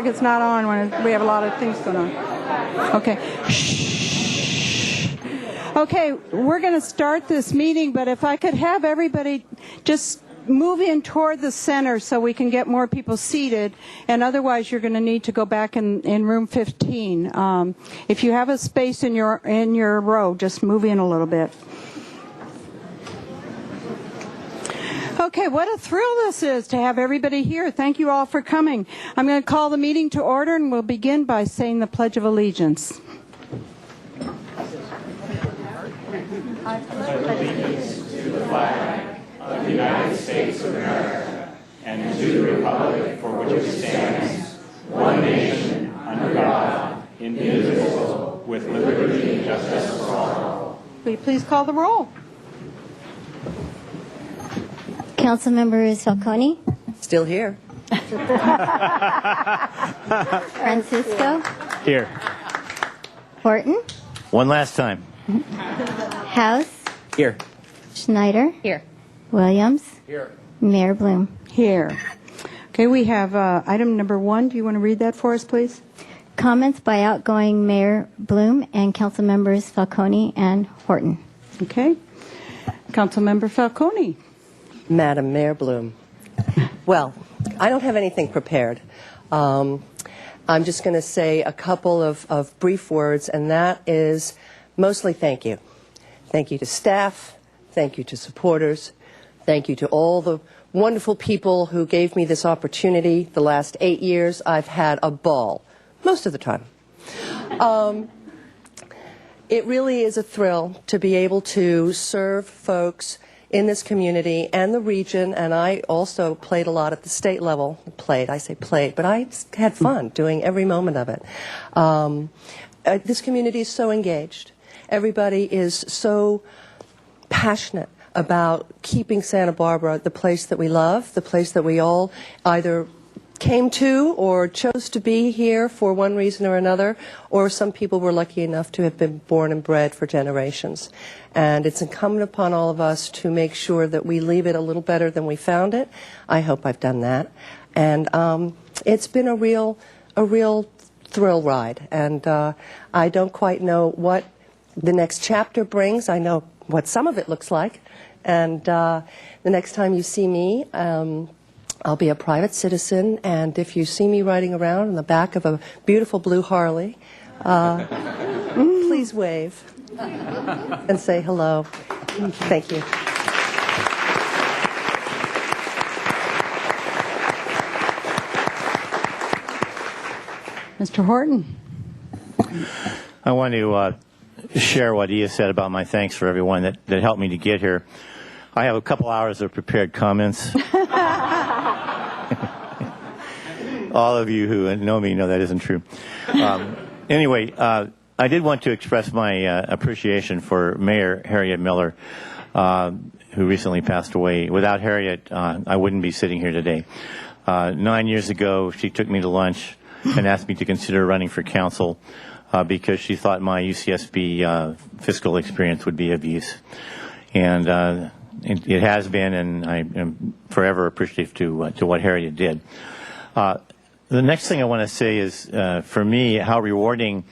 like it's not on when we have a lot of things going on. Okay. Shh. Okay, we're going to start this meeting, but if I could have everybody just move in toward the center so we can get more people seated, and otherwise you're going to need to go back in room 15. If you have a space in your row, just move in a little bit. Okay, what a thrill this is to have everybody here. Thank you all for coming. I'm going to call the meeting to order, and we'll begin by saying the Pledge of Allegiance. I pledge allegiance to the flag of the United States of America and to the republic for which it stands, one nation, under God, indivisible, with liberty and justice for all. Will you please call the roll? Councilmembers Falcone, Still here. Francisco, Here. Horton, One last time. House, Here. Schneider, Here. Williams, Here. Mayor Bloom. Here. Okay, we have item number 1. Do you want to read that for us, please? Comments by outgoing Mayor Bloom and Council Members Falcone and Horton. Okay. Councilmember Falcone. Madam Mayor Bloom. Well, I don't have anything prepared. I'm just going to say a couple of brief words, and that is mostly thank you. Thank you to staff. Thank you to supporters. Thank you to all the wonderful people who gave me this opportunity. The last 8 years, I've had a ball, most of the time. It really is a thrill to be able to serve folks in this community and the region, and I also played a lot at the state level. I say played, but I had fun doing every moment of it. This community is so engaged. Everybody is so passionate about keeping Santa Barbara the place that we love, the place that we all either came to or chose to be here for one reason or another, or some people were lucky enough to have been born and bred for generations. And it's incumbent upon all of us to make sure that we leave it a little better than we found it. I hope I've done that. And it's been a real thrill ride. And I don't quite know what the next chapter brings. I know what some of it looks like. And the next time you see me, I'll be a private citizen, and if you see me riding around in the back of a beautiful blue Harley, please wave and say hello. Thank you. Mr. Horton. I want to share what Ia said about my thanks for everyone that helped me to get here. I have a couple hours of prepared comments. All of you who know me know that isn't true. Anyway, I did want to express my appreciation for Mayor Harriet Miller, who recently passed away. Without Harriet, I wouldn't be sitting here today. 9 years ago, she took me to lunch and asked me to consider running for council because she thought my UCSB fiscal experience would be of use. And it has been, and I am forever appreciative to what Harriet did. The next thing I want to say is, for me, how rewarding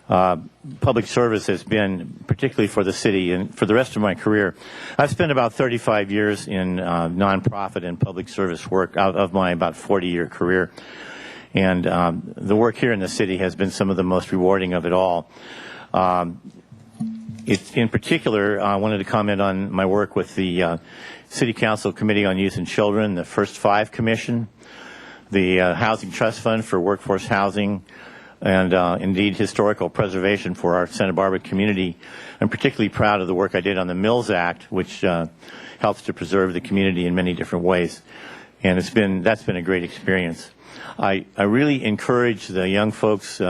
public service has been, particularly for the city and for the rest of my career. I've spent about 35 years in nonprofit and public service work out of my about 40-year career. And the work here in the city has been some of the most rewarding of it all. In particular, I wanted to comment on my work with the City Council Committee on Youth and Children, the First Five Commission, the Housing Trust Fund for Workforce Housing, and indeed historical preservation for our Santa Barbara community. I'm particularly proud of the work I did on the Mills Act, which helps to preserve the community in many different ways. And that's been a great experience. I really encourage the young folks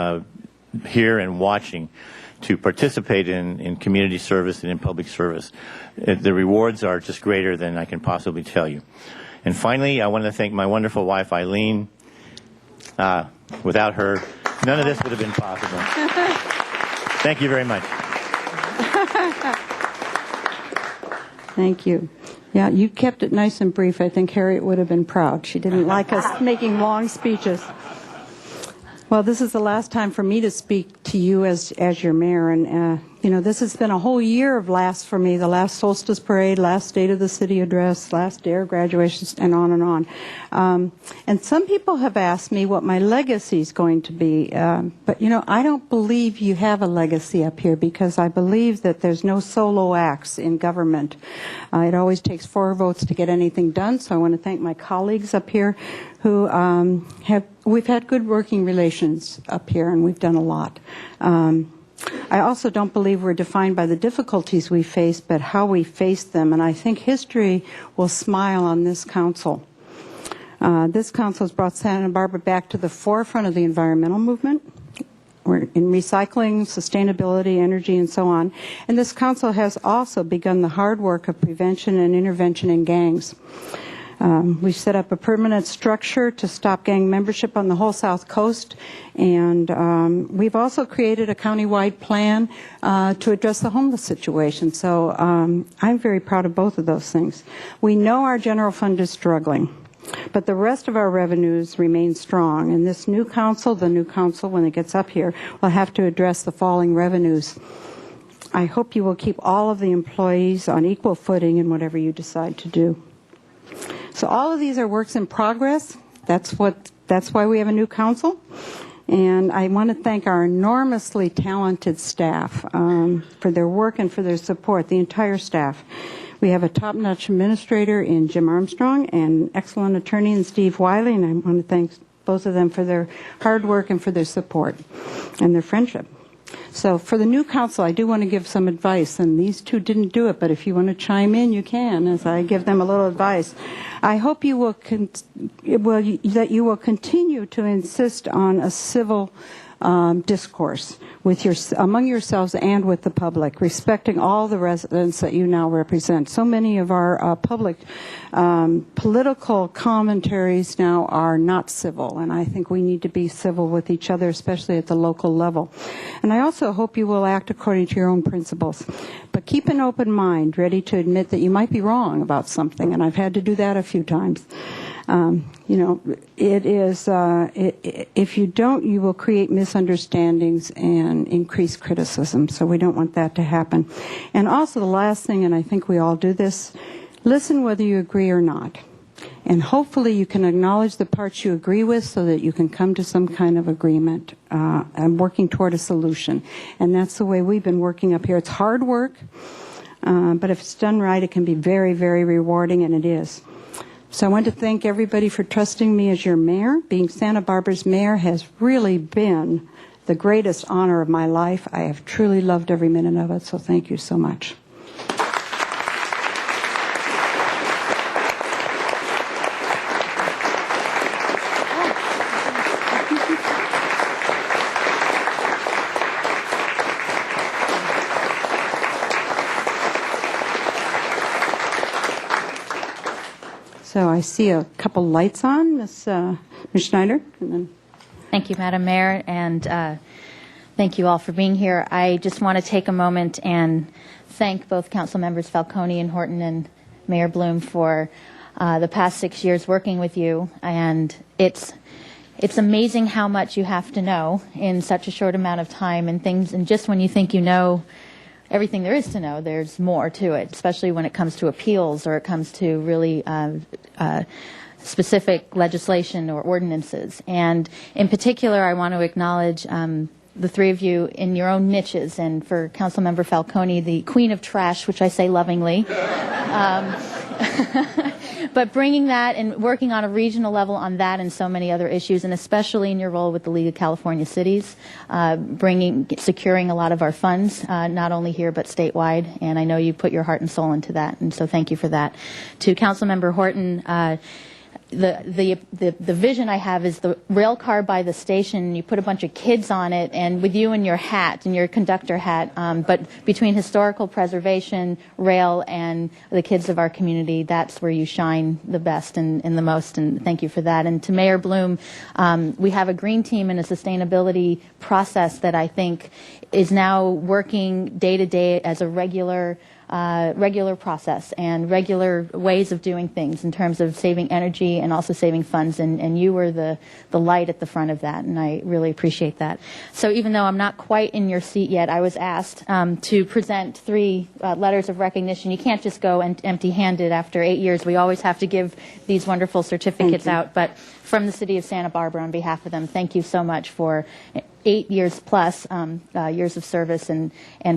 here and watching to participate in community service and in public service. The rewards are just greater than I can possibly tell you. And finally, I want to thank my wonderful wife, Eileen. Without her, none of this would have been possible. Thank you very much. Thank you. Yeah, you kept it nice and brief. I think Harriet would have been proud. She didn't like us making long speeches. Well, this is the last time for me to speak to you as your mayor, and this has been a whole year of laughs for me. The last solstice parade, last State of the City address, last DARE graduations, and on and on. And some people have asked me what my legacy is going to be, but I don't believe you have a legacy up here, because I believe that there's no solo acts in government. It always takes 4 votes to get anything done. So I want to thank my colleagues up here who we've had good working relations up here, and we've done a lot. I also don't believe we're defined by the difficulties we face, but how we face them. And I think history will smile on this council. This council has brought Santa Barbara back to the forefront of the environmental movement. We're in recycling, sustainability, energy, and so on. And this council has also begun the hard work of prevention and intervention in gangs. We've set up a permanent structure to stop gang membership on the whole South Coast, and we've also created a countywide plan to address the homeless situation. So I'm very proud of both of those things. We know our general fund is struggling, but the rest of our revenues remain strong, and this new council, the new council, when it gets up here, will have to address the falling revenues. I hope you will keep all of the employees on equal footing in whatever you decide to do. So all of these are works in progress. That's why we have a new council. And I want to thank our enormously talented staff for their work and for their support, the entire staff. We have a top-notch administrator in Jim Armstrong and excellent attorney in Steve Wiley, and I want to thank both of them for their hard work and for their support and their friendship. So for the new council, I do want to give some advice, and these two didn't do it, but if you want to chime in, you can, as I give them a little advice. I hope you will that you will continue to insist on a civil discourse among yourselves and with the public, respecting all the residents that you now represent. So many of our public political commentaries now are not civil, and I think we need to be civil with each other, especially at the local level. And I also hope you will act according to your own principles. But keep an open mind, ready to admit that you might be wrong about something, and I've had to do that a few times. If you don't, you will create misunderstandings and increase criticism. So we don't want that to happen. And also the last thing, and I think we all do this, listen whether you agree or not. And hopefully you can acknowledge the parts you agree with so that you can come to some kind of agreement and working toward a solution. And that's the way we've been working up here. It's hard work, but if it's done right, it can be very, very rewarding, and it is. So I want to thank everybody for trusting me as your mayor. Being Santa Barbara's mayor has really been the greatest honor of my life. I have truly loved every minute of it, so thank you so much. So I see a couple lights on, Ms. Schneider. And then Thank you, Madam Mayor, and thank you all for being here. I just want to take a moment and thank both Council Members Falcone and Horton and Mayor Bloom for the past 6 years working with you. And it's amazing how much you have to know in such a short amount of time, and just when you think you know everything there is to know, there's more to it, especially when it comes to appeals or it comes to really specific legislation or ordinances. And in particular, I want to acknowledge the three of you in your own niches, and for Councilmember Falcone, the queen of trash, which I say lovingly. But bringing that and working on a regional level on that and so many other issues, and especially in your role with the League of California Cities, securing a lot of our funds, not only here but statewide, and I know you put your heart and soul into that, and so thank you for that. To Councilmember Horton, the vision I have is the rail car by the station. You put a bunch of kids on it, and with you in your hat, in your conductor hat. But between historical preservation, rail, and the kids of our community, that's where you shine the best and the most. And thank you for that. And to Mayor Bloom, we have a green team and a sustainability process that I think is now working day to day as a regular process and regular ways of doing things in terms of saving energy and also saving funds, and you were the light at the front of that, and I really appreciate that. So even though I'm not quite in your seat yet, I was asked to present 3 letters of recognition. You can't just go empty-handed after 8 years. We always have to give these wonderful certificates out, but from the City of Santa Barbara, on behalf of them, thank you so much for 8 years plus years of service and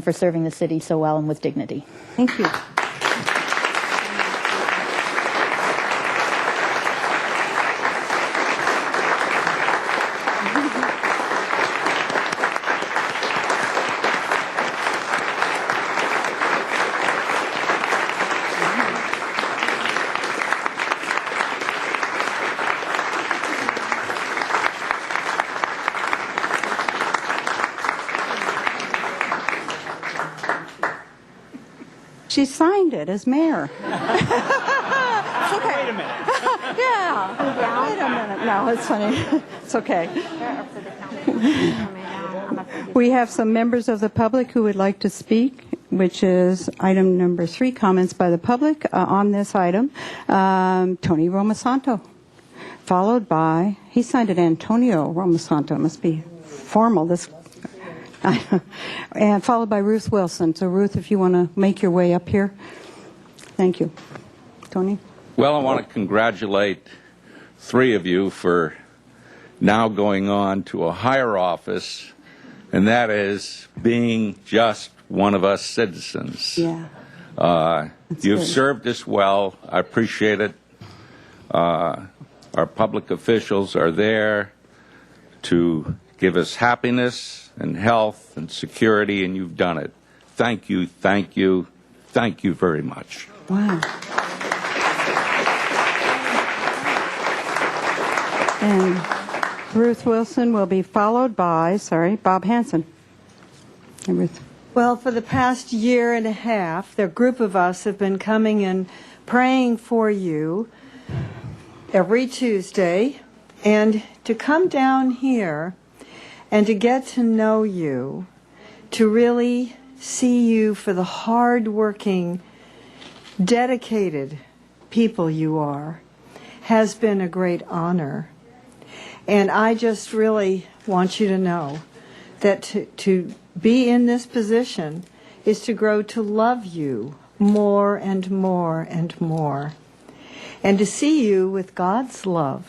for serving the city so well and with dignity. Thank you. She signed it as mayor. It's okay. Wait a minute. Yeah. Wait a minute. No, it's funny. It's okay. We have some members of the public who would like to speak, which is item number 3, comments by the public on this item. Tony Romasanto, followed by, he signed it Antonio Romasanto. It must be formal. This. And followed by Ruth Wilson. So, Ruth, if you want to make your way up here. Thank you. Tony? Well, I want to congratulate 3 of you for now going on to a higher office, and that is being just one of us citizens. Yeah. You've good. served us well. I appreciate it. Our public officials are there to give us happiness and health and security, and you've done it. Thank you, thank you, thank you very much. Wow. And Ruth Wilson will be followed by, Bob Hanson. Hey, Ruth. Well, for the past year and a half, the group of us have been coming and praying for you every Tuesday, and to come down here and to get to know you, to really see you for the hard-working, dedicated people you are, has been a great honor. And I just really want you to know that to be in this position is to grow to love you more and more and more. And to see you with God's love.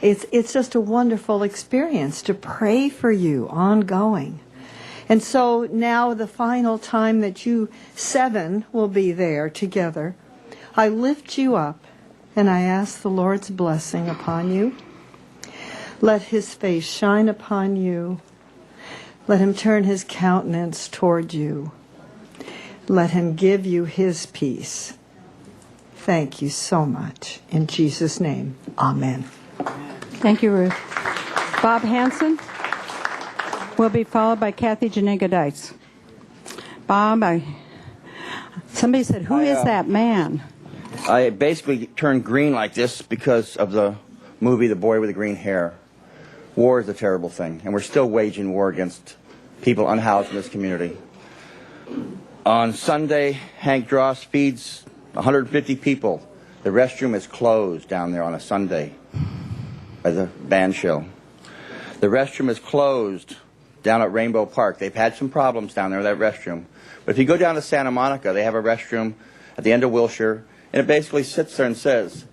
It's just a wonderful experience to pray for you ongoing. And so now the final time that you 7 will be there together, I lift you up and I ask the Lord's blessing upon you. Let his face shine upon you. Let him turn his countenance toward you. Let him give you his peace. Thank you so much. In Jesus' name, amen. Thank you, Ruth. Bob Hanson will be followed by Kathy Janega Dice. Bob, somebody said, who is that man? I basically turned green like this because of the movie The Boy with the Green Hair. War is a terrible thing, and we're still waging war against people unhoused in this community. On Sunday, Hank Dross feeds 150 people. The restroom is closed down there on a Sunday by the band show. The restroom is closed down at Rainbow Park. They've had some problems down there with that restroom. But if you go down to Santa Monica, they have a restroom at the end of Wilshire, and it basically sits there and says,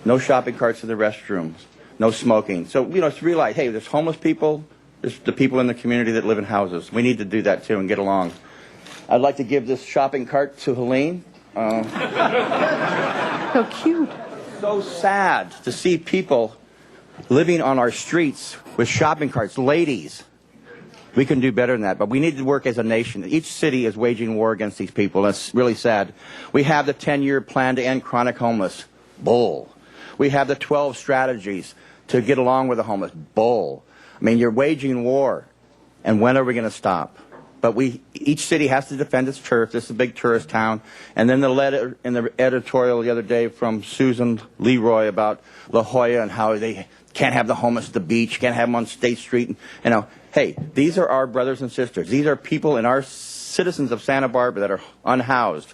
no shopping carts in the restrooms, no smoking. So, it's realize, hey, there's homeless people, there's the people in the community that live in houses. We need to do that, too, and get along. I'd like to give this shopping cart to Helene. So cute. So sad to see people living on our streets with shopping carts. Ladies, we can do better than that, but we need to work as a nation. Each city is waging war against these people. That's really sad. We have the 10-year plan to end chronic homeless. Bull. We have the 12 strategies to get along with the homeless. Bull. I mean, you're waging war, and when are we going to stop? But each city has to defend its turf. This is a big tourist town. And then the letter in the editorial the other day from Susan Leroy about La Jolla and how they can't have the homeless at the beach, can't have them on State Street. You know, hey, these are our brothers and sisters. These are people and our citizens of Santa Barbara that are unhoused.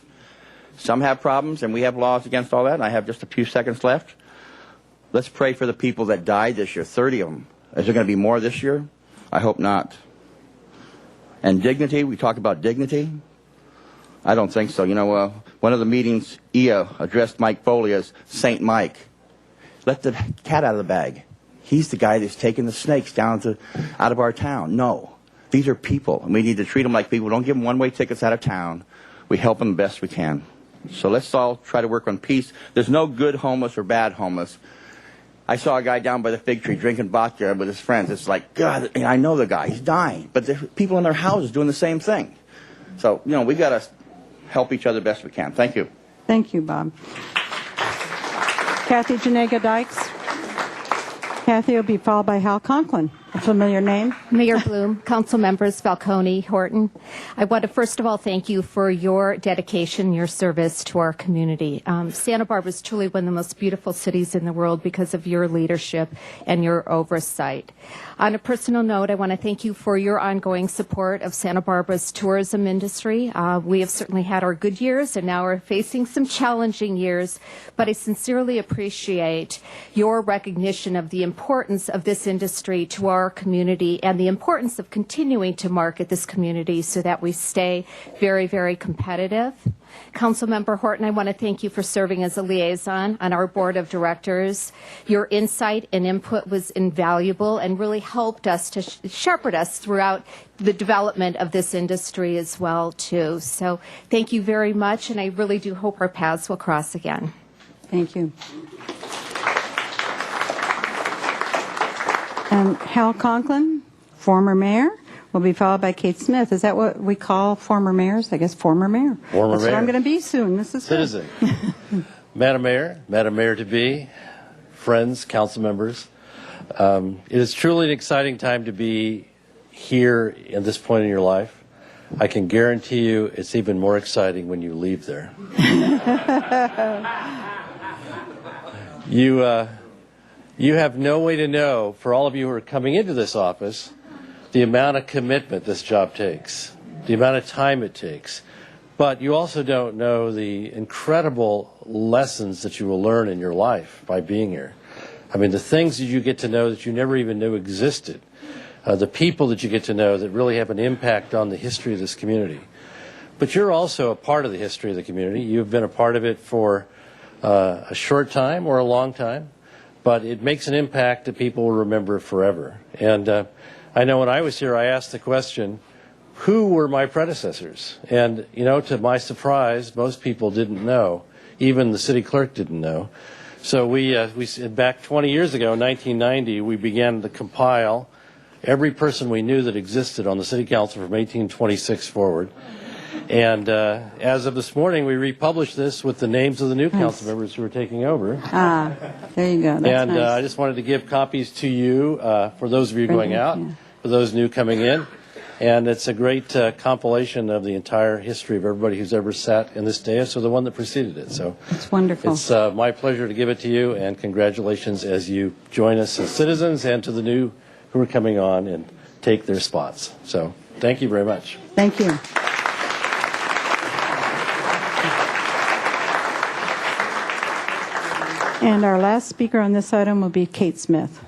Some have problems, and we have laws against all that, and I have just a few seconds left. Let's pray for the people that died this year, 30 of them. Is there going to be more this year? I hope not. And dignity, we talk about dignity. I don't think so. You know, one of the meetings, Ia addressed Mike Foley as Saint Mike. Let the cat out of the bag. He's the guy that's taking the snakes out of our town. No. These are people, and we need to treat them like people. Don't give them one-way tickets out of town. We help them the best we can. So let's all try to work on peace. There's no good homeless or bad homeless. I saw a guy down by the fig tree drinking vodka with his friends. It's like, God, I know the guy. He's dying. But there's people in their houses doing the same thing. So, you know, we've got to help each other best we can. Thank you. Thank you, Bob. Kathy Janega Dykes. Kathy will be followed by Hal Conklin, a familiar name. Mayor Bloom, council members Falcone, Horton, I want to first of all thank you for your dedication, your service to our community. Santa Barbara is truly one of the most beautiful cities in the world because of your leadership and your oversight. On a personal note, I want to thank you for your ongoing support of Santa Barbara's tourism industry. We have certainly had our good years and now are facing some challenging years, but I sincerely appreciate your recognition of the importance of this industry to our community and the importance of continuing to market this community so that we stay very, very competitive. Councilmember Horton, I want to thank you for serving as a liaison on our board of directors. Your insight and input was invaluable and really helped us to shepherd us throughout the development of this industry as well, too. So thank you very much, and I really do hope our paths will cross again. Thank you. And Hal Conklin, former mayor, will be followed by Kate Smith. Is that what we call former mayors? I guess former mayor. Former That's mayor. what I'm going to be soon. This is good. Citizen. Madam Mayor-to-be, friends, council members, it is truly an exciting time to be here at this point in your life. I can guarantee you it's even more exciting when you leave there. You have no way to know, for all of you who are coming into this office, the amount of commitment this job takes, the amount of time it takes. But you also don't know the incredible lessons that you will learn in your life by being here. I mean, the things that you get to know that you never even knew existed, the people that you get to know that really have an impact on the history of this community. But you're also a part of the history of the community. You've been a part of it for a short time or a long time, but it makes an impact that people will remember forever. And I know when I was here, I asked the question, who were my predecessors? And, you know, to my surprise, most people didn't know. Even the city clerk didn't know. So we back 20 years ago, in 1990, we began to compile every person we knew that existed on the city council from 1826 forward. And as of this morning, we republished this with the names of the new council members who are taking over. Ah, there you go. That's and nice. I just wanted to give copies to you for those of you going out, for those new coming in. And it's a great compilation of the entire history of everybody who's ever sat in this dais or the one that preceded it. So it's wonderful. It's my pleasure to give it to you, and congratulations as you join us as citizens and to the new who are coming on and take their spots. So thank you very much. Thank you. And our last speaker on this item will be Kate Smith.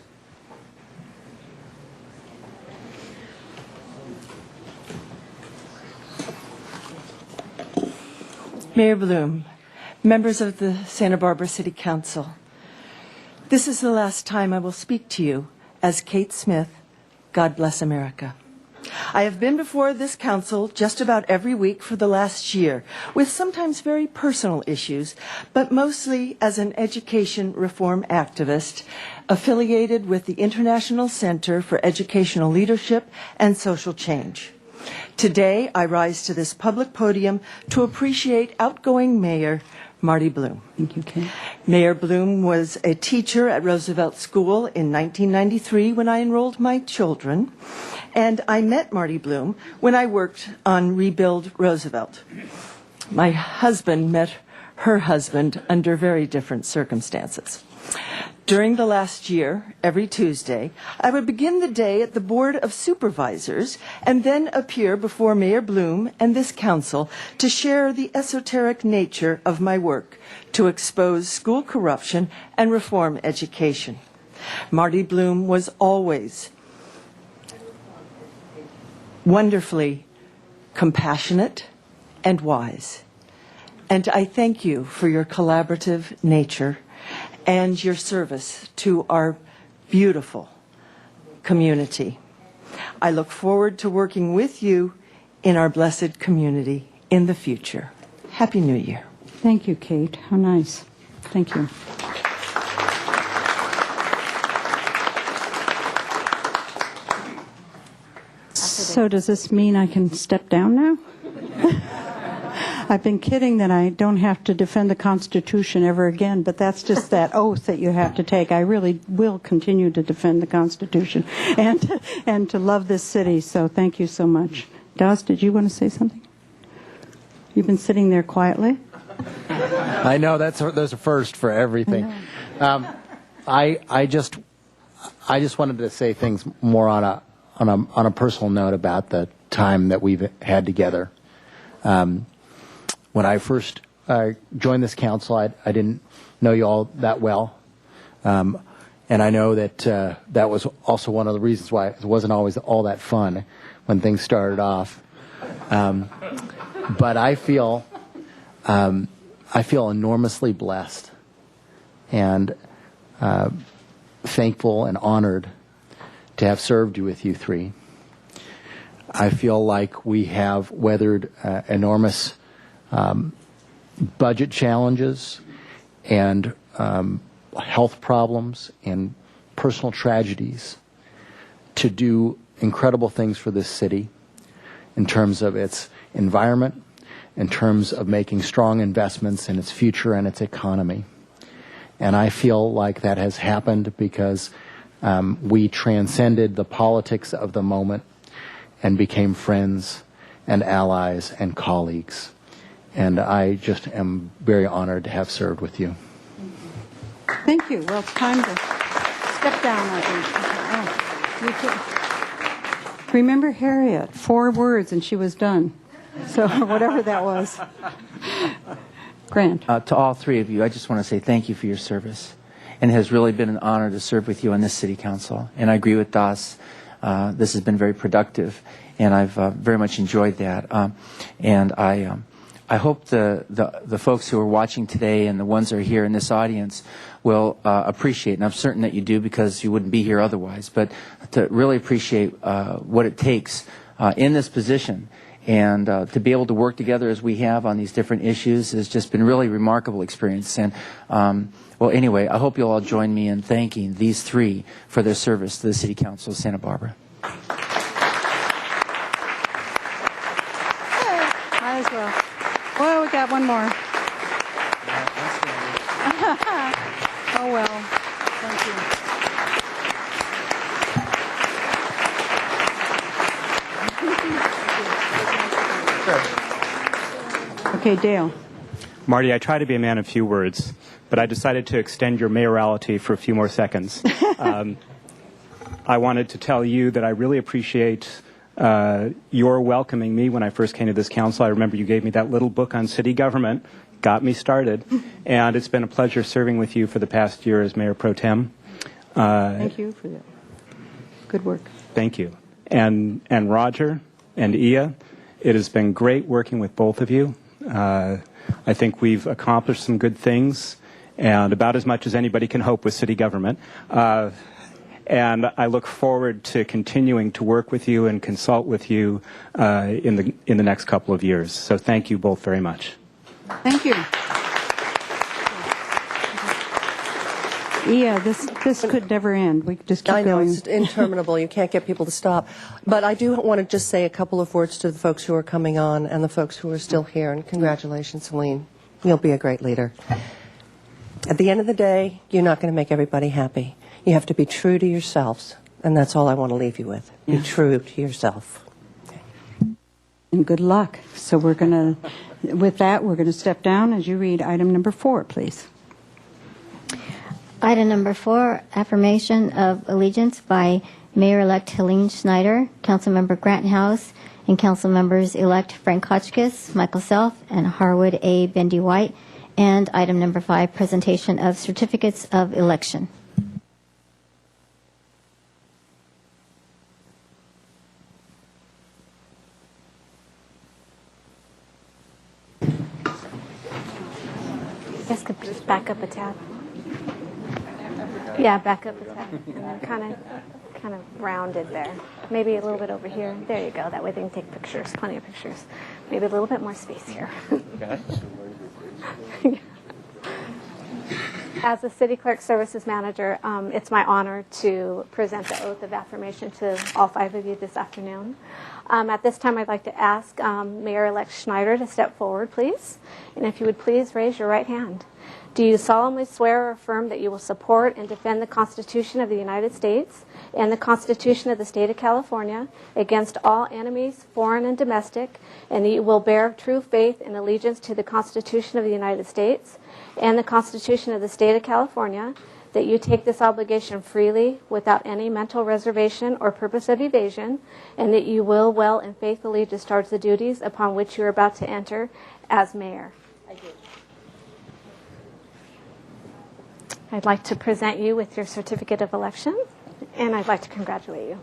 Mayor Bloom, members of the Santa Barbara City Council, this is the last time I will speak to you as Kate Smith, God Bless America. I have been before this council just about every week for the last year, with sometimes very personal issues, but mostly as an education reform activist affiliated with the International Center for Educational Leadership and Social Change. Today, I rise to this public podium to appreciate outgoing Mayor Marty Bloom. Thank you, Kate. Mayor Bloom was a teacher at Roosevelt School in 1993 when I enrolled my children, and I met Marty Bloom when I worked on Rebuild Roosevelt. My husband met her husband under very different circumstances. During the last year, every Tuesday, I would begin the day at the Board of Supervisors and then appear before Mayor Bloom and this council to share the esoteric nature of my work to expose school corruption and reform education. Marty Bloom was always wonderfully compassionate and wise. And I thank you for your collaborative nature and your service to our beautiful community. I look forward to working with you in our blessed community in the future. Happy New Year. Thank you, Kate. How nice. Thank you. So does this mean I can step down now? I've been kidding that I don't have to defend the Constitution ever again, but that's just that oath that you have to take. I really will continue to defend the Constitution and to love this city, so thank you so much. Daz, did you want to say something? You've been sitting there quietly? I know those are first for everything. I just wanted to say things more on a personal note about the time that we've had together. When I first joined this council, I didn't know you all that well, and I know that that was also one of the reasons why it wasn't always all that fun when things started off. But I feel enormously blessed and thankful and honored to have served with you three. I feel like we have weathered enormous budget challenges and health problems and personal tragedies to do incredible things for this city in terms of its environment, in terms of making strong investments in its future and its economy. And I feel like that has happened because we transcended the politics of the moment and became friends and allies and colleagues. And I just am very honored to have served with you. Thank you. Well, it's time to step down, I think. Oh, you too. Remember Harriet, 4 words and she was done. So whatever that was. Grant. To all three of you, I just want to say thank you for your service. And it has really been an honor to serve with you on this city council. And I agree with Das. This has been very productive, and I've very much enjoyed that. And I hope the folks who are watching today and the ones that are here in this audience will appreciate, and I'm certain that you do because you wouldn't be here otherwise, but to really appreciate what it takes in this position. And to be able to work together as we have on these different issues has just been really remarkable experience. And well, anyway, I hope you'll all join me in thanking these three for their service to the City Council of Santa Barbara. Might as well. Well, we got one more. Oh, well. Thank you. Okay, Dale. Marty, I try to be a man of few words, but I decided to extend your mayoralty for a few more seconds. I wanted to tell you that I really appreciate your welcoming me when I first came to this council. I remember you gave me that little book on city government, got me started, and it's been a pleasure serving with you for the past year as Mayor Pro Tem. Thank you for that. Good work. Thank you. And Roger and Ia, it has been great working with both of you. I think we've accomplished some good things, and about as much as anybody can hope with city government. And I look forward to continuing to work with you and consult with you in the next couple of years. So thank you both very much. Thank you. Yeah, this could never end. We could just keep I know, going. it's interminable. You can't get people to stop. But I do want to just say a couple of words to the folks who are coming on and the folks who are still here. And congratulations, Celine. You'll be a great leader. At the end of the day, you're not going to make everybody happy. You have to be true to yourselves. And that's all I want to leave you with. Be true to yourself. And good luck. So with that, we're going to step down as you read item number 4, please. Item number 4, affirmation of allegiance by Mayor-elect Helene Schneider, Councilmember Grant House, and Council members-elect Frank Hotchkiss, Michael Self, and Harwood A. Bendy White. And item number 5, presentation of certificates of election. You guys could just back up a tab. Yeah, back up a tab, and then kind of rounded there. Maybe a little bit over here. There you go. That way they can take pictures, plenty of pictures. Maybe a little bit more space here. As the City Clerk Services Manager, it's my honor to present the oath of affirmation to all 5 of you this afternoon. At this time, I'd like to ask Mayor-elect Schneider to step forward, please. And if you would please raise your right hand. Do you solemnly swear or affirm that you will support and defend the Constitution of the United States and the Constitution of the State of California against all enemies, foreign and domestic, and that you will bear true faith and allegiance to the Constitution of the United States and the Constitution of the State of California, that you take this obligation freely without any mental reservation or purpose of evasion, and that you will well and faithfully discharge the duties upon which you are about to enter as mayor? I do. I'd like to present you with your certificate of election, and I'd like to congratulate you.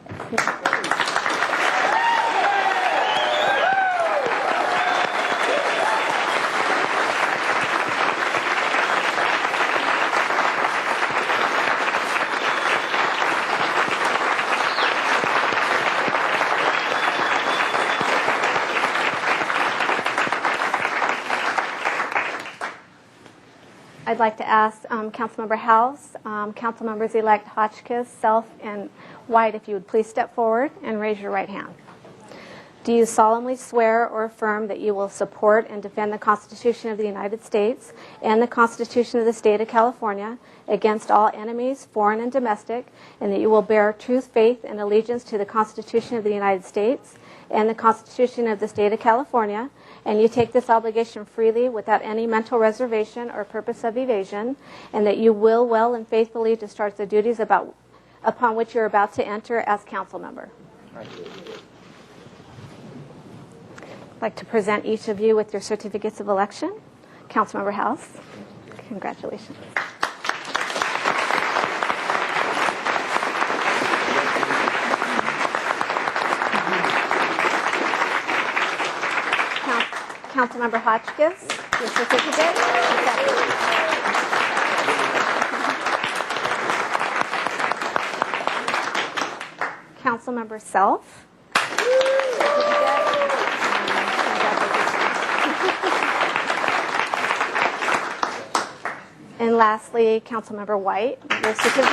I'd like to ask Councilmember House, Council members-elect Hotchkiss, Self, and White, if you would please step forward and raise your right hand. Do you solemnly swear or affirm that you will support and defend the Constitution of the United States and the Constitution of the State of California against all enemies, foreign and domestic, and that you will bear true faith and allegiance to the Constitution of the United States and the Constitution of the State of California, and you take this obligation freely without any mental reservation or purpose of evasion, and that you will well and faithfully discharge the duties upon which you're about to enter as council member? I'd like to present each of you with your certificates of election. Councilmember House, congratulations. Councilmember Hotchkiss, your certificate. Councilmember Self. And lastly, Councilmember White, your certificate.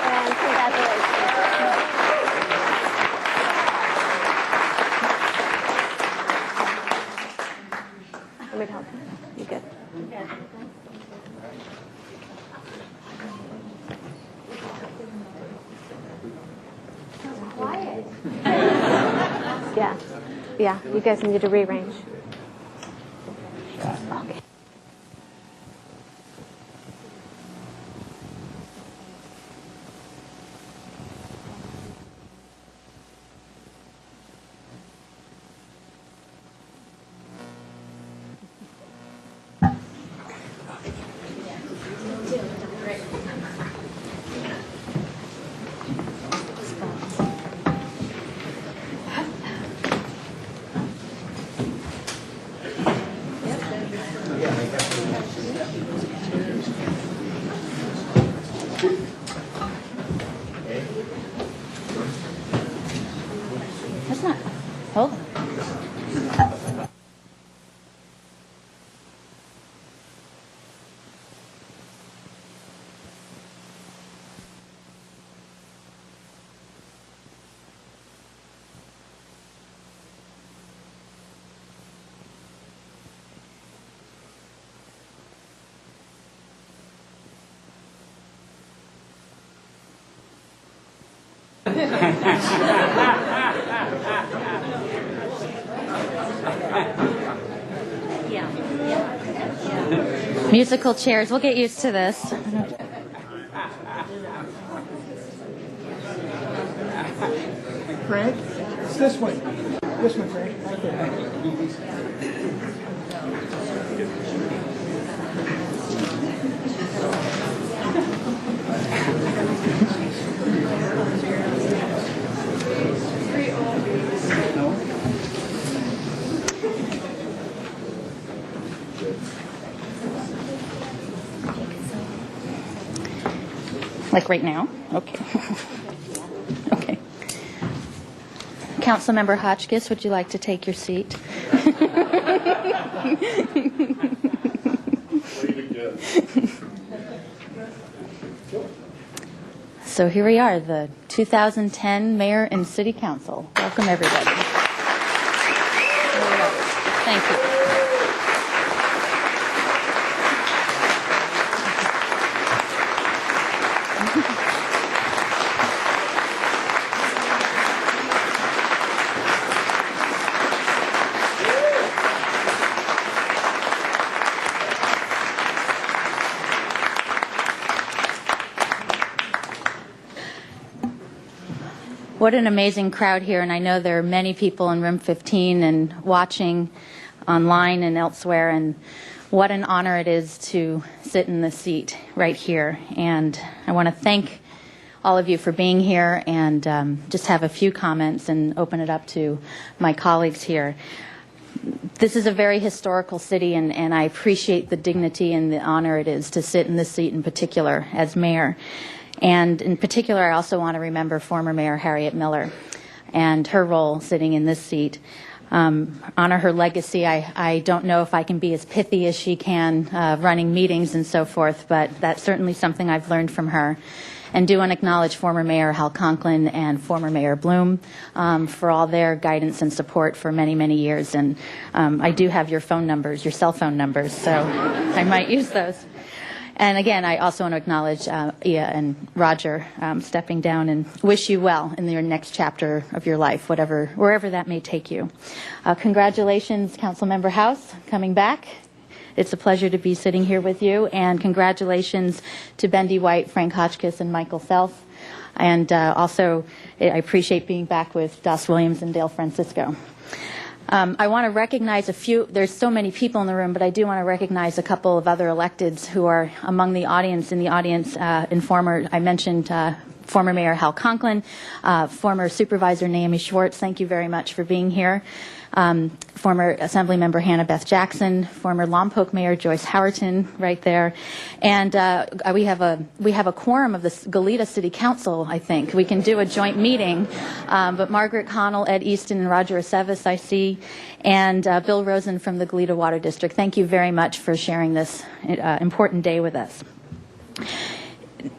And congratulations. Let me help you. You good? Quiet. Yeah. You guys need to rearrange. Okay. That's not. Hold on. Musical chairs. We'll get used to this. Frank, it's this one. This one, Frank. Right there. Like right now? Okay. Okay. Councilmember Hotchkiss, would you like to take your seat? So here we are, the 2010 Mayor and City Council. Welcome, everybody. Thank you. What an amazing crowd here, and I know there are many people in room 15 and watching online and elsewhere, and what an honor it is to sit in this seat right here. And I want to thank all of you for being here, and just have a few comments and open it up to my colleagues here. This is a very historical city, and I appreciate the dignity and the honor it is to sit in this seat in particular as mayor. And in particular, I also want to remember former Mayor Harriet Miller and her role sitting in this seat. Honor her legacy. I don't know if I can be as pithy as she can running meetings and so forth, but that's certainly something I've learned from her. And do want to acknowledge former Mayor Hal Conklin and former Mayor Bloom for all their guidance and support for many, many years. And I do have your phone numbers, your cell phone numbers, so I might use those. And again, I also want to acknowledge Ia and Roger stepping down, and wish you well in your next chapter of your life, wherever that may take you. Congratulations, Councilmember House, coming back. It's a pleasure to be sitting here with you, and congratulations to Bendy White, Frank Hotchkiss, and Michael Self. And also, I appreciate being back with Das Williams and Dale Francisco. I want to recognize there's so many people in the room, but I do want to recognize a couple of other electeds who are among the audience. I mentioned former Mayor Hal Conklin, former Supervisor Naomi Schwartz, thank you very much for being here. Former Assemblymember Hannah Beth Jackson, former Lompoc Mayor Joyce Howerton, right there, and we have a quorum of the Goleta City Council. I think we can do a joint meeting. But Margaret Connell, Ed Easton, and Roger Aceves, I see, and Bill Rosen from the Goleta Water District. Thank you very much for sharing this important day with us.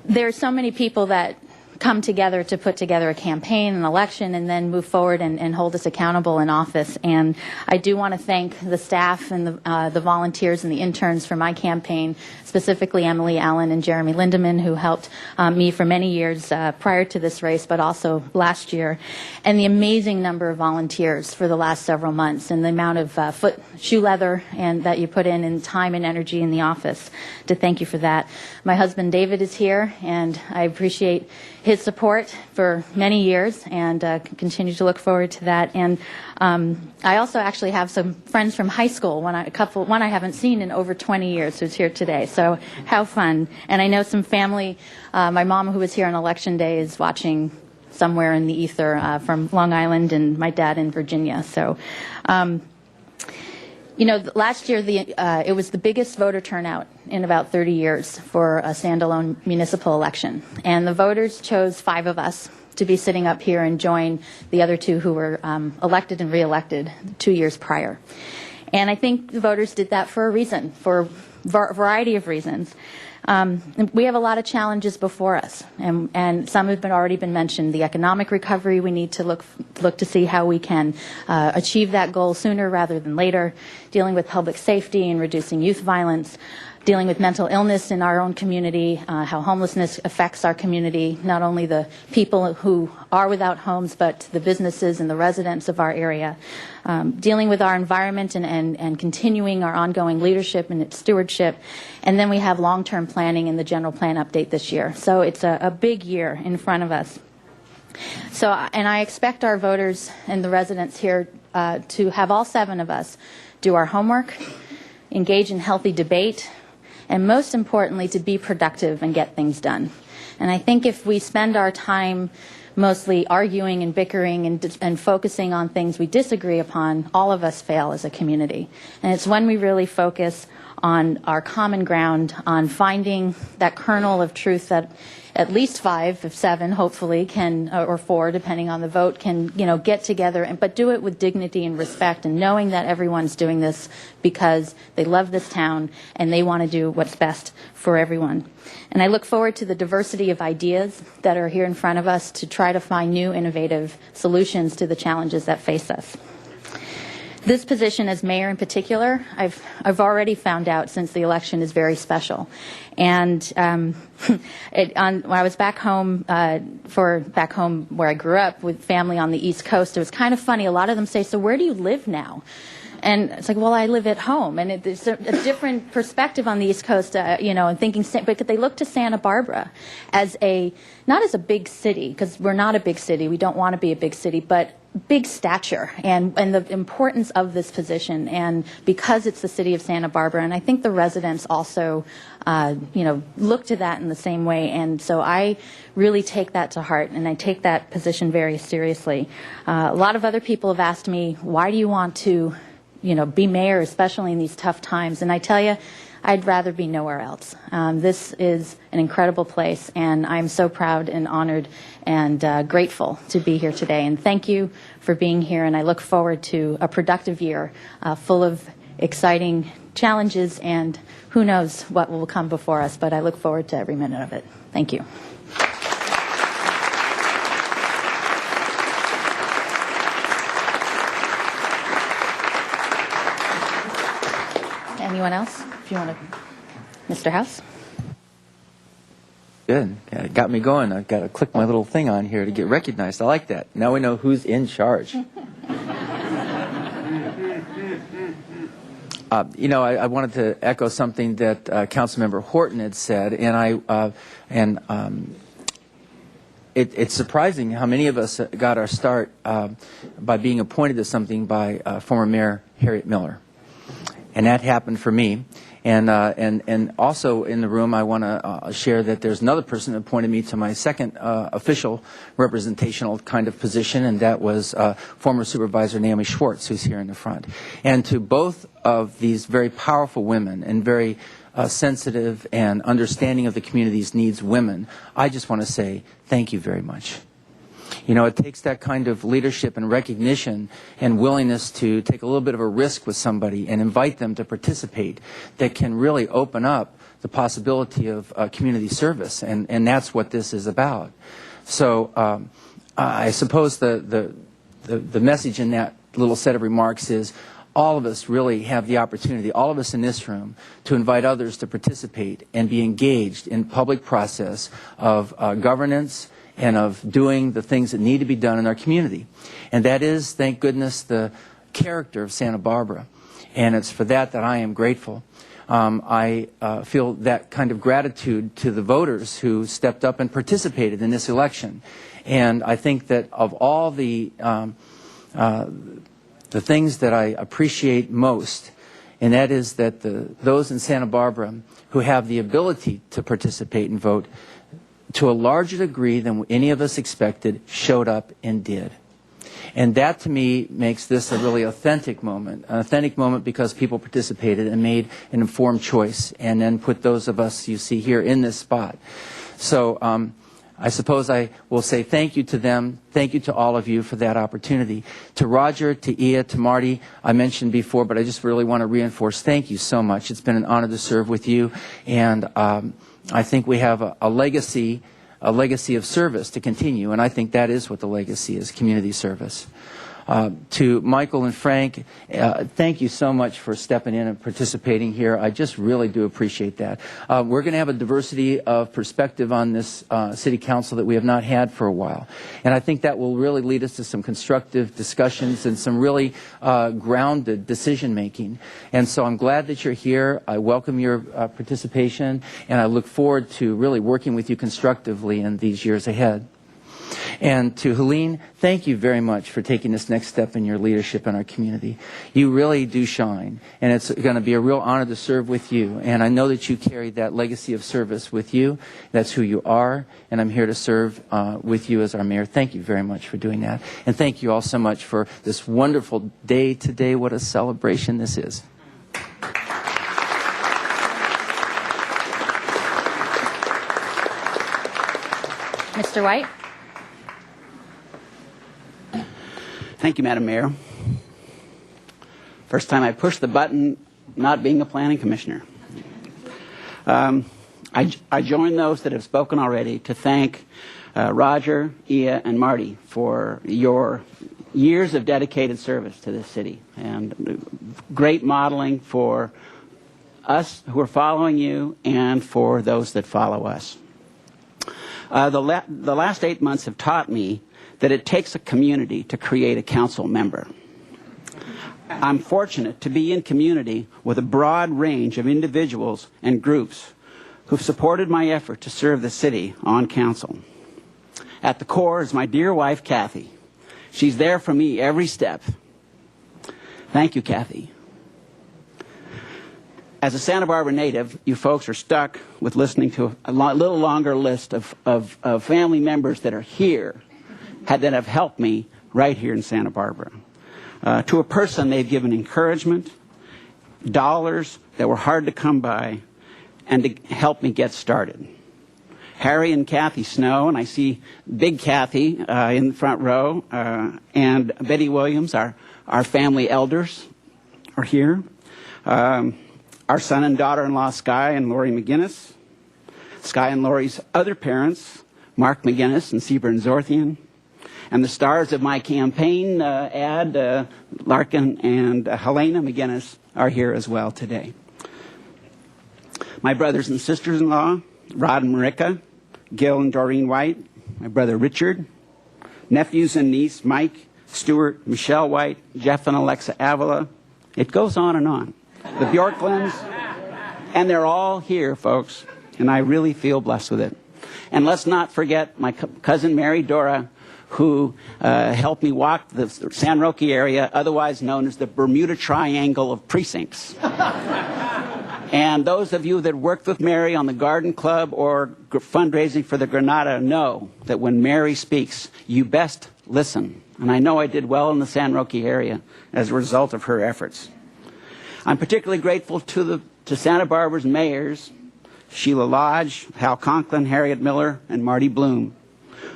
There are so many people that come together to put together a campaign, an election, and then move forward and hold us accountable in office. And I do want to thank the staff and the volunteers and the interns for my campaign, specifically Emily Allen and Jeremy Lindeman, who helped me for many years prior to this race, but also last year, and the amazing number of volunteers for the last several months, and the amount of shoe leather and that you put in time and energy in the office. To thank you for that. My husband David is here, and I appreciate his support for many years, and continue to look forward to that. And I also actually have some friends from high school, one I haven't seen in over 20 years, who's here today. So how fun. And I know some family, my mom, who was here on Election Day, is watching somewhere in the ether from Long Island, and my dad in Virginia. So last year it was the biggest voter turnout in about 30 years for a standalone municipal election. And the voters chose 5 of us to be sitting up here and join the other 2 who were elected and reelected 2 years prior. And I think the voters did that for a reason, for a variety of reasons. We have a lot of challenges before us, and some have already been mentioned. The economic recovery, we need to look to see how we can achieve that goal sooner rather than later, dealing with public safety and reducing youth violence, dealing with mental illness in our own community, how homelessness affects our community, not only the people who are without homes, but the businesses and the residents of our area, dealing with our environment and continuing our ongoing leadership and its stewardship. And then we have long-term planning in the general plan update this year. So it's a big year in front of us. So, and I expect our voters and the residents here to have all 7 of us do our homework, engage in healthy debate, and most importantly, to be productive and get things done. And I think if we spend our time mostly arguing and bickering and focusing on things we disagree upon, all of us fail as a community. And it's when we really focus on our common ground, on finding that kernel of truth that at least 5 of 7, hopefully, can, or 4, depending on the vote, can, get together, but do it with dignity and respect, and knowing that everyone's doing this because they love this town and they want to do what's best for everyone. And I look forward to the diversity of ideas that are here in front of us to try to find new, innovative solutions to the challenges that face us. This position as mayor in particular, I've already found out since the election, is very special. And when I was back home back home where I grew up with family on the East Coast, it was kind of funny. A lot of them say, "So where do you live now?" And it's like, well, I live at home. And it's a different perspective on the East Coast, and thinking, but they look to Santa Barbara as not as a big city, because we're not a big city. We don't want to be a big city, but big stature and the importance of this position, and because it's the city of Santa Barbara. And I think the residents also, look to that in the same way. And so I really take that to heart, and I take that position very seriously. A lot of other people have asked me, why do you want to be mayor, especially in these tough times? And I tell you, I'd rather be nowhere else. This is an incredible place, and I'm so proud and honored and grateful to be here today. And thank you for being here, and I look forward to a productive year full of exciting challenges, and who knows what will come before us, but I look forward to every minute of it. Thank you. Anyone else? If you want to, Mr. House. Good. Yeah, it got me going. I've got to click my little thing on here to get recognized. I like that. Now we know who's in charge. I wanted to echo something that Councilmember Horton had said, and it's surprising how many of us got our start by being appointed to something by former Mayor Harriet Miller. And that happened for me. And also in the room, I want to share that there's another person that appointed me to my second official representational kind of position, and that was former Supervisor Naomi Schwartz, who's here in the front. And to both of these very powerful women and very sensitive and understanding of the community's needs women, I just want to say thank you very much. It takes that kind of leadership and recognition and willingness to take a little bit of a risk with somebody and invite them to participate that can really open up the possibility of community service, and that's what this is about. So I suppose the message in that little set of remarks is all of us really have the opportunity, all of us in this room, to invite others to participate and be engaged in public process of governance and of doing the things that need to be done in our community. And that is, thank goodness, the character of Santa Barbara. And it's for that I am grateful. I feel that kind of gratitude to the voters who stepped up and participated in this election. And I think that of all the things that I appreciate most, and that is that those in Santa Barbara who have the ability to participate and vote, to a larger degree than any of us expected, showed up and did. And that, to me, makes this a really authentic moment. An authentic moment because people participated and made an informed choice, and then put those of us you see here in this spot. So I suppose I will say thank you to them, thank you to all of you for that opportunity. To Roger, to Ia, to Marty, I mentioned before, but I just really want to reinforce, thank you so much. It's been an honor to serve with you, and I think we have a legacy of service to continue, and I think that is what the legacy is, community service. To Michael and Frank, thank you so much for stepping in and participating here. I just really do appreciate that. We're going to have a diversity of perspective on this City Council that we have not had for a while. And I think that will really lead us to some constructive discussions and some really grounded decision making. And so I'm glad that you're here. I welcome your participation, and I look forward to really working with you constructively in these years ahead. And to Helene, thank you very much for taking this next step in your leadership in our community. You really do shine, and it's going to be a real honor to serve with you. And I know that you carry that legacy of service with you. That's who you are, and I'm here to serve with you as our mayor. Thank you very much for doing that. And thank you all so much for this wonderful day today. What a celebration this is. Mr. White. Thank you, Madam Mayor. First time I pushed the button not being a planning commissioner. I join those that have spoken already to thank Roger, Ia, and Marty for your years of dedicated service to this city and great modeling for us who are following you and for those that follow us. The last 8 months have taught me that it takes a community to create a council member. I'm fortunate to be in community with a broad range of individuals and groups who've supported my effort to serve the city on council. At the core is my dear wife, Kathy. She's there for me every step. Thank you, Kathy. As a Santa Barbara native, you folks are stuck with listening to a little longer list of family members that are here that have helped me right here in Santa Barbara. To a person, they've given encouragement, dollars that were hard to come by, and to help me get started. Harry and Kathy Snow, and I see Big Kathy in the front row, and Betty Williams, our family elders, are here. Our son and daughter-in-law, Sky and Lori McGinnis. Sky and Lori's other parents, Mark McGinnis and Seaburn Zorthian. And the stars of my campaign ad, Larkin and Helena McGinnis, are here as well today. My brothers and sisters-in-law, Rod and Marika, Gil and Doreen White, my brother Richard, nephews and niece, Mike, Stuart, Michelle White, Jeff and Alexa Avila. It goes on and on. The Bjorklunds, and they're all here, folks, and I really feel blessed with it. And let's not forget my cousin Mary Dora, who helped me walk the San Roque area, otherwise known as the Bermuda Triangle of precincts. And those of you that worked with Mary on the Garden Club or fundraising for the Granada know that when Mary speaks, you best listen. And I know I did well in the San Roque area as a result of her efforts. I'm particularly grateful to Santa Barbara's mayors, Sheila Lodge, Hal Conklin, Harriet Miller, and Marty Bloom,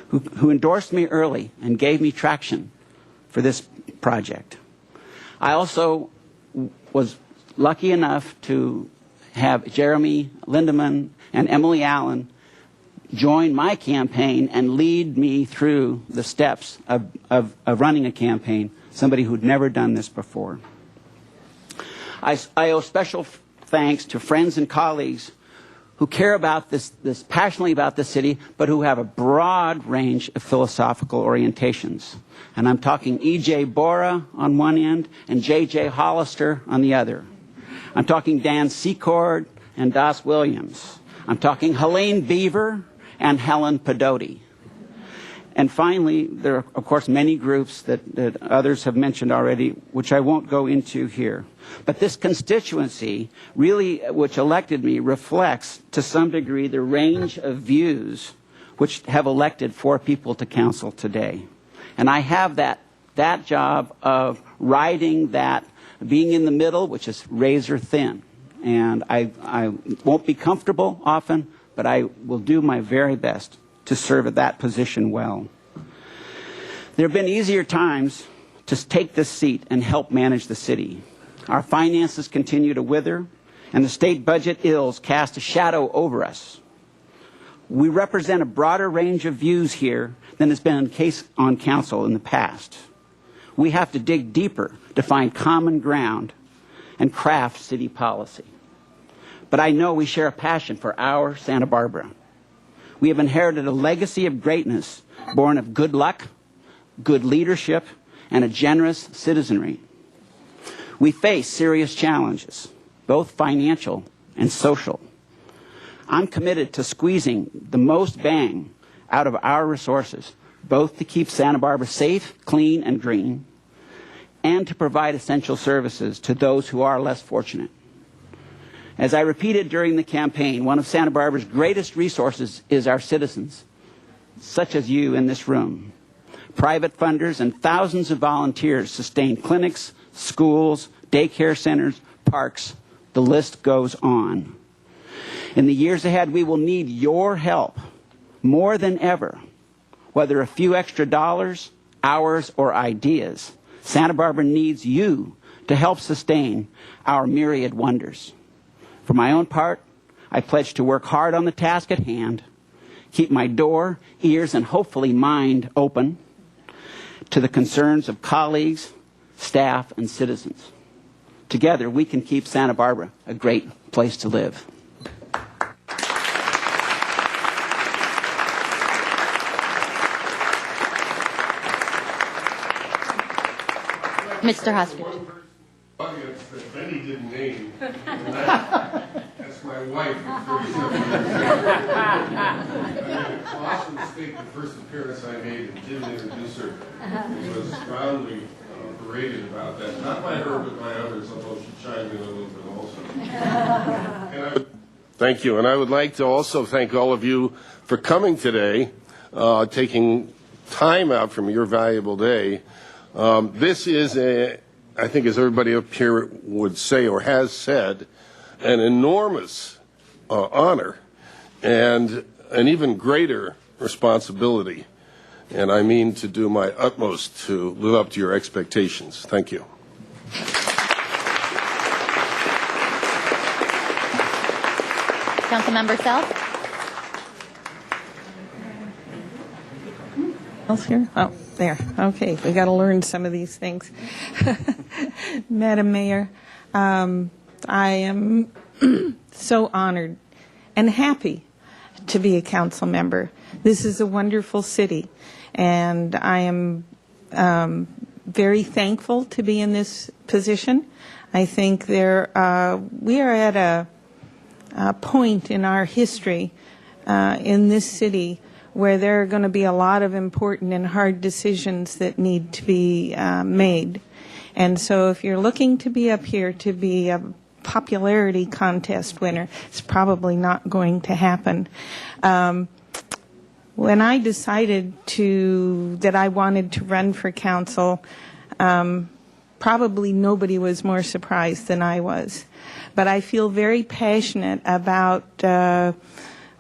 who endorsed me early and gave me traction for this project. I also was lucky enough to have Jeremy Lindemann and Emily Allen join my campaign and lead me through the steps of running a campaign, somebody who'd never done this before. I owe special thanks to friends and colleagues who care about this passionately about the city, but who have a broad range of philosophical orientations. And I'm talking E.J. Bora on one end and J.J. Hollister on the other. I'm talking Dan Secord and Das Williams. I'm talking Helene Beaver and Helen Pedotti. And finally, there are, of course, many groups that others have mentioned already, which I won't go into here. But this constituency, really, which elected me, reflects, to some degree, the range of views which have elected 4 people to council today. And I have that job of riding that, being in the middle, which is razor thin. And I won't be comfortable often, but I will do my very best to serve at that position well. There have been easier times to take this seat and help manage the city. Our finances continue to wither, and the state budget ills cast a shadow over us. We represent a broader range of views here than has been the case on council in the past. We have to dig deeper to find common ground and craft city policy. But I know we share a passion for our Santa Barbara. We have inherited a legacy of greatness born of good luck, good leadership, and a generous citizenry. We face serious challenges, both financial and social. I'm committed to squeezing the most bang out of our resources, both to keep Santa Barbara safe, clean, and green, and to provide essential services to those who are less fortunate. As I repeated during the campaign, one of Santa Barbara's greatest resources is our citizens, such as you in this room. Private funders and thousands of volunteers sustain clinics, schools, daycare centers, parks. The list goes on. In the years ahead, we will need your help more than ever, whether a few extra dollars, hours, or ideas. Santa Barbara needs you to help sustain our myriad wonders. For my own part, I pledge to work hard on the task at hand, keep my door, ears, and hopefully mind open to the concerns of colleagues, staff, and citizens. Together, we can keep Santa Barbara a great place to live. Mr. Hoskins. Audience that Benny didn't name. That's my wife of 47 years. I made a colossal mistake the first appearance I made and didn't introduce her. I was roundly berated about that. Not by her, but by others, although she chimed in a little bit also. Thank you. And I would like to also thank all of you for coming today, taking time out from your valuable day. This is I think as everybody up here would say or has said, an enormous honor and an even greater responsibility. And I mean to do my utmost to live up to your expectations. Thank you. Councilmember Self. Else here? Oh, there. Okay, we got to learn some of these things. Madam Mayor, I am so honored and happy to be a council member. This is a wonderful city, and I am very thankful to be in this position. I think we are at a point in our history in this city where there are going to be a lot of important and hard decisions that need to be made. And so if you're looking to be up here to be a popularity contest winner, it's probably not going to happen. When I decided that I wanted to run for council, probably nobody was more surprised than I was. But I feel very passionate about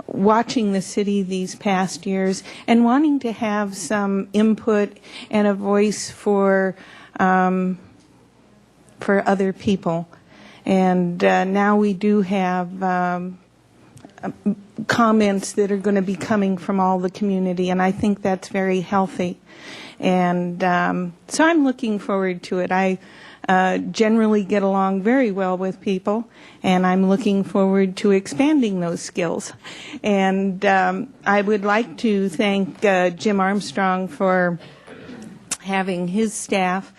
watching the city these past years and wanting to have some input and a voice for other people. And now we do have comments that are going to be coming from all the community, and I think that's very healthy. And so I'm looking forward to it. I generally get along very well with people, and I'm looking forward to expanding those skills. And I would like to thank Jim Armstrong for having his staff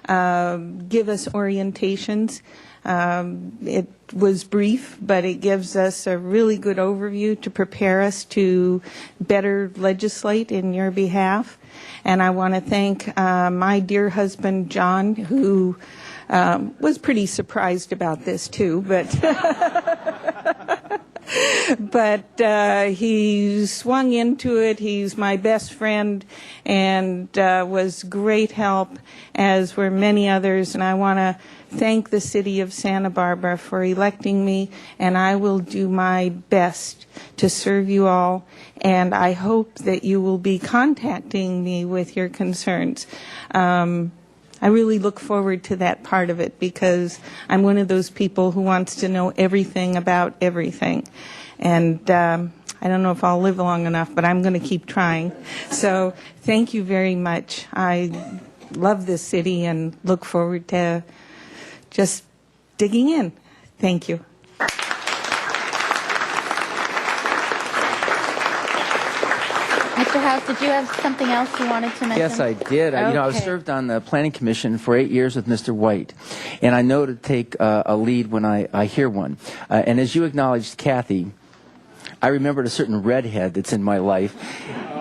give us orientations. It was brief, but it gives us a really good overview to prepare us to better legislate in your behalf. And I want to thank my dear husband, John, who was pretty surprised about this too, but he swung into it. He's my best friend and was great help, as were many others. And I want to thank the city of Santa Barbara for electing me, and I will do my best to serve you all, and I hope that you will be contacting me with your concerns. I really look forward to that part of it, because I'm one of those people who wants to know everything about everything. And I don't know if I'll live long enough, but I'm going to keep trying. So thank you very much. I love this city and look forward to just digging in. Thank you. Mr. House, did you have something else you wanted to mention? Yes, I did. I Okay. served on the Planning Commission for 8 years with Mr. White, and I know to take a lead when I hear one. And as you acknowledged, Kathy, I remembered a certain redhead that's in my life,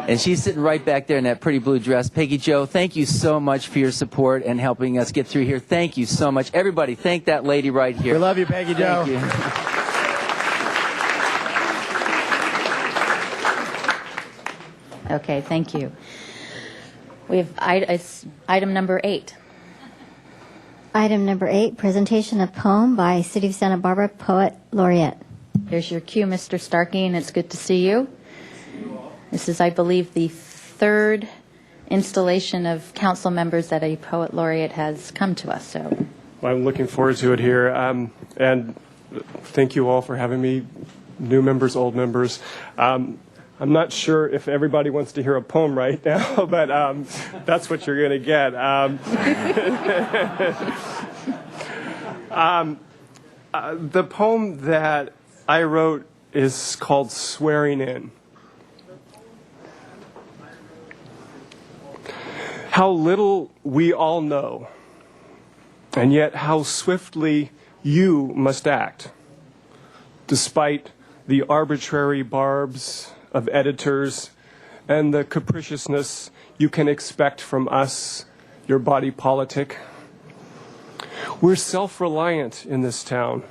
and she's sitting right back there in that pretty blue dress. Peggy Jo, thank you so much for your support and helping us get through here. Thank you so much. Everybody, thank that lady right here. We love you, Peggy Jo. Thank you. Okay, thank you. We have item number 8. Item number 8, presentation of poem by City of Santa Barbara Poet Laureate. Here's your cue, Mr. Starkey, and it's good to see you. This is, I believe, the 3rd installation of council members that a Poet Laureate has come to us. So, Well, I'm looking forward to it here. And thank you all for having me, new members, old members. I'm not sure if everybody wants to hear a poem right now, but that's what you're going to get. The poem that I wrote is called Swearing In. How little we all know, and yet how swiftly you must act, despite the arbitrary barbs of editors and the capriciousness you can expect from us, your body politic. We're self-reliant in this town,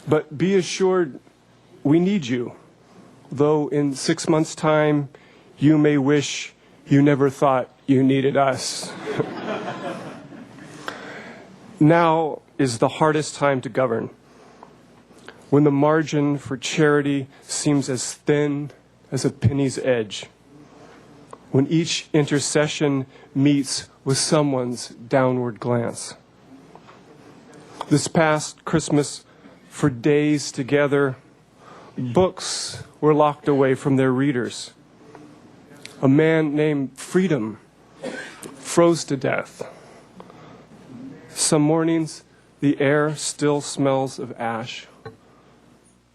but be assured we need you, though in 6 months' time you may wish you never thought you needed us. Now is the hardest time to govern, when the margin for charity seems as thin as a penny's edge, when each intercession meets with someone's downward glance. This past Christmas, for days together, books were locked away from their readers. A man named Freedom froze to death. Some mornings, the air still smells of ash.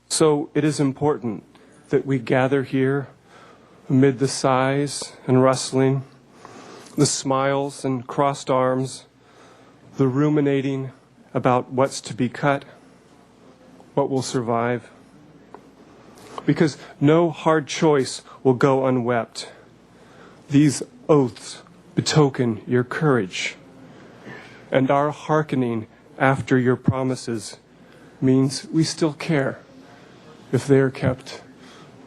So it is important that we gather here amid the sighs and rustling, the smiles and crossed arms, the ruminating about what's to be cut, what will survive. Because no hard choice will go unwept. These oaths betoken your courage, and our hearkening after your promises means we still care if they are kept.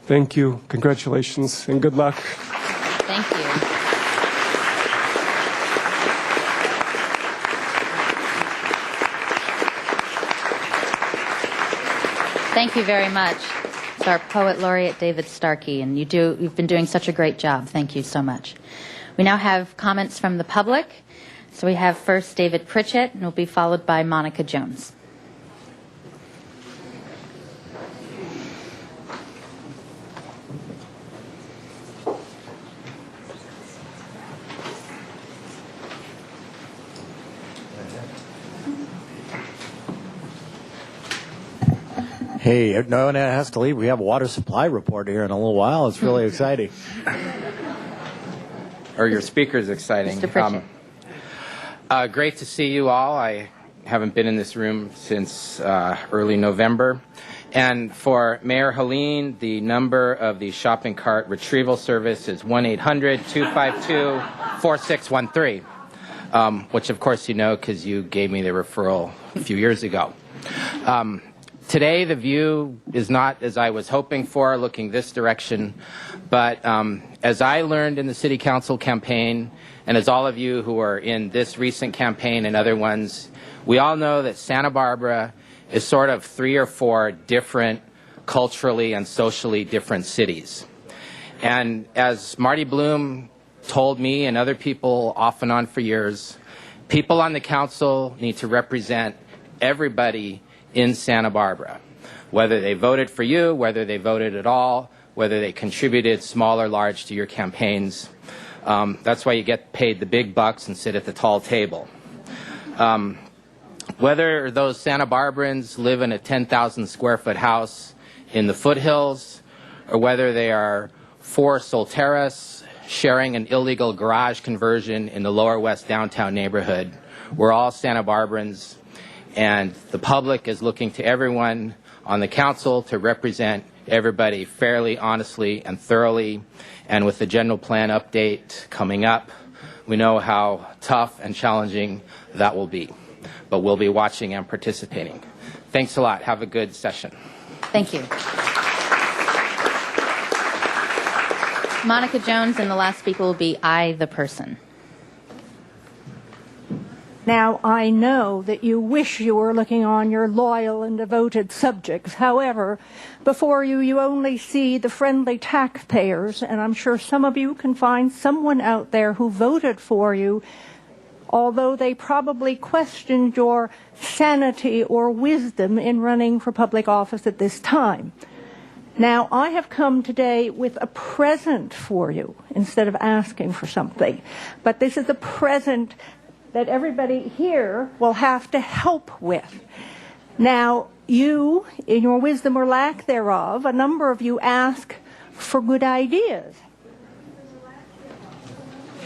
Thank you, congratulations, and good luck. thank you. Thank you very much. It's our Poet Laureate, David Starkey, and you've been doing such a great job. Thank you so much. We now have comments from the public. So we have first David Pritchett, and will be followed by Monica Jones. Hey, no one has to leave. We have a water supply report here in a little while. It's really exciting. Or your speaker's exciting. Mr. Pritchett. Great to see you all. I haven't been in this room since early November. And for Mayor Helene, the number of the shopping cart retrieval service is 1-800-252-4613, which of course you know because you gave me the referral a few years ago. Today, the view is not as I was hoping for, looking this direction, but as I learned in the City Council campaign, and as all of you who are in this recent campaign and other ones, we all know that Santa Barbara is sort of 3 or 4 different, culturally and socially different cities. And as Marty Bloom told me and other people off and on for years, people on the council need to represent everybody in Santa Barbara, whether they voted for you, whether they voted at all, whether they contributed small or large to your campaigns. That's why you get paid the big bucks and sit at the tall table. Whether those Santa Barbarans live in a 10,000 square foot house in the foothills, or whether they are 4 Solteras sharing an illegal garage conversion in the Lower West downtown neighborhood, we're all Santa Barbarans, and the public is looking to everyone on the council to represent everybody fairly, honestly, and thoroughly. And with the general plan update coming up, we know how tough and challenging that will be. But we'll be watching and participating. Thanks a lot. Have a good session. Thank you. Monica Jones, and the last speaker will be I, the person. Now, I know that you wish you were looking on your loyal and devoted subjects. However, before you, you only see the friendly taxpayers, and I'm sure some of you can find someone out there who voted for you, although they probably questioned your sanity or wisdom in running for public office at this time. Now, I have come today with a present for you instead of asking for something. But this is a present that everybody here will have to help with. Now, you, in your wisdom or lack thereof, a number of you ask for good ideas.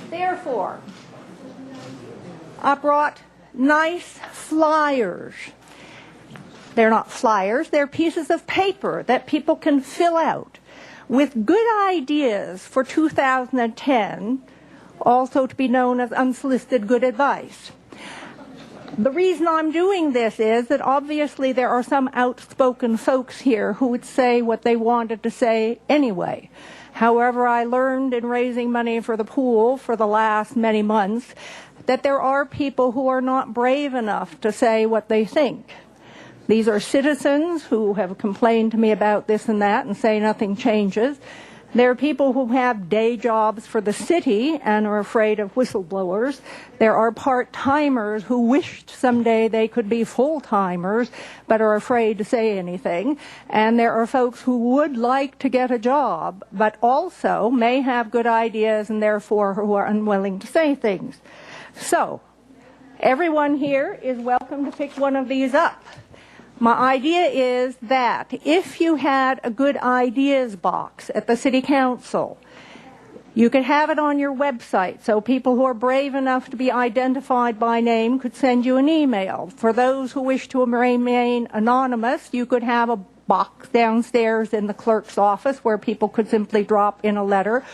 Therefore, I brought nice flyers. They're not flyers, they're pieces of paper that people can fill out with good ideas for 2010, also to be known as unsolicited good advice. The reason I'm doing this is that obviously there are some outspoken folks here who would say what they wanted to say anyway. However, I learned in raising money for the pool for the last many months that there are people who are not brave enough to say what they think. These are citizens who have complained to me about this and that and say nothing changes. There are people who have day jobs for the city and are afraid of whistleblowers. There are part-timers who wished someday they could be full-timers but are afraid to say anything. And there are folks who would like to get a job but also may have good ideas and therefore who are unwilling to say things. So, everyone here is welcome to pick one of these up. My idea is that if you had a good ideas box at the City Council, you could have it on your website so people who are brave enough to be identified by name could send you an email. For those who wish to remain anonymous, you could have a box downstairs in the clerk's office where people could simply drop in a letter,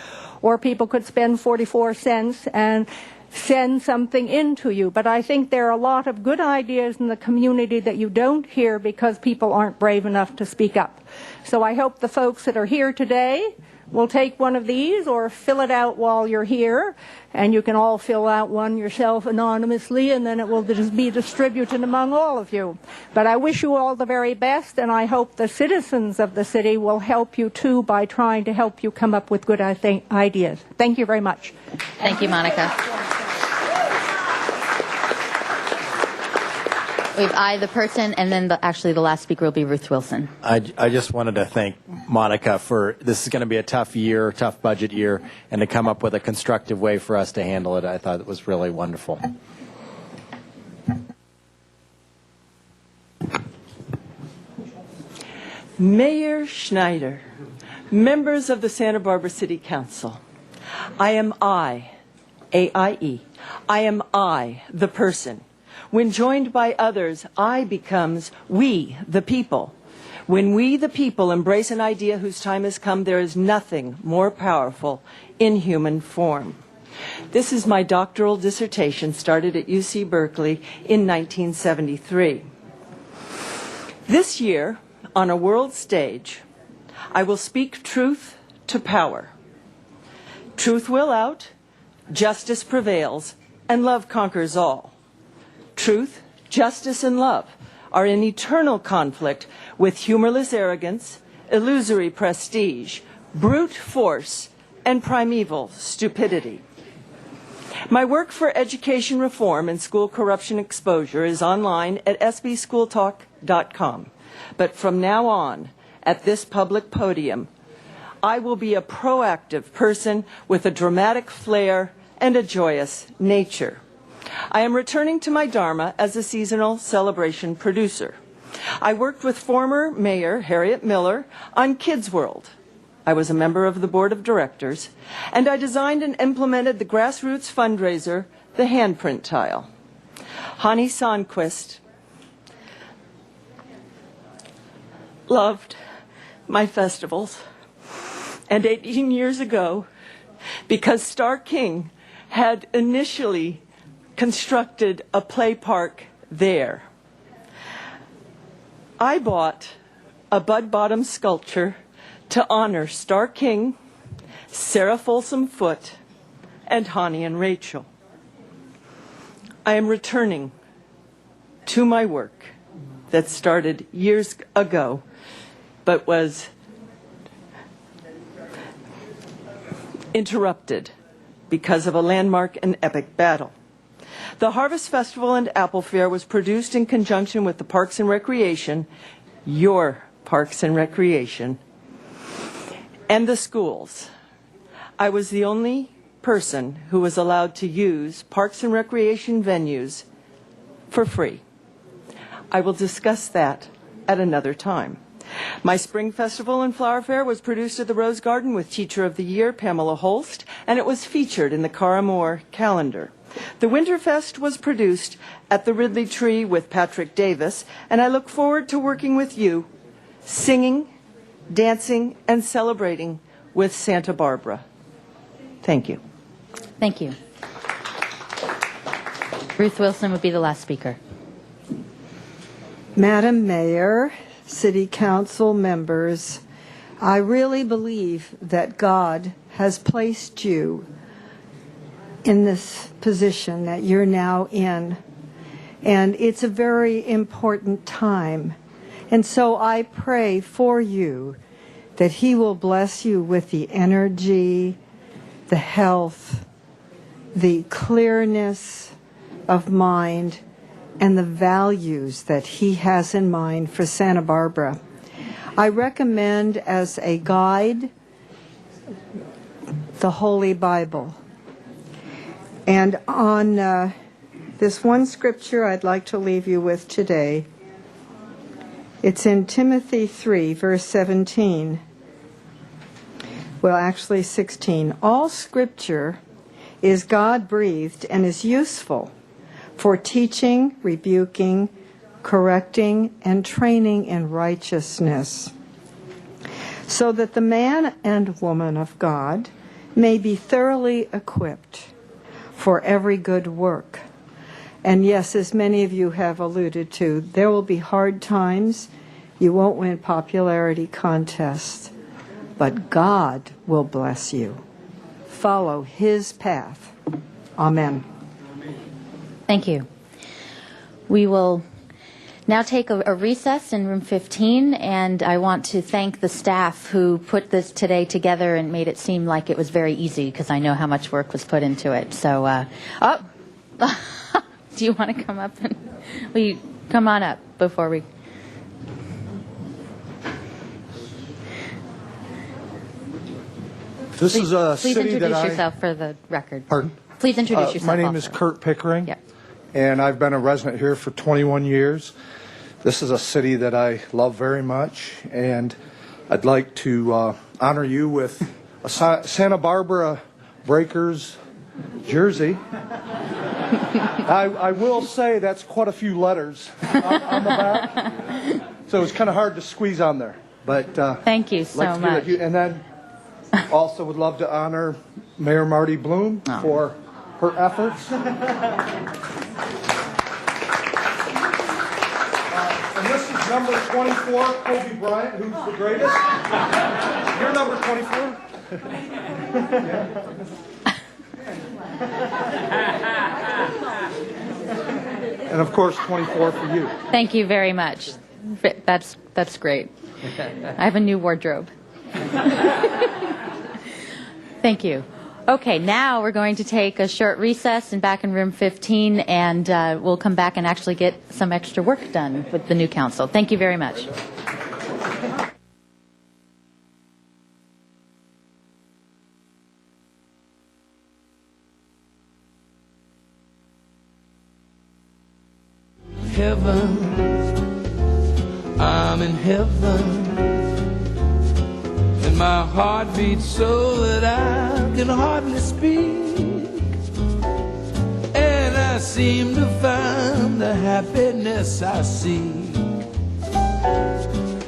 or people could spend 44 cents and send something into you. But I think there are a lot of good ideas in the community that you don't hear because people aren't brave enough to speak up. So I hope the folks that are here today will take one of these or fill it out while you're here, and you can all fill out one yourself anonymously, and then it will just be distributed among all of you. But I wish you all the very best, and I hope the citizens of the city will help you too by trying to help you come up with good ideas. Thank you very much. Thank you, Monica. We have I, the person, and then actually the last speaker will be Ruth Wilson. I just wanted to thank Monica for, this is going to be a tough year, tough budget year, and to come up with a constructive way for us to handle it. I thought it was really wonderful. Mayor Schneider, members of the Santa Barbara City Council, I am I, A-I-E. I am I, the person. When joined by others, I becomes we, the people. When we, the people, embrace an idea whose time has come, there is nothing more powerful in human form. This is my doctoral dissertation, started at UC Berkeley in 1973. This year, on a world stage, I will speak truth to power. Truth will out, justice prevails, and love conquers all. Truth, justice, and love are in eternal conflict with humorless arrogance, illusory prestige, brute force, and primeval stupidity. My work for education reform and school corruption exposure is online at sbschooltalk.com. But from now on, at this public podium, I will be a proactive person with a dramatic flair and a joyous nature. I am returning to my Dharma as a seasonal celebration producer. I worked with former Mayor Harriet Miller on Kids World. I was a member of the board of directors, and I designed and implemented the grassroots fundraiser, the Handprint Tile. Hani Sonquist loved my festivals, and 18 years ago, because Star King had initially constructed a play park there, I bought a Bud Bottom sculpture to honor Star King, Sarah Folsom Foote, and Hani and Rachel. I am returning to my work that started years ago, but was interrupted because of a landmark and epic battle. The Harvest Festival and Apple Fair was produced in conjunction with the Parks and Recreation, your Parks and Recreation, and the schools. I was the only person who was allowed to use Parks and Recreation venues for free. I will discuss that at another time. My Spring Festival and Flower Fair was produced at the Rose Garden with Teacher of the Year, Pamela Holst, and it was featured in the Cara Moore calendar. The Winterfest was produced at the Ridley Tree with Patrick Davis, and I look forward to working with you, singing, dancing, and celebrating with Santa Barbara. Thank you. Thank you. Ruth Wilson would be the last speaker. Madam Mayor, City Council members, I really believe that God has placed you in this position that you're now in. And it's a very important time. And so I pray for you that He will bless you with the energy, the health, the clearness of mind, and the values that He has in mind for Santa Barbara. I recommend as a guide the Holy Bible. And on this one scripture I'd like to leave you with today. It's in Timothy 3, verse 17. Well, actually 16. All scripture is God-breathed and is useful for teaching, rebuking, correcting, and training in righteousness, so that the man and woman of God may be thoroughly equipped for every good work. And yes, as many of you have alluded to, there will be hard times. You won't win popularity contests, but God will bless you. Follow His path. Amen. Thank you. We will now take a recess in room 15, and I want to thank the staff who put this today together and made it seem like it was very easy, because I know how much work was put into it. So, do you want to come up? Will you come on up before we... This is a Please city that introduce yourself for the record. Pardon? Please introduce yourself. My name also. is Kurt Pickering, Yep. and I've been a resident here for 21 years. This is a city that I love very much, and I'd like to honor you with a Santa Barbara Breakers jersey. I will say that's quite a few letters on the back, so it's kind of hard to squeeze on there. But thank you so much. And then also would love to honor Mayor Marty Bloom for her efforts. And this is number 24, Kobe Bryant, who's the greatest. You're number 24? And of course, 24 for you. Thank you very much. That's great. I have a new wardrobe. Thank you. Okay, now we're going to take a short recess and back in room 15, and we'll come back and actually get some extra work done with the new council. Thank you very much. heavens, I'm in heaven, and my heart beats so that I can hardly speak, and I seem to find the happiness I seek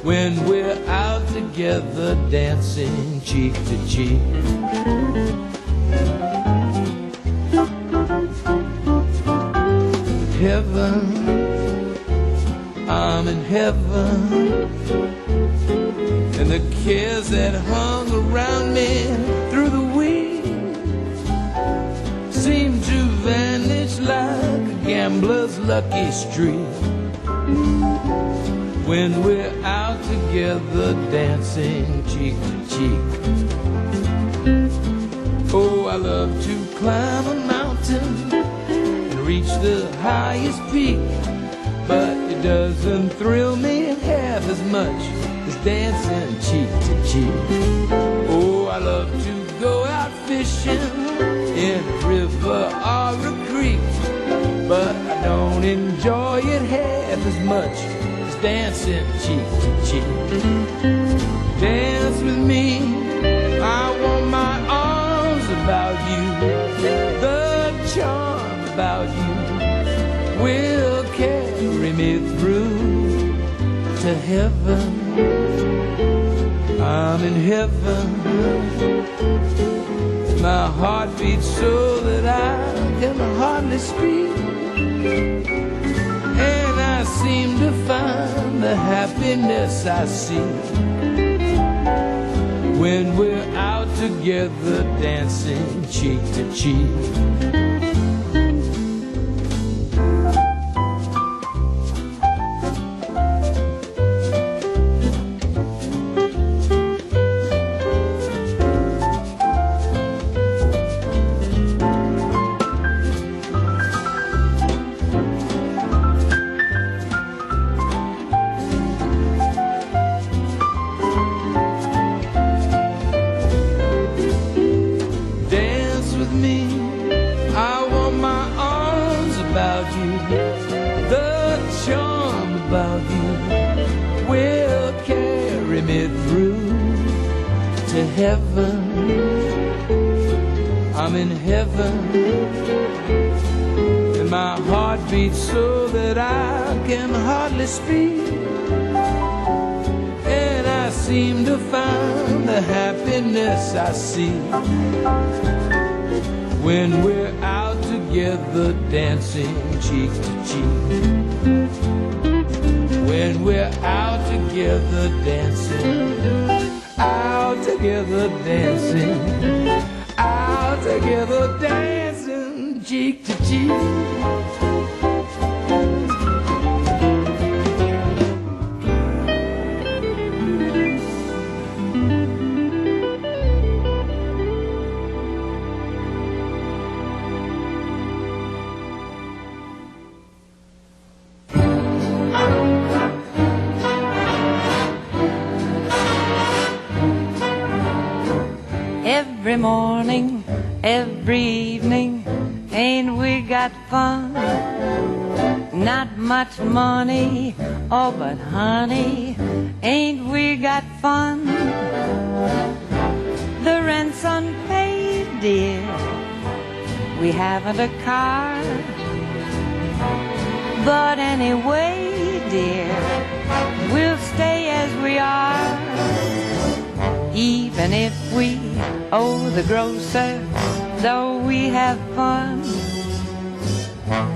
when we're out together dancing cheek to cheek. Heaven, I'm in heaven, and the cares that hung around me through the week seem to vanish like a gambler's lucky streak when we're out together dancing cheek to cheek. Oh, I love to climb a mountain and reach the highest peak, but it doesn't thrill me half as much as dancing cheek to cheek. Oh, I love to go out fishing in a river or a creek, but I don't enjoy it half as much as dancing cheek to cheek. Dance with me, I want my arms about you, the charm about you will carry me through to heaven. I'm in heaven, my heart beats so that I can hardly speak, and I seem to find the happiness I see when we're out together dancing cheek to cheek. I'm in heaven, and my heart beats so that I can hardly speak, and I seem to find the happiness I see when we're out together dancing cheek to cheek. When we're out together dancing, out together dancing, out together dancing cheek to cheek. Every morning, every evening, ain't we got fun? Not much money, oh but honey, ain't we got fun? The rent's unpaid, dear, we haven't a car, but anyway, dear, we'll stay as we are. Even if we owe the grocer, though we have fun,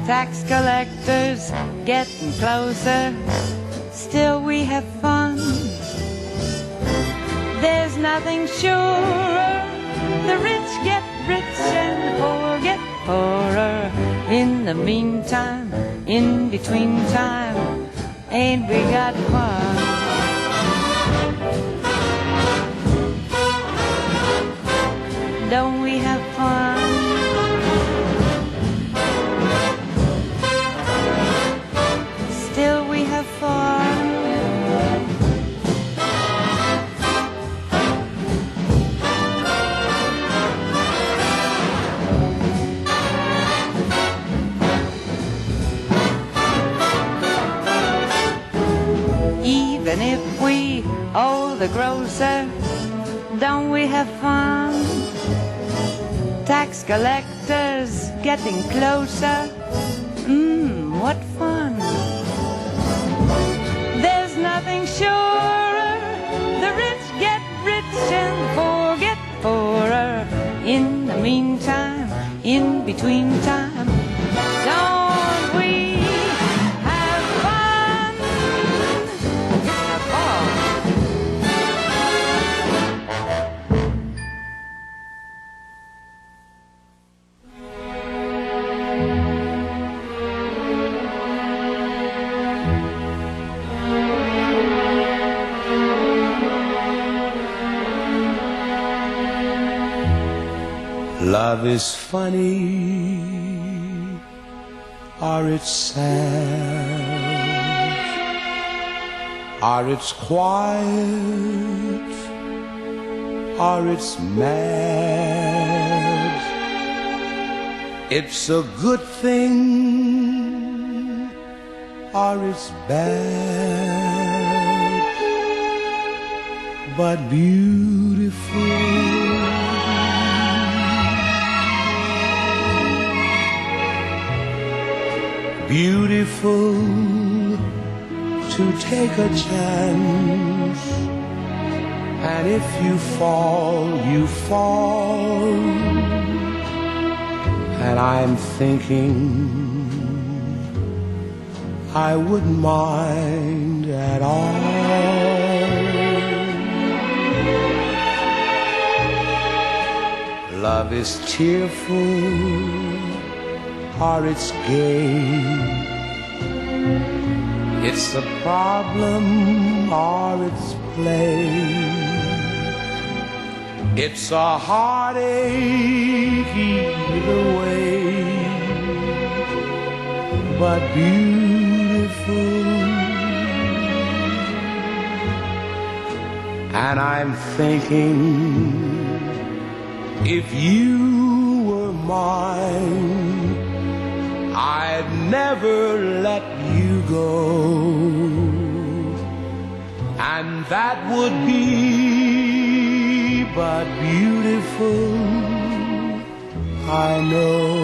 tax collectors getting closer, still we have fun. There's nothing surer, the rich get rich and the poor get poorer. In the meantime, in between time, ain't we got fun? Don't we have fun? Still we have fun. And if we owe the grocer, don't we have fun? Tax collectors getting closer. What fun. There's nothing surer. The rich get rich and the poor get poorer. In the meantime, in between time, don't we have fun? It's a ball. Love is funny, or it's sad, or it's quiet, or it's mad. It's a good thing, or it's bad, but beautiful. Beautiful to take a chance, and if you fall, you fall. And I'm thinking I wouldn't mind at all. Love is cheerful, or it's gay. It's a problem, or it's play. It's a heartache either way, but beautiful. And I'm thinking, if you were mine, I'd never let you go, and that would be but beautiful, I know.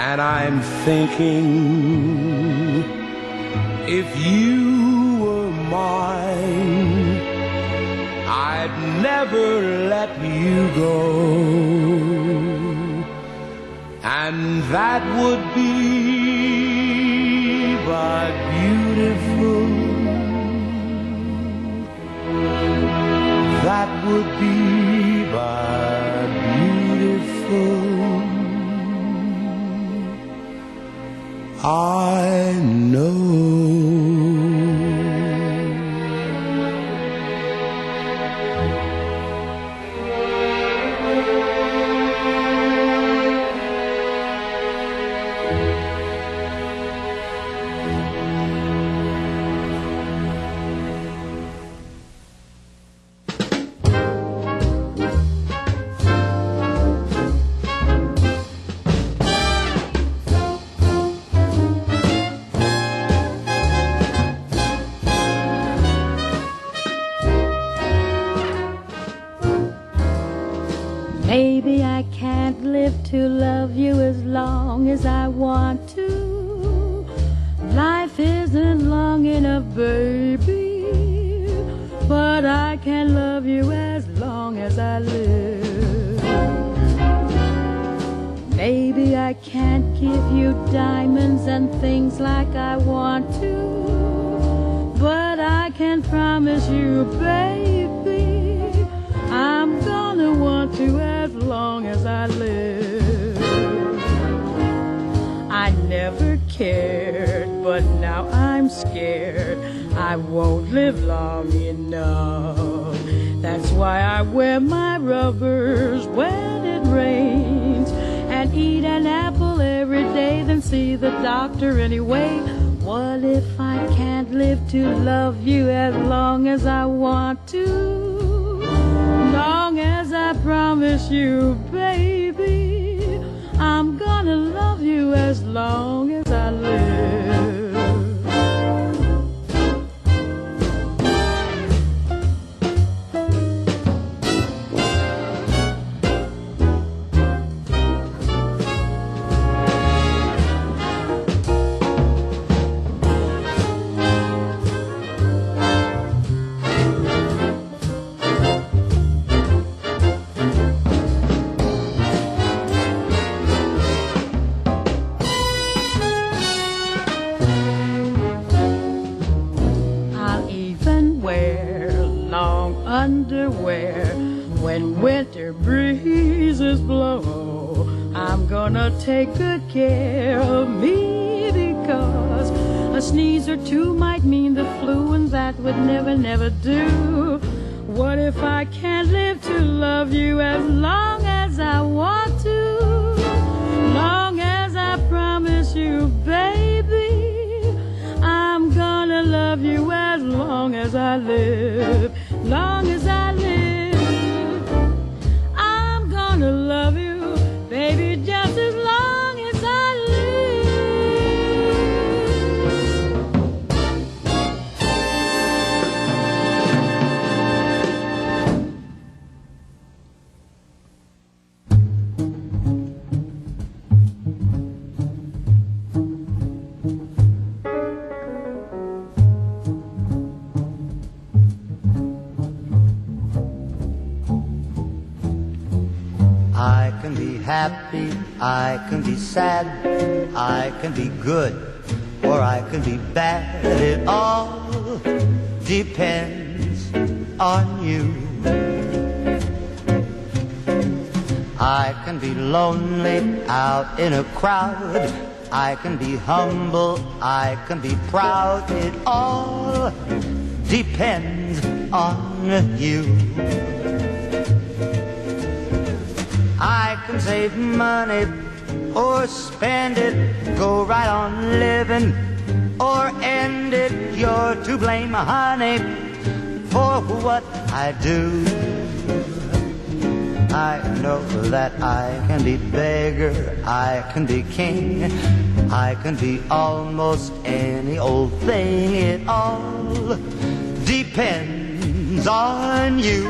And I'm thinking, if you were mine, I'd never let you go, and that would be but beautiful. That would be but beautiful. I know. Maybe I can't live to love you as long as I want to. Life isn't long enough, baby, but I can love you as long as I live. Maybe I can't give you diamonds and things like I want to, but I can promise you, baby, I'm gonna want to as long as I live. I never cared, but now I'm scared I won't live long enough. That's why I wear my rubbers when it rains and eat an apple every day, then see the doctor anyway. What if I can't live to love you as long as I want to? Long as I promise you, baby, I'm gonna love you as long as I live. Underwear when winter breezes blow. I'm gonna take good care of me, because a sneeze or two might mean the flu, and that would never, never do. What if I can't live to love you as long as I want to? Long as I promise you, baby, I'm gonna love you as long as I live. Long as I live, I'm gonna love you, baby, just as long as I I can be happy, I can be sad, I can be good, or I can be bad. It all depends on you. I can be lonely out in a crowd, I can be humble, I can be proud. It all depends on you. I can save money or spend it, go right on living or end it. You're to blame, honey, for what I do. I know that I can be beggar, I can be king, I can be almost any old thing. It all depends on you.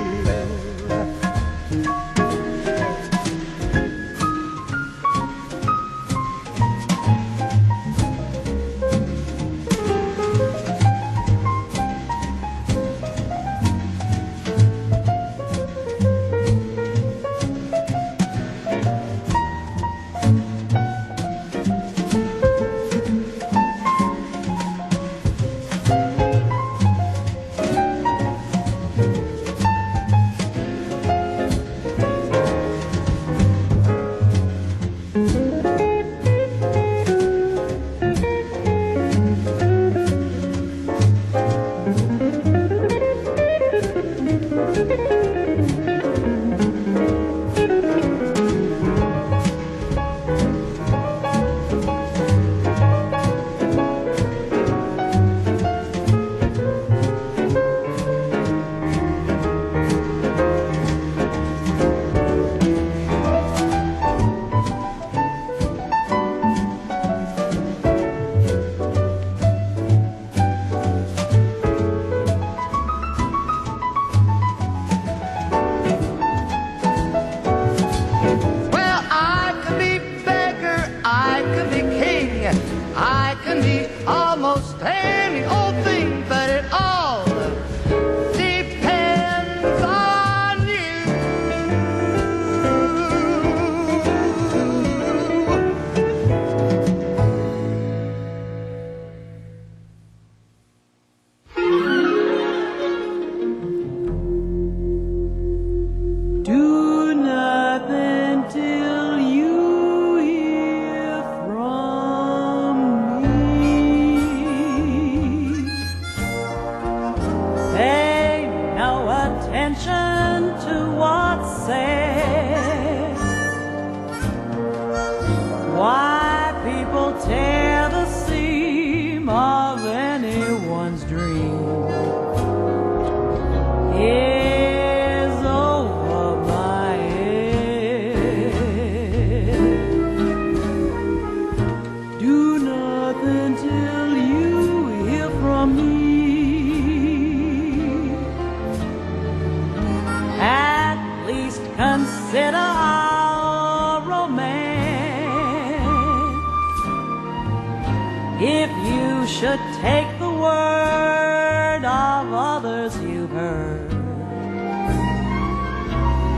should take the word of others you've heard.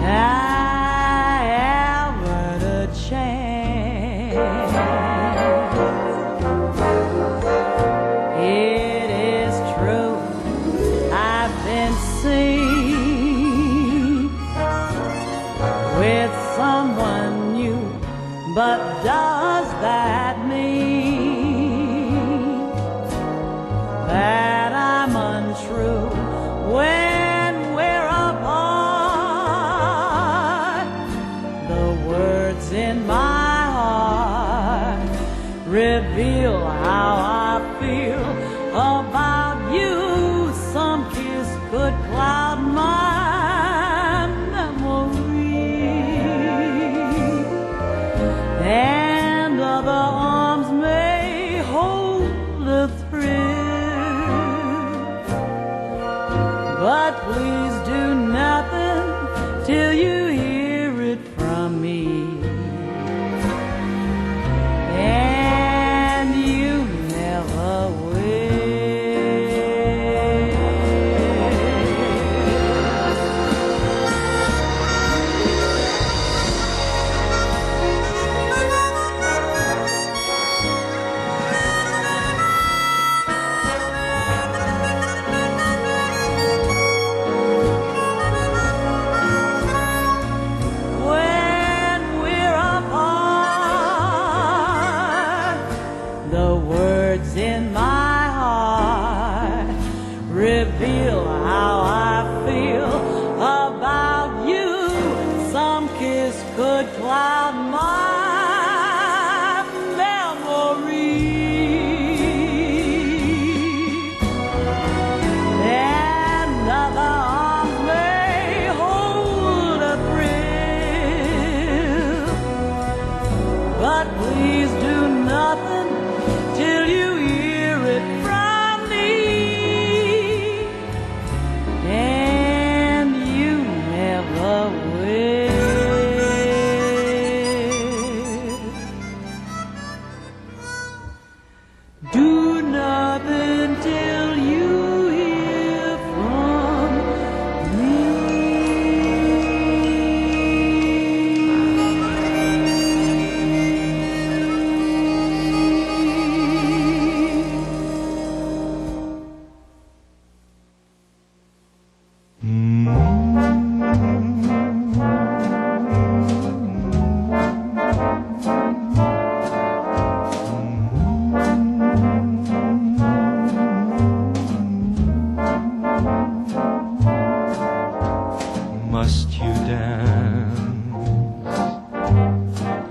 I haven't a chance. It is true, I've been seen with someone new, but does that mean that I'm untrue when we're apart? The words in my heart reveal how I feel about you. Some kiss could cloud my memory, and other arms may hold a thrill. But please do nothing till you hear it from me. And you never will. When we're apart, the words in my heart reveal how I feel about you. Some kiss could cloud my memory, and other arms may hold a thrill. But please do nothing till you hear it from me, and you never will. Do nothing till you hear from Must you dance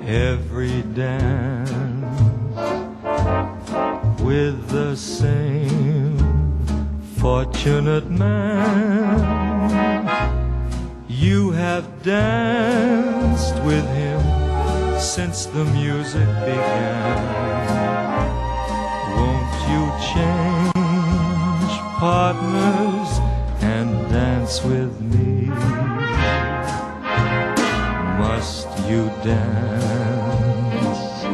every dance with the same fortunate man? You have danced with him since the music began. Won't you change partners and dance with me? Must you dance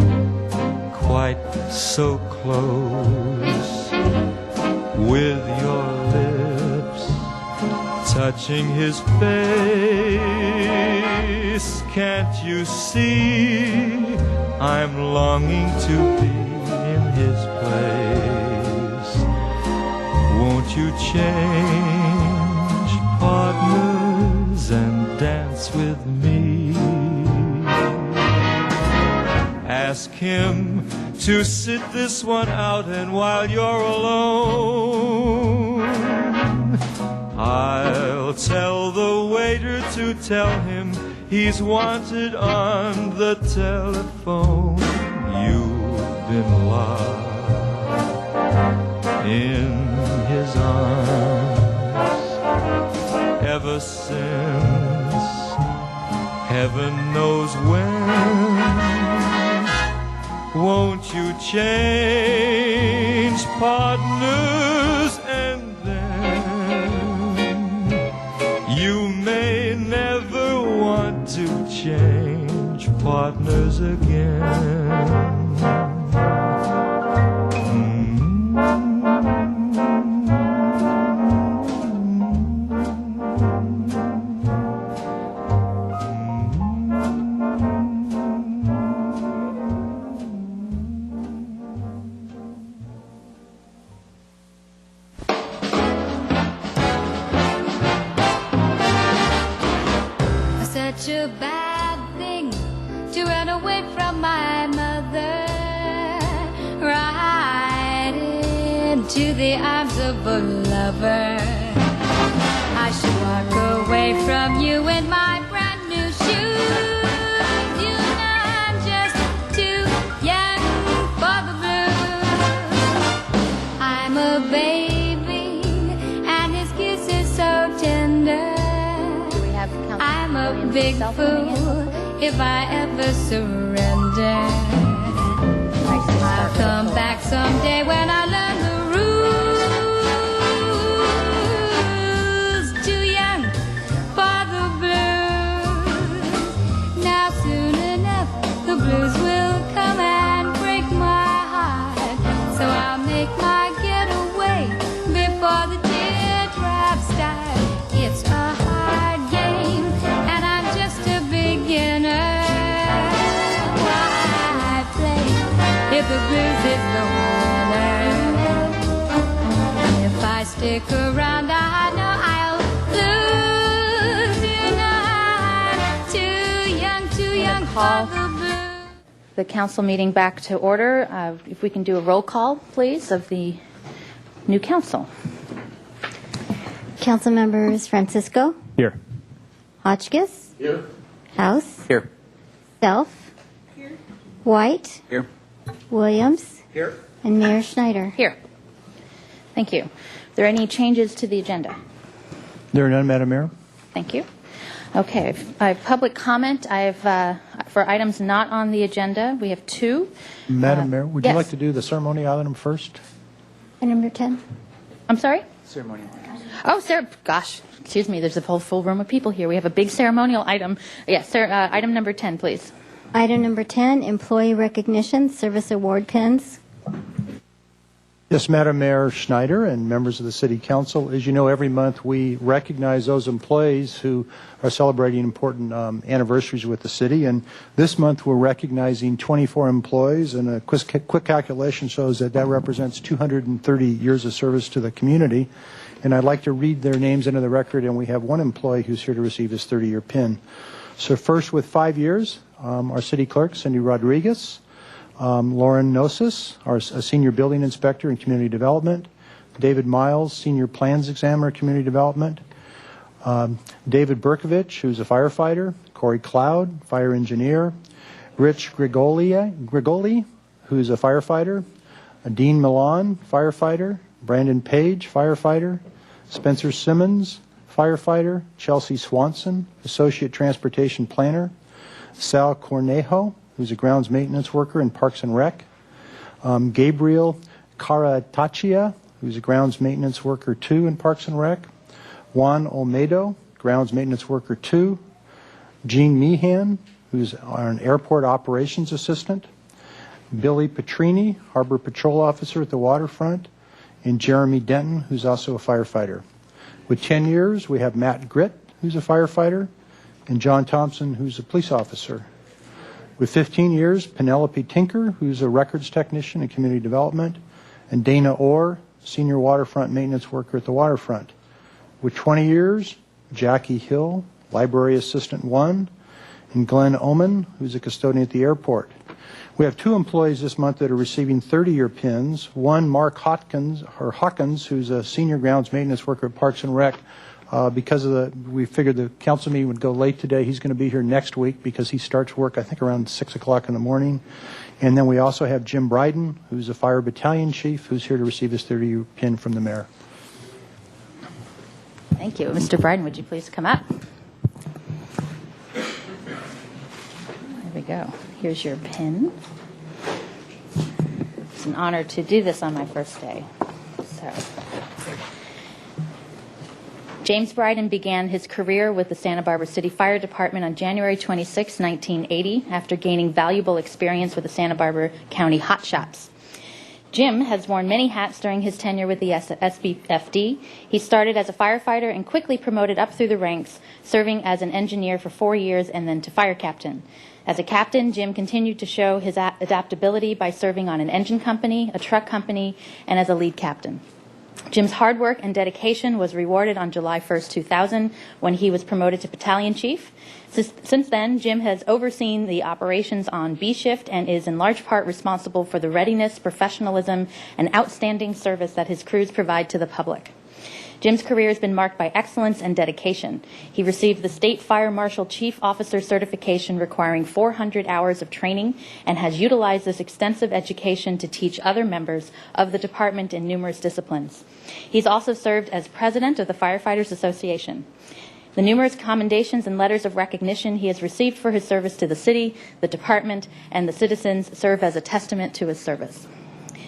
quite so close, with your lips touching his face? Can't you see I'm longing to be in his place? Won't you change partners and dance with me? Ask him to sit this one out, and while you're alone, I'll tell the waiter to tell him he's wanted on the telephone. You've been locked in his arms ever since heaven knows when. Won't you change partners, and then you may never want to change partners again. such a bad thing to run away from my mother, right into the arms of a lover. I should walk away from you in my brand new shoes. You know I'm just too young for the blues. I'm a baby and his kiss is so tender. I'm a big fool if I ever surrender. I'll come back someday when I learn the rules. Too young for the blues. Now soon enough the blues will come and break my heart. So I'll make my getaway before the teardrops start. It's a hard game and I'm just a beginner. Why play if the blues is the winner? If I stick around, I know I'll lose. You know I'm too young for the blues. The council meeting back to order. If we can do a roll call, please, of the new council. Council members Francisco, Here. Hotchkiss, Here. House, Here. Self, White, Here. Williams, Here. and Mayor Schneider. Here. Thank you. Are there any changes to the agenda? There are none, Madam Mayor. Thank you. Okay, I have public comment. I have, for items not on the agenda, we have two. Madam Mayor, would you yes. like to do the ceremonial item first? And number 10. I'm sorry? Ceremonial. Oh, gosh, excuse me, there's a whole full room of people here. We have a big ceremonial item. Yes, sir, item number 10, please. Item number 10, Employee Recognition Service Award Pins. Yes, Madam Mayor Schneider and members of the City Council. As you know, every month we recognize those employees who are celebrating important anniversaries with the city. And this month we're recognizing 24 employees, and a quick calculation shows that that represents 230 years of service to the community. And I'd like to read their names into the record, and we have one employee who's here to receive his 30-year pin. So first, with 5 years, our city clerk, Cindy Rodriguez. Lauren Gnosis, our senior building inspector in community development. David Miles, senior plans examiner, community development. David Berkovich, who's a firefighter. Corey Cloud, fire engineer. Rich Grigoli, who's a firefighter. Dean Milan, firefighter. Brandon Page, firefighter. Spencer Simmons, firefighter. Chelsea Swanson, associate transportation planner. Sal Cornejo, who's a grounds maintenance worker in Parks and Rec. Gabriel Carataccia, who's a grounds maintenance worker 2 in Parks and Rec. Juan Olmedo, grounds maintenance worker 2. Jean Meehan, who's an airport operations assistant. Billy Petrini, harbor patrol officer at the waterfront. And Jeremy Denton, who's also a firefighter. With 10 years, we have Matt Gritt, who's a firefighter, and John Thompson, who's a police officer. With 15 years, Penelope Tinker, who's a records technician in community development, and Dana Orr, senior waterfront maintenance worker at the waterfront. With 20 years, Jackie Hill, library assistant 1, and Glenn Oman, who's a custodian at the airport. We have 2 employees this month that are receiving 30-year pins. One, Mark Hawkins, who's a senior grounds maintenance worker at Parks and Rec. Because of we figured the council meeting would go late today. He's going to be here next week because he starts work, I think, around 6 o'clock in the morning. And then we also have Jim Bryden, who's a fire battalion chief, who's here to receive his 30-year pin from the mayor. Thank you. Mr. Bryden, would you please come up? There we go. Here's your pin. It's an honor to do this on my first day. So, James Bryden began his career with the Santa Barbara City Fire Department on January 26, 1980, after gaining valuable experience with the Santa Barbara County Hot Shots. Jim has worn many hats during his tenure with the SBFD. He started as a firefighter and quickly promoted up through the ranks, serving as an engineer for 4 years and then to fire captain. As a captain, Jim continued to show his adaptability by serving on an engine company, a truck company, and as a lead captain. Jim's hard work and dedication was rewarded on July 1st, 2000, when he was promoted to battalion chief. Since then, Jim has overseen the operations on B Shift and is in large part responsible for the readiness, professionalism, and outstanding service that his crews provide to the public. Jim's career has been marked by excellence and dedication. He received the State Fire Marshal Chief Officer certification requiring 400 hours of training and has utilized this extensive education to teach other members of the department in numerous disciplines. He's also served as president of the Firefighters Association. The numerous commendations and letters of recognition he has received for his service to the city, the department, and the citizens serve as a testament to his service.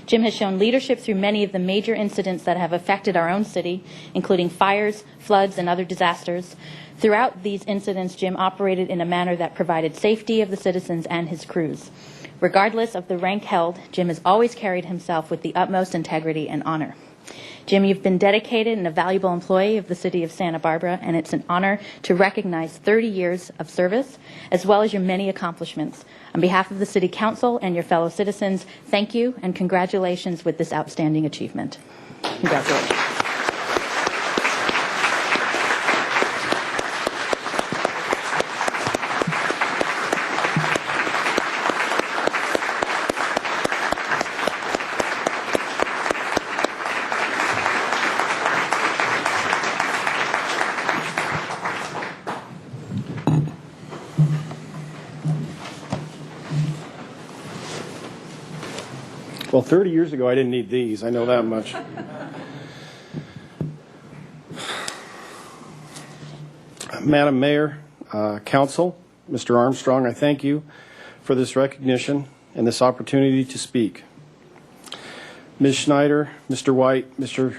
Jim has shown leadership through many of the major incidents that have affected our own city, including fires, floods, and other disasters. Throughout these incidents, Jim operated in a manner that provided safety of the citizens and his crews. Regardless of the rank held, Jim has always carried himself with the utmost integrity and honor. Jim, you've been dedicated and a valuable employee of the city of Santa Barbara, and it's an honor to recognize 30 years of service, as well as your many accomplishments. On behalf of the City Council and your fellow citizens, thank you and congratulations with this outstanding achievement. Congratulations. Well, 30 years ago, I didn't need these. I know that much. Madam Mayor, Council, Mr. Armstrong, I thank you for this recognition and this opportunity to speak. Ms. Schneider, Mr. White, Mr.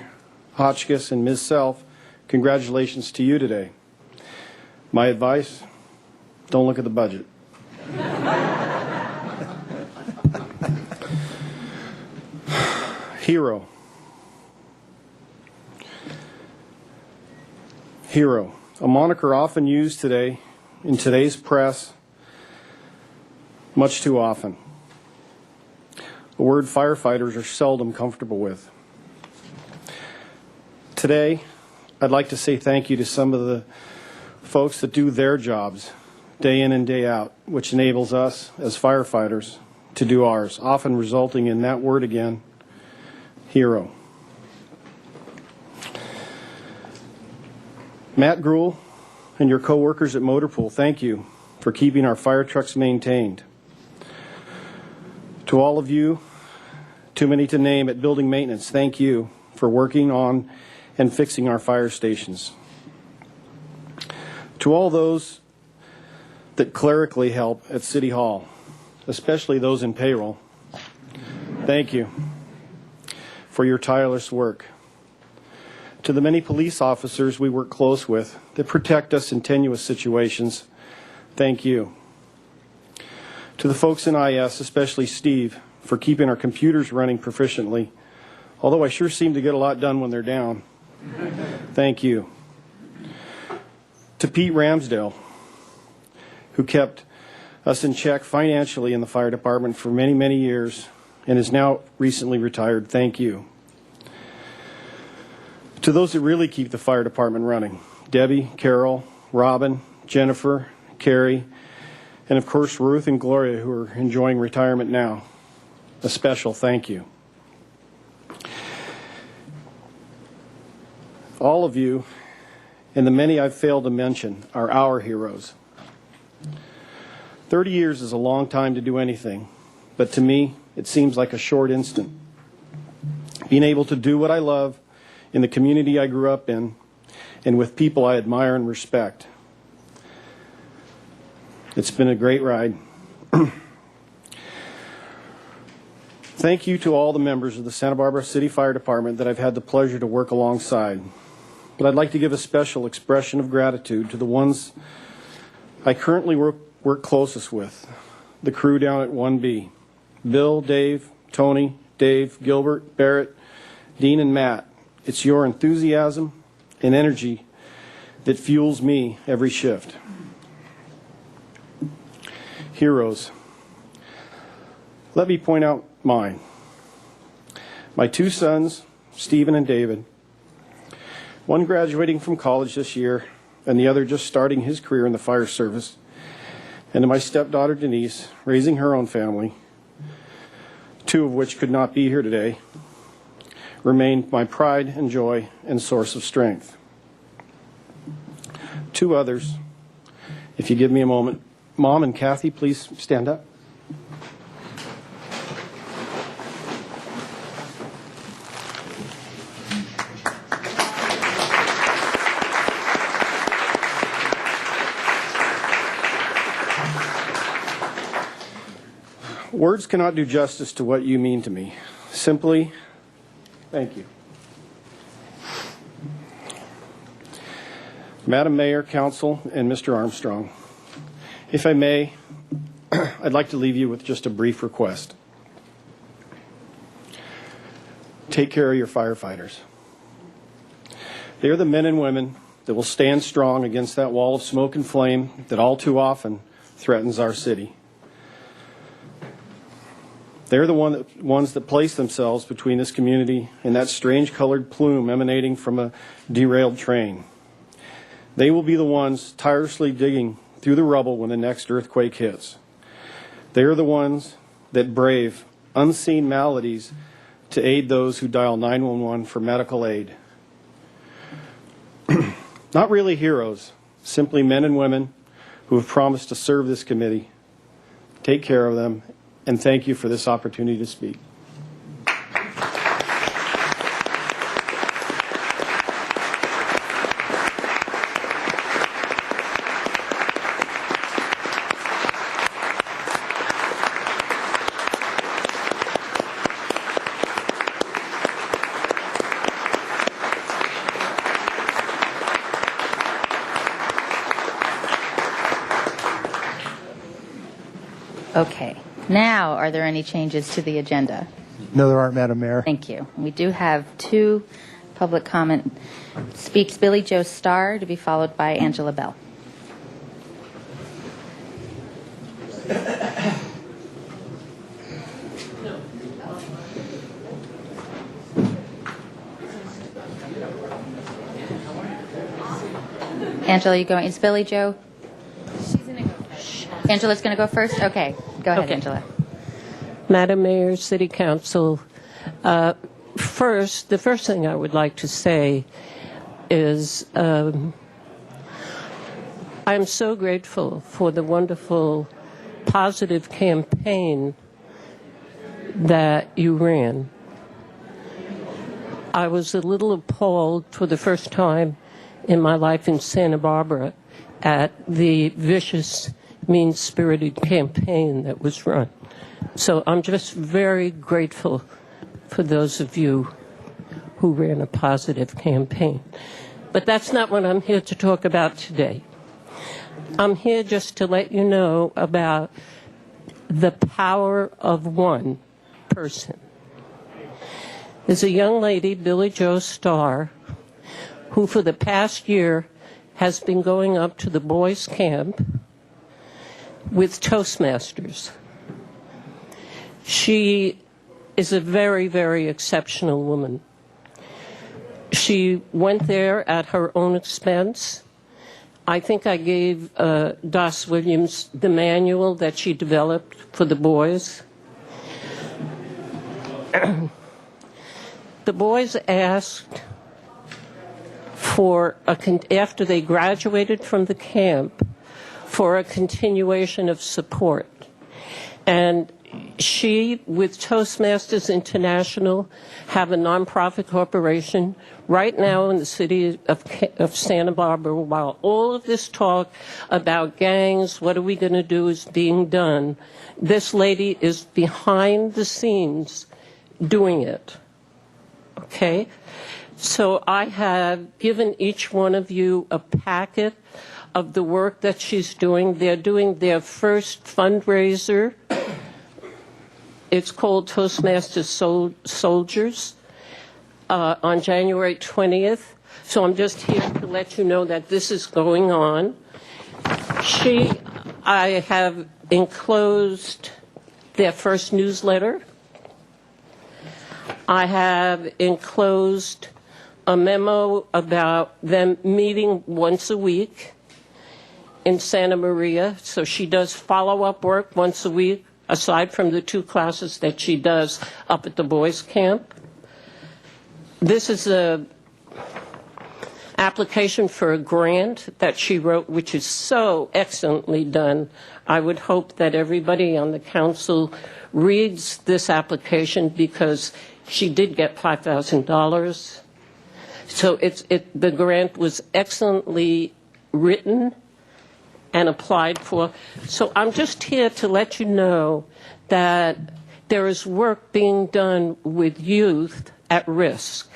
Hotchkiss, and Ms. Self, congratulations to you today. My advice, don't look at the budget. Hero. Hero. A moniker often used today in today's press, much too often. A word firefighters are seldom comfortable with. Today, I'd like to say thank you to some of the folks that do their jobs day in and day out, which enables us as firefighters to do ours, often resulting in that word again, hero. Matt Gruhl and your co-workers at Motorpool, thank you for keeping our fire trucks maintained. To all of you, too many to name, at Building Maintenance, thank you for working on and fixing our fire stations. To all those that clerically help at City Hall, especially those in payroll, thank you for your tireless work. To the many police officers we work close with that protect us in tenuous situations, thank you. To the folks in IS, especially Steve, for keeping our computers running proficiently, although I sure seem to get a lot done when they're down. Thank you. To Pete Ramsdale, who kept us in check financially in the fire department for many, many years, and is now recently retired, thank you. To those that really keep the fire department running, Debbie, Carol, Robin, Jennifer, Carrie, and of course Ruth and Gloria, who are enjoying retirement now, a special thank you. All of you, and the many I've failed to mention, are our heroes. 30 years is a long time to do anything, but to me, it seems like a short instant. Being able to do what I love in the community I grew up in and with people I admire and respect. It's been a great ride. Thank you to all the members of the Santa Barbara City Fire Department that I've had the pleasure to work alongside. But I'd like to give a special expression of gratitude to the ones I currently work closest with, the crew down at 1B. Bill, Dave, Tony, Dave, Gilbert, Barrett, Dean, and Matt. It's your enthusiasm and energy that fuels me every shift. Heroes. Let me point out mine. My two sons, Stephen and David, one graduating from college this year and the other just starting his career in the fire service, and to my stepdaughter Denise, raising her own family, two of which could not be here today, remain my pride and joy and source of strength. Two others, if you give me a moment. Mom and Kathy, please stand up. Words cannot do justice to what you mean to me. Simply, thank you. Madam Mayor, Council, and Mr. Armstrong, if I may, I'd like to leave you with just a brief request. Take care of your firefighters. They are the men and women that will stand strong against that wall of smoke and flame that all too often threatens our city. They're the ones that place themselves between this community and that strange colored plume emanating from a derailed train. They will be the ones tirelessly digging through the rubble when the next earthquake hits. They are the ones that brave unseen maladies to aid those who dial 911 for medical aid. Not really heroes, simply men and women who have promised to serve this committee. Take care of them, and thank you for this opportunity to speak. Okay. Now, are there any changes to the agenda? No, there aren't, Madam Mayor. Thank you. We do have two public comment. Speaks Billy Joe Starr, to be followed by Angela Bell. Angela, you going? Is Billy Joe? Angela's going to go first? Okay. Go ahead, Angela. Madam Mayor, City Council, the first thing I would like to say is I'm so grateful for the wonderful, positive campaign that you ran. I was a little appalled for the first time in my life in Santa Barbara at the vicious, mean-spirited campaign that was run. So I'm just very grateful for those of you who ran a positive campaign. But that's not what I'm here to talk about today. I'm here just to let you know about the power of one person. There's a young lady, Billy Joe Starr, who for the past year has been going up to the boys' camp with Toastmasters. She is a very, very exceptional woman. She went there at her own expense. I think I gave Doss Williams the manual that she developed for the boys. The boys asked for, after they graduated from the camp, for a continuation of support. And she, with Toastmasters International, have a nonprofit corporation right now in the city of Santa Barbara. While all of this talk about gangs, what are we going to do, is being done, this lady is behind the scenes doing it. Okay? So I have given each one of you a packet of the work that she's doing. They're doing their first fundraiser. It's called Toastmasters Soldiers on January 20th. So I'm just here to let you know that this is going on. I have enclosed their first newsletter. I have enclosed a memo about them meeting once a week in Santa Maria. So she does follow-up work once a week, aside from the 2 classes that she does up at the boys' camp. This is a application for a grant that she wrote, which is so excellently done. I would hope that everybody on the council reads this application because she did get $5,000. So the grant was excellently written and applied for. So I'm just here to let you know that there is work being done with youth at risk.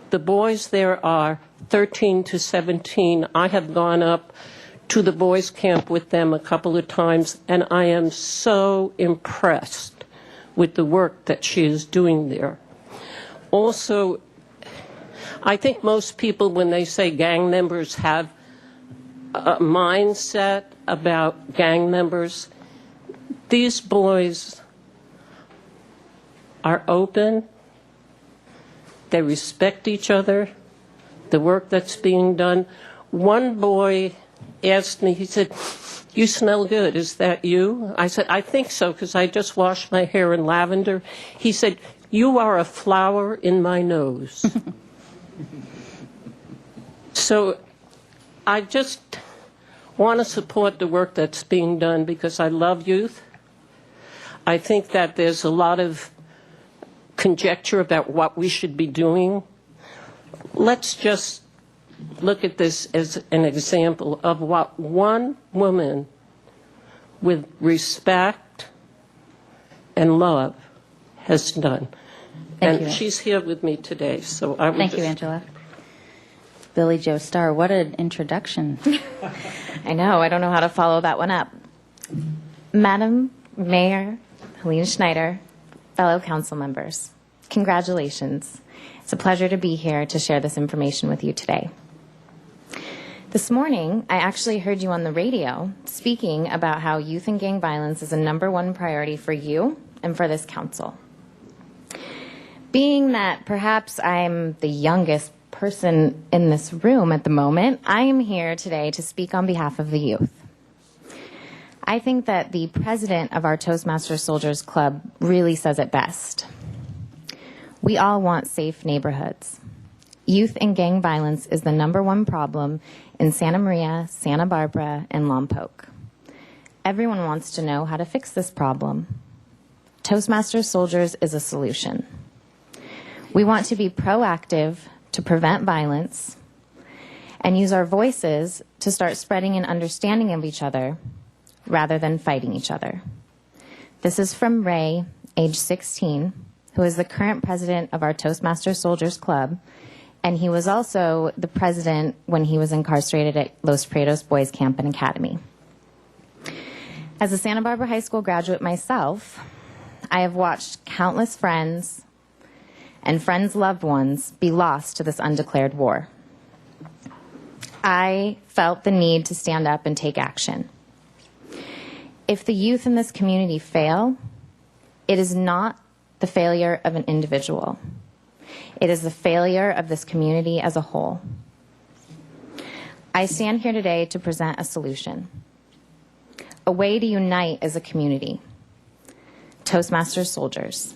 The boys there are 13 to 17. I have gone up to the boys' camp with them a couple of times, and I am so impressed with the work that she is doing there. Also, I think most people, when they say gang members, have a mindset about gang members. These boys are open. They respect each other, the work that's being done. One boy asked me, he said, "You smell good, is that you?" I said, "I think so, because I just washed my hair in lavender." He said, "You are a flower in my nose." So I just want to support the work that's being done because I love youth. I think that there's a lot of conjecture about what we should be doing. Let's just look at this as an example of what one woman with respect and love has done. Thank and you. She's here with me today, so I would Thank you, Angela. Billy Joe Starr, what an introduction. I know, I don't know how to follow that one up. Madam Mayor Helene Schneider, fellow council members, congratulations. It's a pleasure to be here to share this information with you today. This morning, I actually heard you on the radio speaking about how youth and gang violence is a #1 priority for you and for this council. Being that perhaps I'm the youngest person in this room at the moment, I am here today to speak on behalf of the youth. I think that the president of our Toastmasters Soldiers Club really says it best. We all want safe neighborhoods. Youth and gang violence is the #1 problem in Santa Maria, Santa Barbara, and Lompoc. Everyone wants to know how to fix this problem. Toastmasters Soldiers is a solution. We want to be proactive to prevent violence and use our voices to start spreading an understanding of each other rather than fighting each other. This is from Ray, age 16, who is the current president of our Toastmasters Soldiers Club, and he was also the president when he was incarcerated at Los Prados Boys Camp and Academy. As a Santa Barbara High School graduate myself, I have watched countless friends and friends' loved ones be lost to this undeclared war. I felt the need to stand up and take action. If the youth in this community fail, it is not the failure of an individual. It is the failure of this community as a whole. I stand here today to present a solution, a way to unite as a community. Toastmasters Soldiers.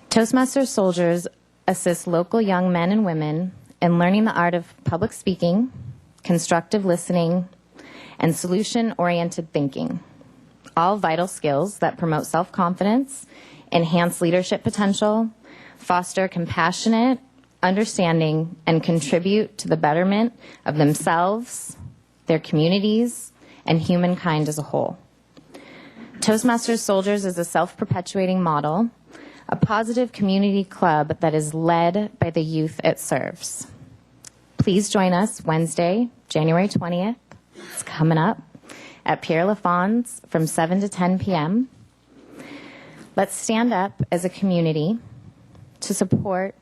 Toastmasters Soldiers assist local young men and women in learning the art of public speaking, constructive listening, and solution-oriented thinking, all vital skills that promote self-confidence, enhance leadership potential, foster compassionate understanding, and contribute to the betterment of themselves, their communities, and humankind as a whole. Toastmasters Soldiers is a self-perpetuating model, a positive community club that is led by the youth it serves. Please join us Wednesday, January 20th. It's coming up at Pierre Lafon's from 7 to 10 p.m. Let's stand up as a community to support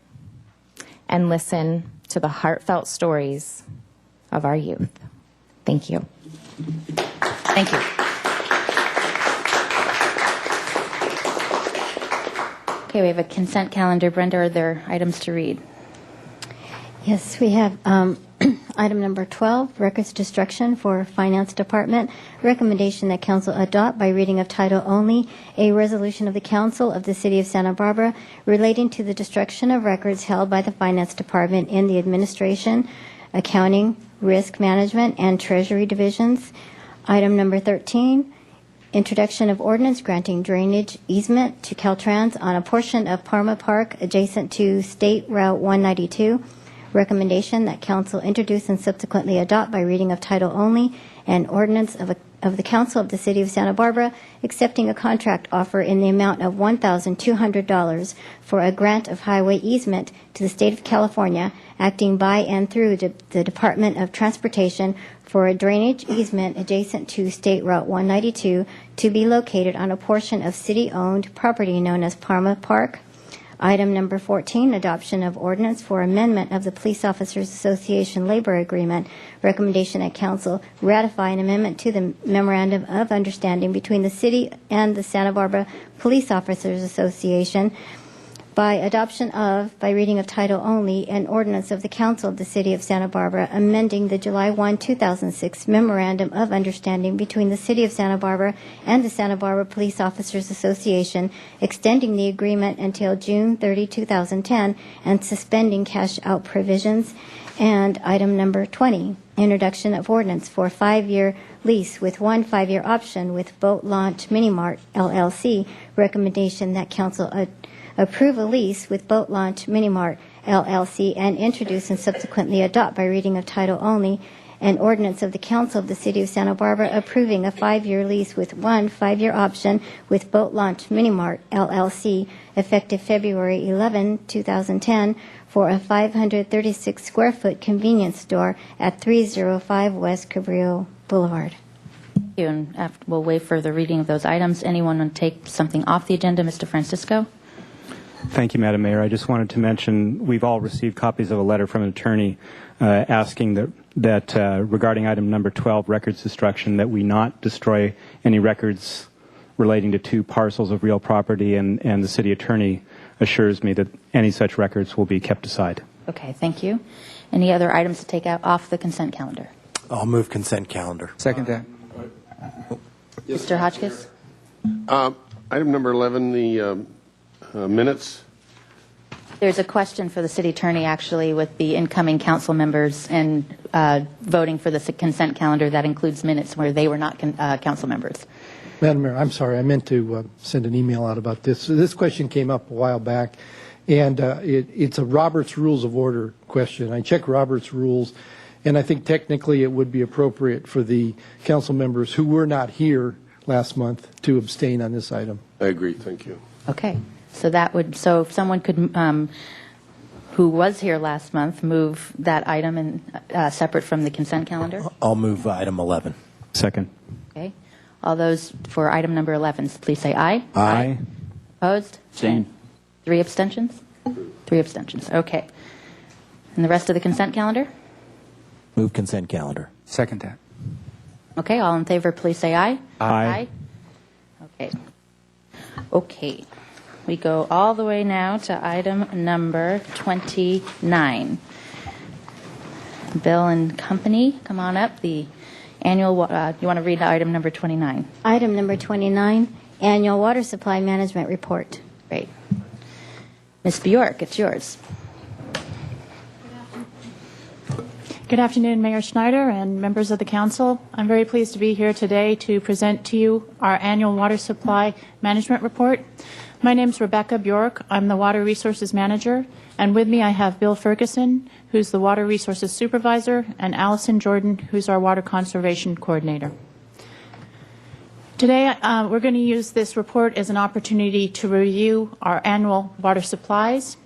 and listen to the heartfelt stories of our youth. Thank you. Thank you. Okay, we have a consent calendar. Brenda, are there items to read? Yes, we have item number 12, records destruction for Finance Department. Recommendation that council adopt by reading of title only a resolution of the council of the city of Santa Barbara relating to the destruction of records held by the Finance Department in the administration, accounting, risk management, and treasury divisions. Item number 13, introduction of ordinance granting drainage easement to Caltrans on a portion of Parma Park adjacent to State Route 192. Recommendation that council introduce and subsequently adopt by reading of title only an ordinance of the council of the city of Santa Barbara accepting a contract offer in the amount of $1,200 for a grant of highway easement to the state of California, acting by and through the Department of Transportation for a drainage easement adjacent to State Route 192 to be located on a portion of city-owned property known as Parma Park. Item number 14, adoption of ordinance for amendment of the Police Officers Association labor agreement. Recommendation that council ratify an amendment to the memorandum of understanding between the city and the Santa Barbara Police Officers Association by reading of title only, an ordinance of the council of the city of Santa Barbara amending the July 1, 2006 memorandum of understanding between the city of Santa Barbara and the Santa Barbara Police Officers Association, extending the agreement until June 30, 2010, and suspending cash out provisions. And item number 20, introduction of ordinance for 5-year lease with 1 5-year option with Boat Launch Minimart LLC. Recommendation that council approve a lease with Boat Launch Minimart LLC and introduce and subsequently adopt by reading of title only an ordinance of the council of the city of Santa Barbara approving a 5-year lease with 1 5-year option with Boat Launch Minimart LLC effective February 11, 2010 for a 536 square foot convenience store at 305 West Cabrillo Boulevard. Thank you. And we'll wait for the reading of those items. Anyone want to take something off the agenda? Mr. Francisco? Thank you, Madam Mayor. I just wanted to mention we've all received copies of a letter from an attorney asking that regarding item number 12, records destruction, that we not destroy any records relating to 2 parcels of real property, and the city attorney assures me that any such records will be kept aside. Okay, thank you. Any other items to take out off the consent calendar? I'll move consent calendar. Second that. Mr. Hotchkiss? Item number 11, the minutes. There's a question for the city attorney, actually, with the incoming council members and voting for the consent calendar that includes minutes where they were not council members. Madam Mayor, I'm sorry. I meant to send an email out about this. So this question came up a while back, and it's a Robert's Rules of Order question. I checked Robert's Rules, and I think technically it would be appropriate for the council members who were not here last month to abstain on this item. I agree. Thank you. Okay. So if someone could, who was here last month, move that item and separate from the consent calendar? I'll move item 11. Second. Okay. All those for item number 11, please say aye. Aye. Opposed? Abstain. 3 abstentions? 3 abstentions. Okay. And the rest of the consent calendar? Move consent calendar. Second that. Okay. All in favor, please say aye. Aye. Okay. Okay. We go all the way now to item number 29. Bill and Company, come on up. The annual, you want to read item number 29? Item number 29, annual water supply management report. Great. Ms. Bjork, it's yours. Good afternoon, Mayor Schneider and members of the council. I'm very pleased to be here today to present to you our annual water supply management report. My name is Rebecca Bjork. I'm the Water Resources Manager, and with me I have Bill Ferguson, who's the Water Resources Supervisor, and Allison Jordan, who's our Water Conservation Coordinator. Today we're going to use this report as an opportunity to review our annual water supplies,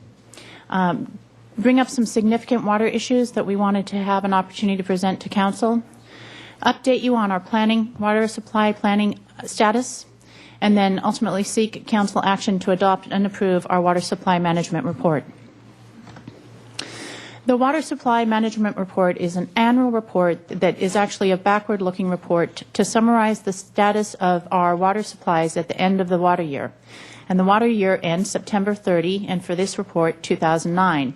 bring up some significant water issues that we wanted to have an opportunity to present to Council, update you on our water supply planning status, and then ultimately seek Council action to adopt and approve our water supply management report. The Water Supply Management Report is an annual report that is actually a backward-looking report to summarize the status of our water supplies at the end of the water year. And the water year ends September 30, and for this report, 2009.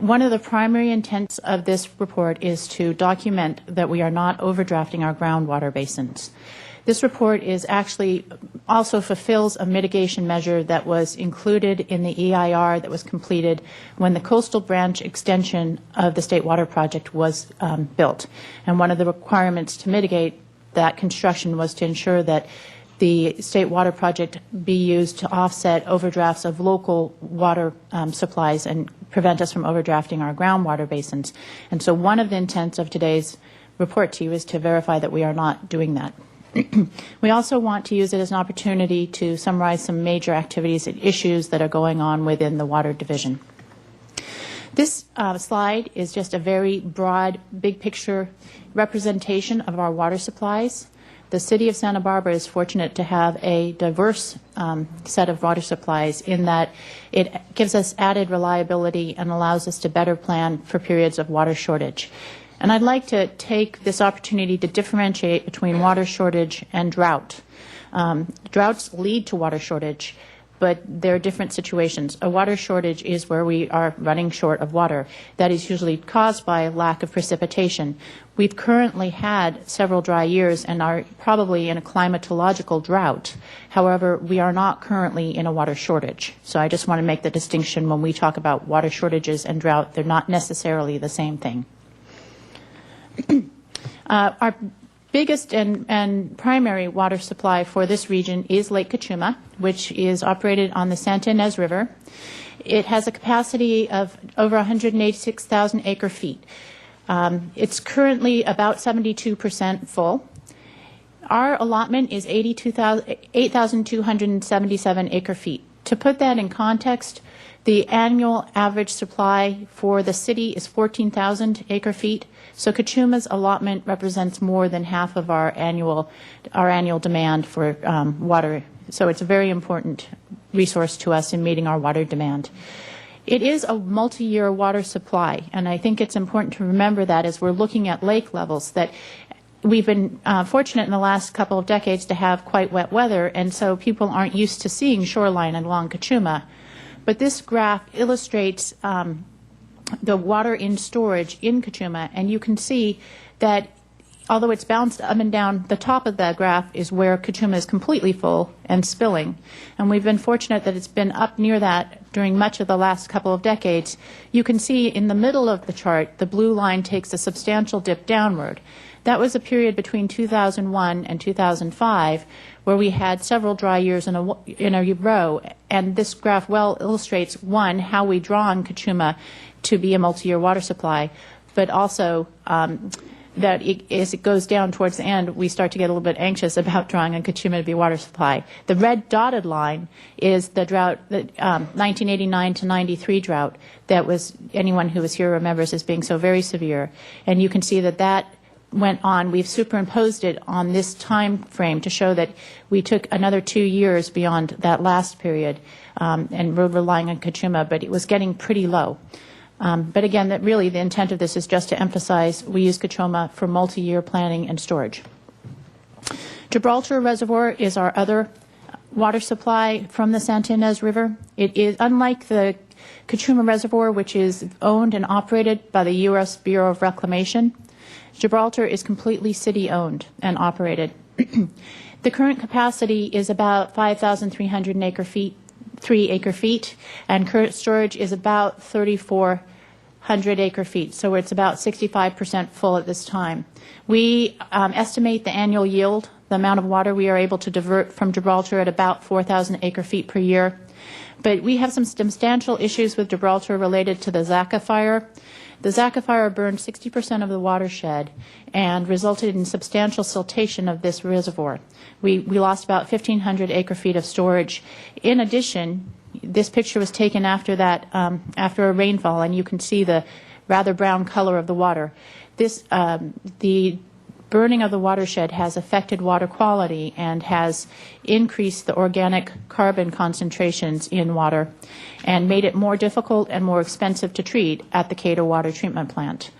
One of the primary intents of this report is to document that we are not overdrafting our groundwater basins. This report is actually also fulfills a mitigation measure that was included in the EIR that was completed when the Coastal Branch extension of the State Water Project was built. And one of the requirements to mitigate that construction was to ensure that the State Water Project be used to offset overdrafts of local water supplies and prevent us from overdrafting our groundwater basins. And so one of the intents of today's report to you is to verify that we are not doing that. We also want to use it as an opportunity to summarize some major activities and issues that are going on within the Water Division. This slide is just a very broad, big picture representation of our water supplies. The City of Santa Barbara is fortunate to have a diverse set of water supplies in that it gives us added reliability and allows us to better plan for periods of water shortage. And I'd like to take this opportunity to differentiate between water shortage and drought. Droughts lead to water shortage, but there are different situations. A water shortage is where we are running short of water. That is usually caused by lack of precipitation. We've currently had several dry years and are probably in a climatological drought. However, we are not currently in a water shortage. So I just want to make the distinction when we talk about water shortages and drought. They're not necessarily the same thing. Our biggest and primary water supply for this region is Lake Cachuma, which is operated on the Santa Ynez River. It has a capacity of over 186,000 acre feet. It's currently about 72% full. Our allotment is 8,277 acre feet. To put that in context, the annual average supply for the city is 14,000 acre feet. So Cachuma's allotment represents more than half of our annual demand for water. So it's a very important resource to us in meeting our water demand. It is a multi-year water supply, and I think it's important to remember that as we're looking at lake levels, that we've been fortunate in the last couple of decades to have quite wet weather, and so people aren't used to seeing shoreline along Cachuma. But this graph illustrates the water in storage in Cachuma, and you can see that although it's bounced up and down, the top of the graph is where Cachuma is completely full and spilling. And we've been fortunate that it's been up near that during much of the last couple of decades. You can see in the middle of the chart, the blue line takes a substantial dip downward. That was a period between 2001 and 2005 where we had several dry years in a row. And this graph well illustrates, one, how we draw on Cachuma to be a multi-year water supply, but also that as it goes down towards the end, we start to get a little bit anxious about drawing on Cachuma to be a water supply. The red dotted line is the drought, the 1989 to 93 drought that was, anyone who was here remembers as being so very severe. And you can see that that went on. We've superimposed it on this time frame to show that we took another 2 years beyond that last period, and we're relying on Cachuma, but it was getting pretty low. But again, that really the intent of this is just to emphasize we use Cachuma for multi-year planning and storage. Gibraltar Reservoir is our other water supply from the Santa Ynez River. It is unlike the Cachuma Reservoir, which is owned and operated by the U.S. Bureau of Reclamation. Gibraltar is completely city-owned and operated. The current capacity is about 5,300 acre feet, 3 acre feet, and current storage is about 3,400 acre feet. So it's about 65% full at this time. We estimate the annual yield, the amount of water we are able to divert from Gibraltar, at about 4,000 acre feet per year. But we have some substantial issues with Gibraltar related to the Zaca fire. The Zaca fire burned 60% of the watershed and resulted in substantial siltation of this reservoir. We lost about 1,500 acre feet of storage. In addition, this picture was taken after that, after a rainfall, and you can see the rather brown color of the water. The burning of the watershed has affected water quality and has increased the organic carbon concentrations in water and made it more difficult and more expensive to treat at the Cato Water Treatment Plant.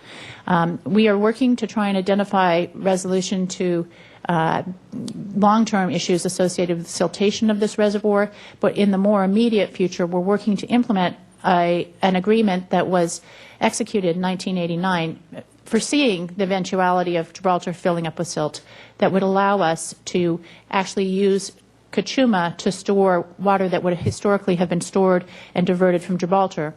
We are working to try and identify resolution to long-term issues associated with siltation of this reservoir, but in the more immediate future, we're working to implement an agreement that was executed in 1989, foreseeing the eventuality of Gibraltar filling up with silt, that would allow us to actually use Kachuma to store water that would historically have been stored and diverted from Gibraltar,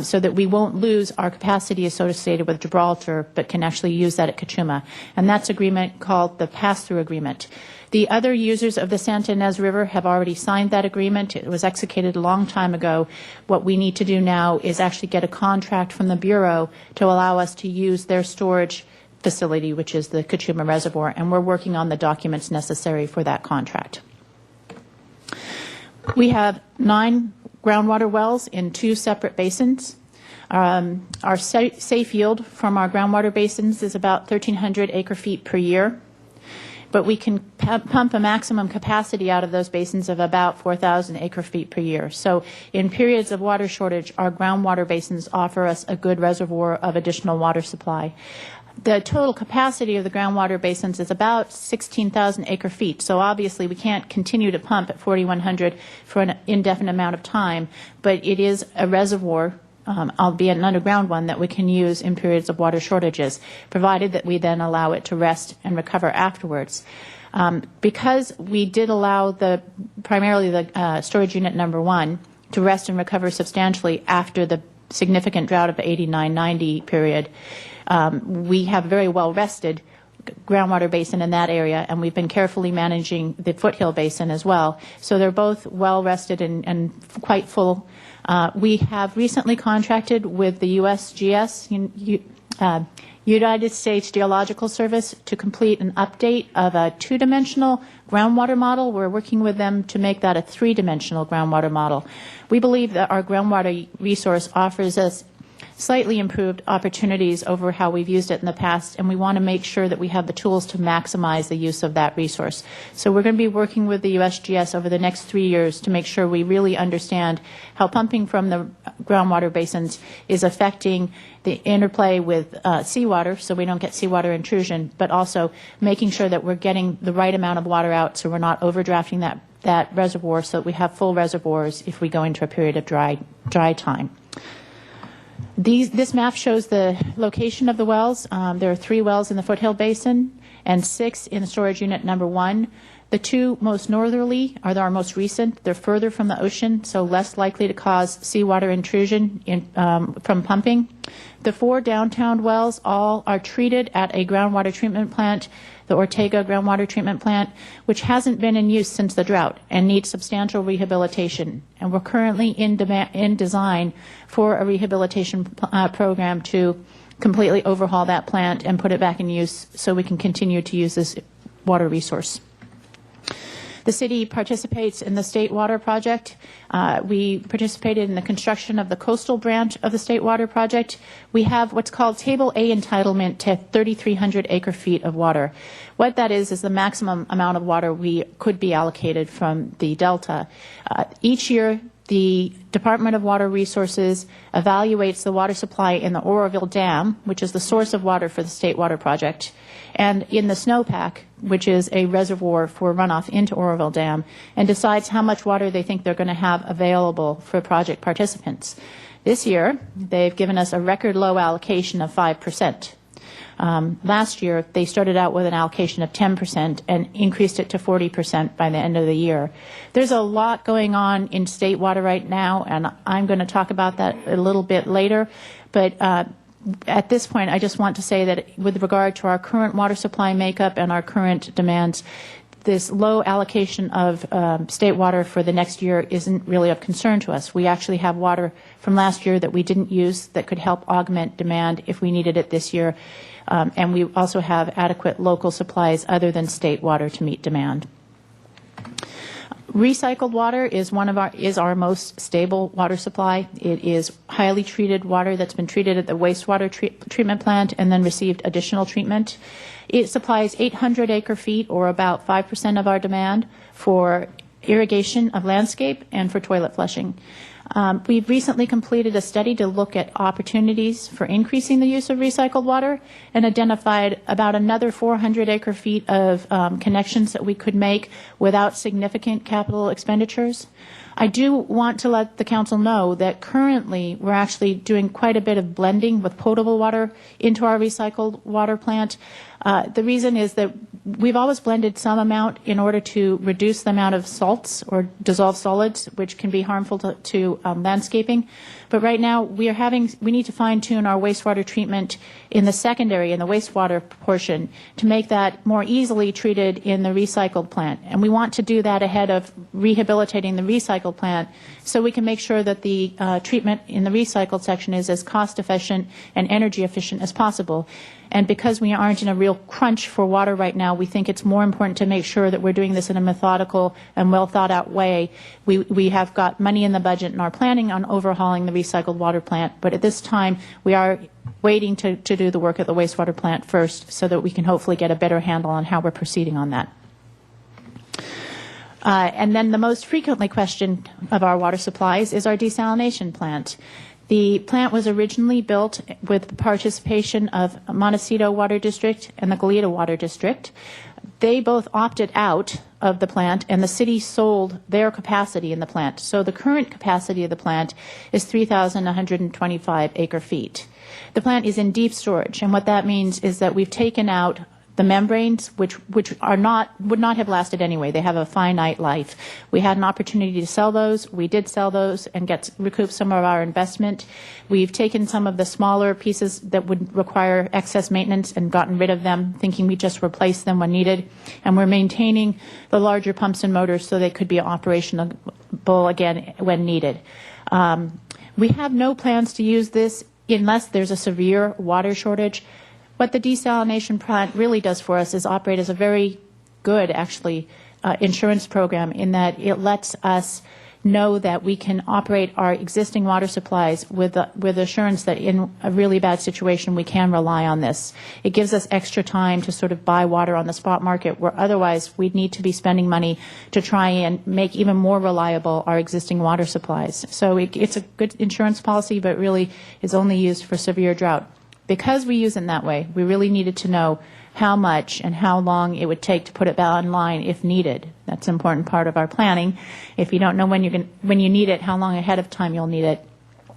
so that we won't lose our capacity associated with Gibraltar, but can actually use that at Kachuma. And that's agreement called the pass-through agreement. The other users of the Santa Ynez River have already signed that agreement. It was executed a long time ago. What we need to do now is actually get a contract from the Bureau to allow us to use their storage facility, which is the Kachuma Reservoir, and we're working on the documents necessary for that contract. We have 9 groundwater wells in 2 separate basins. Our safe yield from our groundwater basins is about 1,300 acre-feet per year, but we can pump a maximum capacity out of those basins of about 4,000 acre-feet per year. So in periods of water shortage, our groundwater basins offer us a good reservoir of additional water supply. The total capacity of the groundwater basins is about 16,000 acre-feet. So obviously we can't continue to pump at 4,100 for an indefinite amount of time, but it is a reservoir, albeit an underground one, that we can use in periods of water shortages, provided that we then allow it to rest and recover afterwards. Because we did allow primarily the storage unit number 1 to rest and recover substantially after the significant drought of the 89-90 period, we have very well rested groundwater basin in that area, and we've been carefully managing the foothill basin as well. So they're both well rested and quite full. We have recently contracted with the USGS, United States Geological Service, to complete an update of a 2-dimensional groundwater model. We're working with them to make that a 3-dimensional groundwater model. We believe that our groundwater resource offers us slightly improved opportunities over how we've used it in the past, and we want to make sure that we have the tools to maximize the use of that resource. So we're going to be working with the USGS over the next 3 years to make sure we really understand how pumping from the groundwater basins is affecting the interplay with seawater, so we don't get seawater intrusion, but also making sure that we're getting the right amount of water out so we're not overdrafting that reservoir, so that we have full reservoirs if we go into a period of dry time. This map shows the location of the wells. There are 3 wells in the Foothill Basin and 6 in storage unit number 1. The 2 most northerly are our most recent. They're further from the ocean, so less likely to cause seawater intrusion from pumping. The 4 downtown wells all are treated at a groundwater treatment plant, the Ortega groundwater treatment plant, which hasn't been in use since the drought and needs substantial rehabilitation. And we're currently in design for a rehabilitation program to completely overhaul that plant and put it back in use so we can continue to use this water resource. The city participates in the State Water Project. We participated in the construction of the coastal branch of the State Water Project. We have what's called Table A entitlement to 3,300 acre-feet of water. What that is the maximum amount of water we could be allocated from the Delta. Each year, the Department of Water Resources evaluates the water supply in the Oroville Dam, which is the source of water for the State Water Project, and in the snowpack, which is a reservoir for runoff into Oroville Dam, and decides how much water they think they're going to have available for project participants. This year, they've given us a record low allocation of 5%. Last year, they started out with an allocation of 10% and increased it to 40% by the end of the year. There's a lot going on in state water right now, and I'm going to talk about that a little bit later. But at this point, I just want to say that with regard to our current water supply makeup and our current demands, this low allocation of state water for the next year isn't really of concern to us. We actually have water from last year that we didn't use that could help augment demand if we needed it this year. And we also have adequate local supplies other than state water to meet demand. Recycled water is our most stable water supply. It is highly treated water that's been treated at the wastewater treatment plant and then received additional treatment. It supplies 800 acre-feet, or about 5% of our demand, for irrigation of landscape and for toilet flushing. We've recently completed a study to look at opportunities for increasing the use of recycled water and identified about another 400 acre-feet of connections that we could make without significant capital expenditures. I do want to let the council know that currently we're actually doing quite a bit of blending with potable water into our recycled water plant. The reason is that we've always blended some amount in order to reduce the amount of salts or dissolved solids, which can be harmful to landscaping. But right now we need to fine-tune our wastewater treatment in the secondary, in the wastewater portion, to make that more easily treated in the recycled plant. And we want to do that ahead of rehabilitating the recycled plant, so we can make sure that the treatment in the recycled section is as cost efficient and energy efficient as possible. And because we aren't in a real crunch for water right now, we think it's more important to make sure that we're doing this in a methodical and well thought out way. We have got money in the budget and are planning on overhauling the recycled water plant, but at this time we are waiting to do the work at the wastewater plant first, so that we can hopefully get a better handle on how we're proceeding on that. And then the most frequently questioned of our water supplies is our desalination plant. The plant was originally built with the participation of Montecito Water District and the Goleta Water District. They both opted out of the plant, and the city sold their capacity in the plant. So the current capacity of the plant is 3,125 acre-feet. The plant is in deep storage, and what that means is that we've taken out the membranes, which would not have lasted anyway. They have a finite life. We had an opportunity to sell those. We did sell those and recoup some of our investment. We've taken some of the smaller pieces that would require excess maintenance and gotten rid of them, thinking we just replace them when needed. And we're maintaining the larger pumps and motors so they could be operational again when needed. We have no plans to use this unless there's a severe water shortage. What the desalination plant really does for us is operate as a very good, actually, insurance program, in that it lets us know that we can operate our existing water supplies with assurance that in a really bad situation we can rely on this. It gives us extra time to sort of buy water on the spot market, where otherwise we'd need to be spending money to try and make even more reliable our existing water supplies. So it's a good insurance policy, but really is only used for severe drought. Because we use it in that way, we really needed to know how much and how long it would take to put it back online if needed. That's an important part of our planning. If you don't know when you need it, how long ahead of time you'll need it.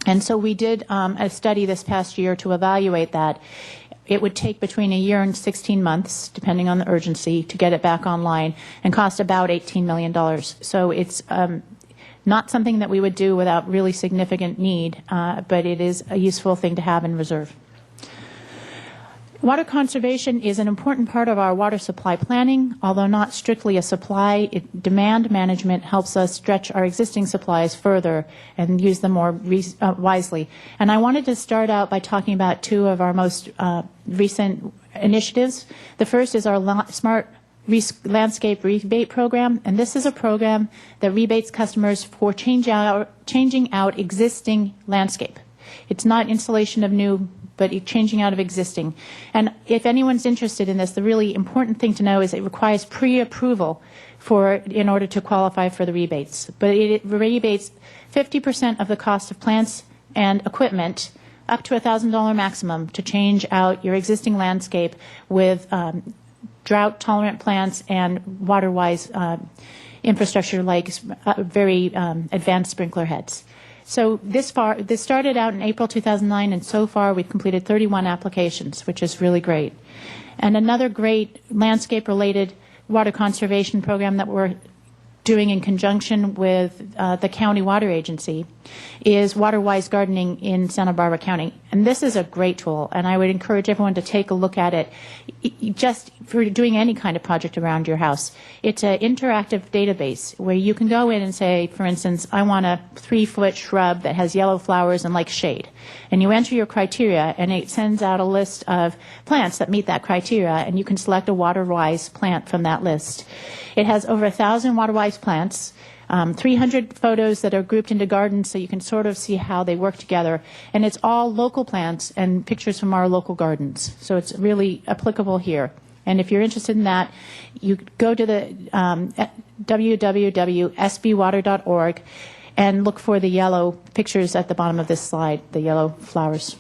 And so we did a study this past year to evaluate that. It would take between a year and 16 months, depending on the urgency, to get it back online, and cost about $18 million. So it's not something that we would do without really significant need, but it is a useful thing to have in reserve. Water conservation is an important part of our water supply planning. Although not strictly a supply, demand management helps us stretch our existing supplies further and use them more wisely. And I wanted to start out by talking about two of our most recent initiatives. The first is our Smart Landscape Rebate Program, and this is a program that rebates customers for changing out existing landscape. It's not installation of new, but changing out of existing. And if anyone's interested in this, the really important thing to know is it requires pre-approval in order to qualify for the rebates. But it rebates 50% of the cost of plants and equipment, up to $1,000 maximum, to change out your existing landscape with drought-tolerant plants and water-wise infrastructure like very advanced sprinkler heads. So this started out in April 2009, and so far we've completed 31 applications, which is really great. And another great landscape-related water conservation program that we're doing in conjunction with the County Water Agency is Water-Wise Gardening in Santa Barbara County. And this is a great tool, and I would encourage everyone to take a look at it just for doing any kind of project around your house. It's an interactive database where you can go in and say, for instance, I want a 3-foot shrub that has yellow flowers and likes shade. And you enter your criteria, and it sends out a list of plants that meet that criteria, and you can select a Water-Wise plant from that list. It has over 1,000 Water-Wise plants, 300 photos that are grouped into gardens so you can sort of see how they work together. And it's all local plants and pictures from our local gardens. So it's really applicable here. And if you're interested in that, you go to the www.sbwater.org and look for the yellow pictures at the bottom of this slide, the yellow flowers.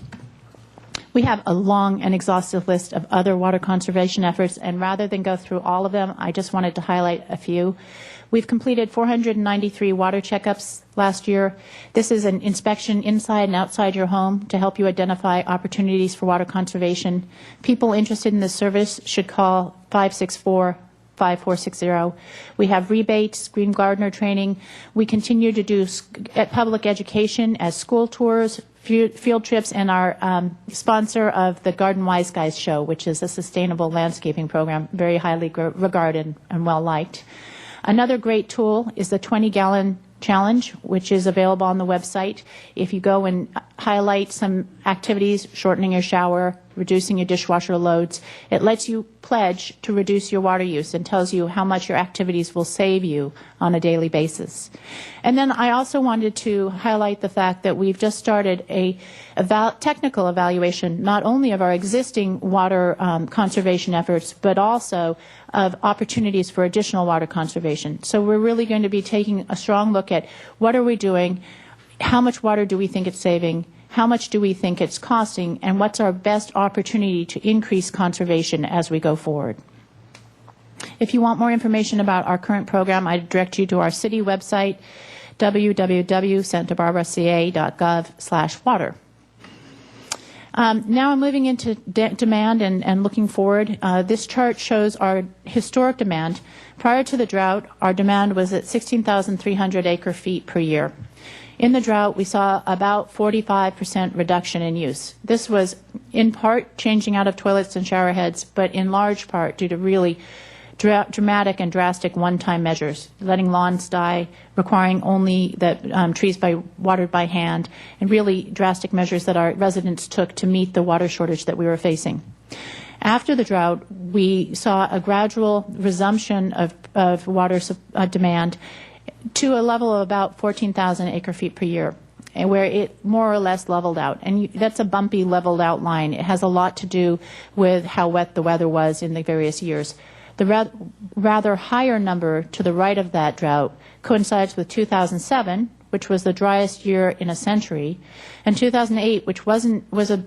We have a long and exhaustive list of other water conservation efforts, and rather than go through all of them, I just wanted to highlight a few. We've completed 493 water checkups last year. This is an inspection inside and outside your home to help you identify opportunities for water conservation. People interested in this service should call 564-5460. We have rebates, green gardener training. We continue to do public education as school tours, field trips, and our sponsor of the Garden Wise Guys show, which is a sustainable landscaping program, very highly regarded and well liked. Another great tool is the 20-gallon challenge, which is available on the website. If you go and highlight some activities, shortening your shower, reducing your dishwasher loads, it lets you pledge to reduce your water use and tells you how much your activities will save you on a daily basis. And then I also wanted to highlight the fact that we've just started a technical evaluation, not only of our existing water conservation efforts, but also of opportunities for additional water conservation. So we're really going to be taking a strong look at what are we doing, how much water do we think it's saving, how much do we think it's costing, and what's our best opportunity to increase conservation as we go forward. If you want more information about our current program, I direct you to our city website, www.santabarbaraca.gov/water. Now I'm moving into demand and looking forward. This chart shows our historic demand. Prior to the drought, our demand was at 16,300 acre-feet per year. In the drought, we saw about 45% reduction in use. This was in part changing out of toilets and shower heads, but in large part due to really dramatic and drastic one-time measures, letting lawns die, requiring only that trees be watered by hand, and really drastic measures that our residents took to meet the water shortage that we were facing. After the drought, we saw a gradual resumption of water demand to a level of about 14,000 acre-feet per year, where it more or less leveled out. And that's a bumpy leveled out line. It has a lot to do with how wet the weather was in the various years. The rather higher number to the right of that drought coincides with 2007, which was the driest year in a century, and 2008, which was a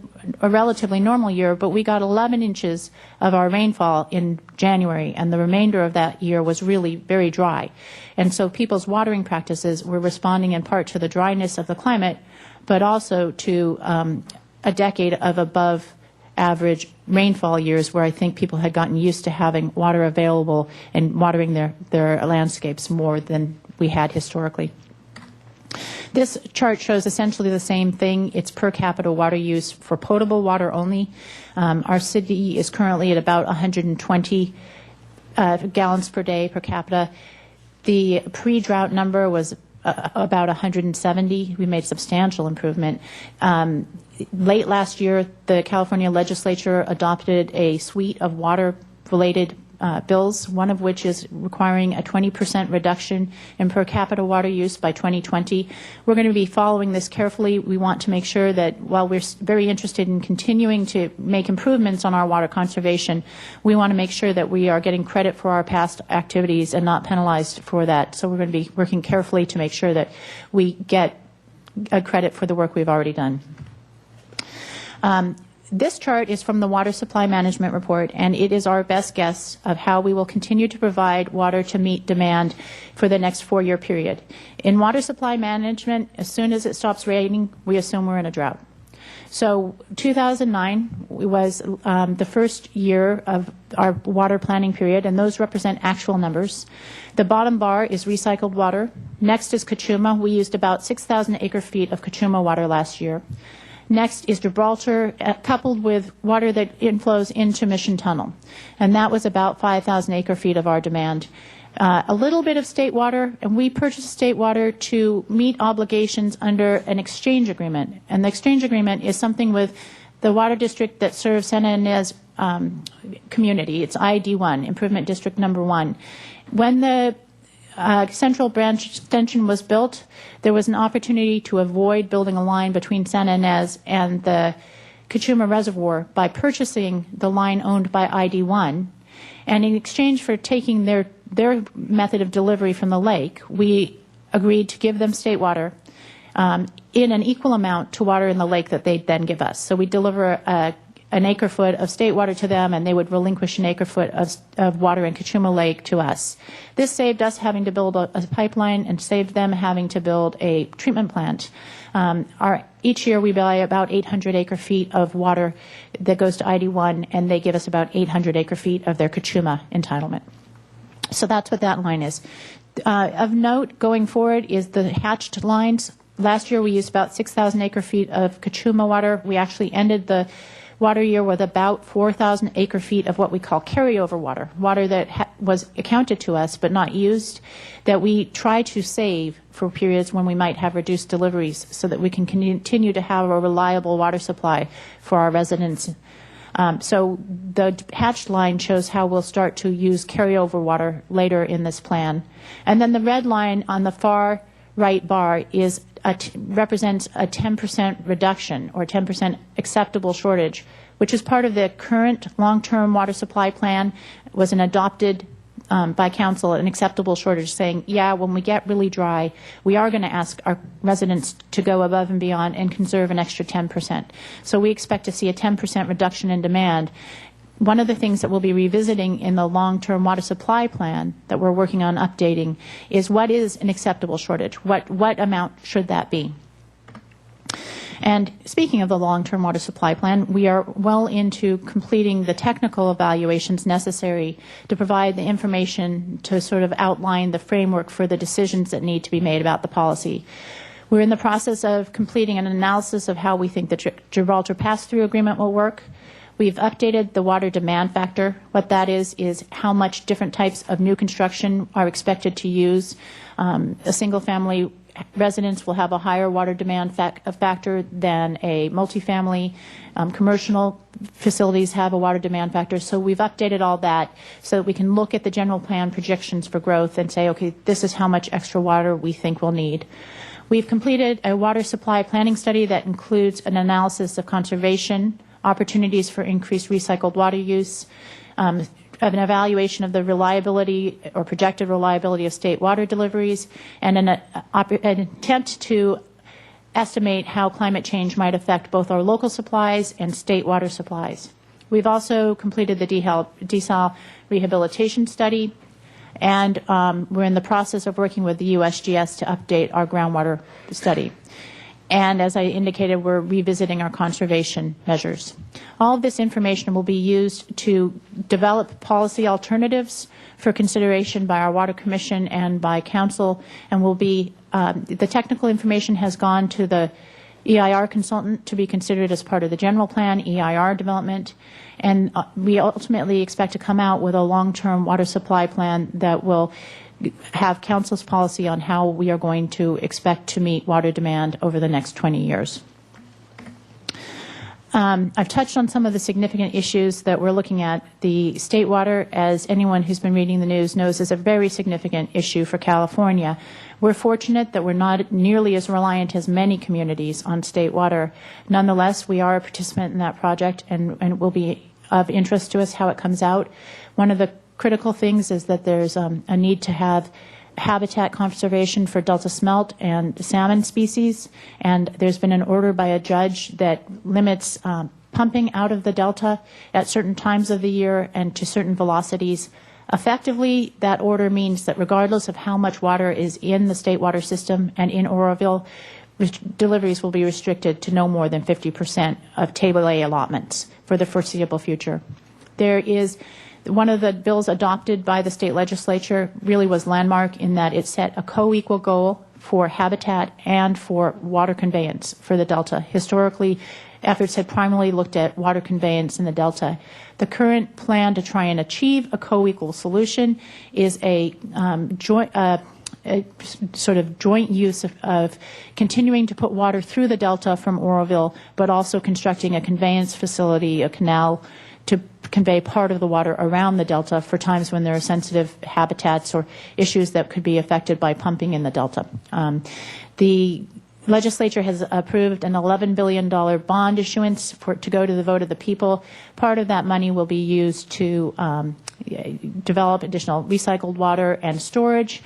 relatively normal year, but we got 11 inches of our rainfall in January, and the remainder of that year was really very dry. And so people's watering practices were responding in part to the dryness of the climate, but also to a decade of above average rainfall years where I think people had gotten used to having water available and watering their landscapes more than we had historically. This chart shows essentially the same thing. It's per capita water use for potable water only. Our city is currently at about 120 gallons per day per capita. The pre-drought number was about 170. We made substantial improvement. Late last year, the California legislature adopted a suite of water-related bills, one of which is requiring a 20% reduction in per capita water use by 2020. We're going to be following this carefully. We want to make sure that while we're very interested in continuing to make improvements on our water conservation, we want to make sure that we are getting credit for our past activities and not penalized for that. So we're going to be working carefully to make sure that we get a credit for the work we've already done. This chart is from the Water Supply Management Report, and it is our best guess of how we will continue to provide water to meet demand for the next 4-year period. In water supply management, as soon as it stops raining, we assume we're in a drought. So 2009 was the first year of our water planning period, and those represent actual numbers. The bottom bar is recycled water. Next is Kachuma. We used about 6,000 acre-feet of Kachuma water last year. Next is Gibraltar, coupled with water that inflows into Mission Tunnel, and that was about 5,000 acre-feet of our demand. A little bit of state water, and we purchased state water to meet obligations under an exchange agreement. And the exchange agreement is something with the water district that serves Santa Ynez community. It's ID1, Improvement District Number 1. When the Central Branch Extension was built, there was an opportunity to avoid building a line between Santa Ynez and the Kachuma Reservoir by purchasing the line owned by ID1. And in exchange for taking their method of delivery from the lake, we agreed to give them state water in an equal amount to water in the lake that they'd then give us. So we deliver an acre-foot of state water to them, and they would relinquish an acre-foot of water in Kachuma Lake to us. This saved us having to build a pipeline and saved them having to build a treatment plant. Each year we buy about 800 acre-feet of water that goes to ID1, and they give us about 800 acre-feet of their Kachuma entitlement. So that's what that line is. Of note going forward is the hatched lines. Last year we used about 6,000 acre-feet of Kachuma water. We actually ended the water year with about 4,000 acre-feet of what we call carryover water, water that was accounted to us but not used, that we try to save for periods when we might have reduced deliveries so that we can continue to have a reliable water supply for our residents. So the hatched line shows how we'll start to use carryover water later in this plan. And then the red line on the far right bar is represents a 10% reduction or 10% acceptable shortage, which is part of the current long-term water supply plan. It was an adopted by council, an acceptable shortage, saying, yeah, when we get really dry, we are going to ask our residents to go above and beyond and conserve an extra 10%. So we expect to see a 10% reduction in demand. One of the things that we'll be revisiting in the long-term water supply plan that we're working on updating is what is an acceptable shortage? What amount should that be? And speaking of the long-term water supply plan, we are well into completing the technical evaluations necessary to provide the information to sort of outline the framework for the decisions that need to be made about the policy. We're in the process of completing an analysis of how we think the Gibraltar pass-through agreement will work. We've updated the water demand factor. What that is how much different types of new construction are expected to use. A single-family residence will have a higher water demand factor than a multifamily. Commercial facilities have a water demand factor. So we've updated all that so that we can look at the general plan projections for growth and say, okay, this is how much extra water we think we'll need. We've completed a water supply planning study that includes an analysis of conservation, opportunities for increased recycled water use, an evaluation of the reliability or projected reliability of state water deliveries, and an attempt to estimate how climate change might affect both our local supplies and state water supplies. We've also completed the desal rehabilitation study, and we're in the process of working with the USGS to update our groundwater study. And as I indicated, we're revisiting our conservation measures. All of this information will be used to develop policy alternatives for consideration by our Water Commission and by Council, and will be the technical information has gone to the EIR consultant to be considered as part of the general plan, EIR development, and we ultimately expect to come out with a long-term water supply plan that will have Council's policy on how we are going to expect to meet water demand over the next 20 years. I've touched on some of the significant issues that we're looking at. The state water, as anyone who's been reading the news knows, is a very significant issue for California. We're fortunate that we're not nearly as reliant as many communities on state water. Nonetheless, we are a participant in that project, and it will be of interest to us how it comes out. One of the critical things is that there's a need to have habitat conservation for delta smelt and salmon species, and there's been an order by a judge that limits pumping out of the delta at certain times of the year and to certain velocities. Effectively, that order means that regardless of how much water is in the state water system and in Oroville, deliveries will be restricted to no more than 50% of Table A allotments for the foreseeable future. There is one of the bills adopted by the state legislature really was landmark in that it set a co-equal goal for habitat and for water conveyance for the Delta. Historically, efforts had primarily looked at water conveyance in the Delta. The current plan to try and achieve a co-equal solution is a sort of joint use of continuing to put water through the Delta from Oroville, but also constructing a conveyance facility, a canal, to convey part of the water around the Delta for times when there are sensitive habitats or issues that could be affected by pumping in the Delta. The legislature has approved an $11 billion bond issuance to go to the vote of the people. Part of that money will be used to develop additional recycled water and storage.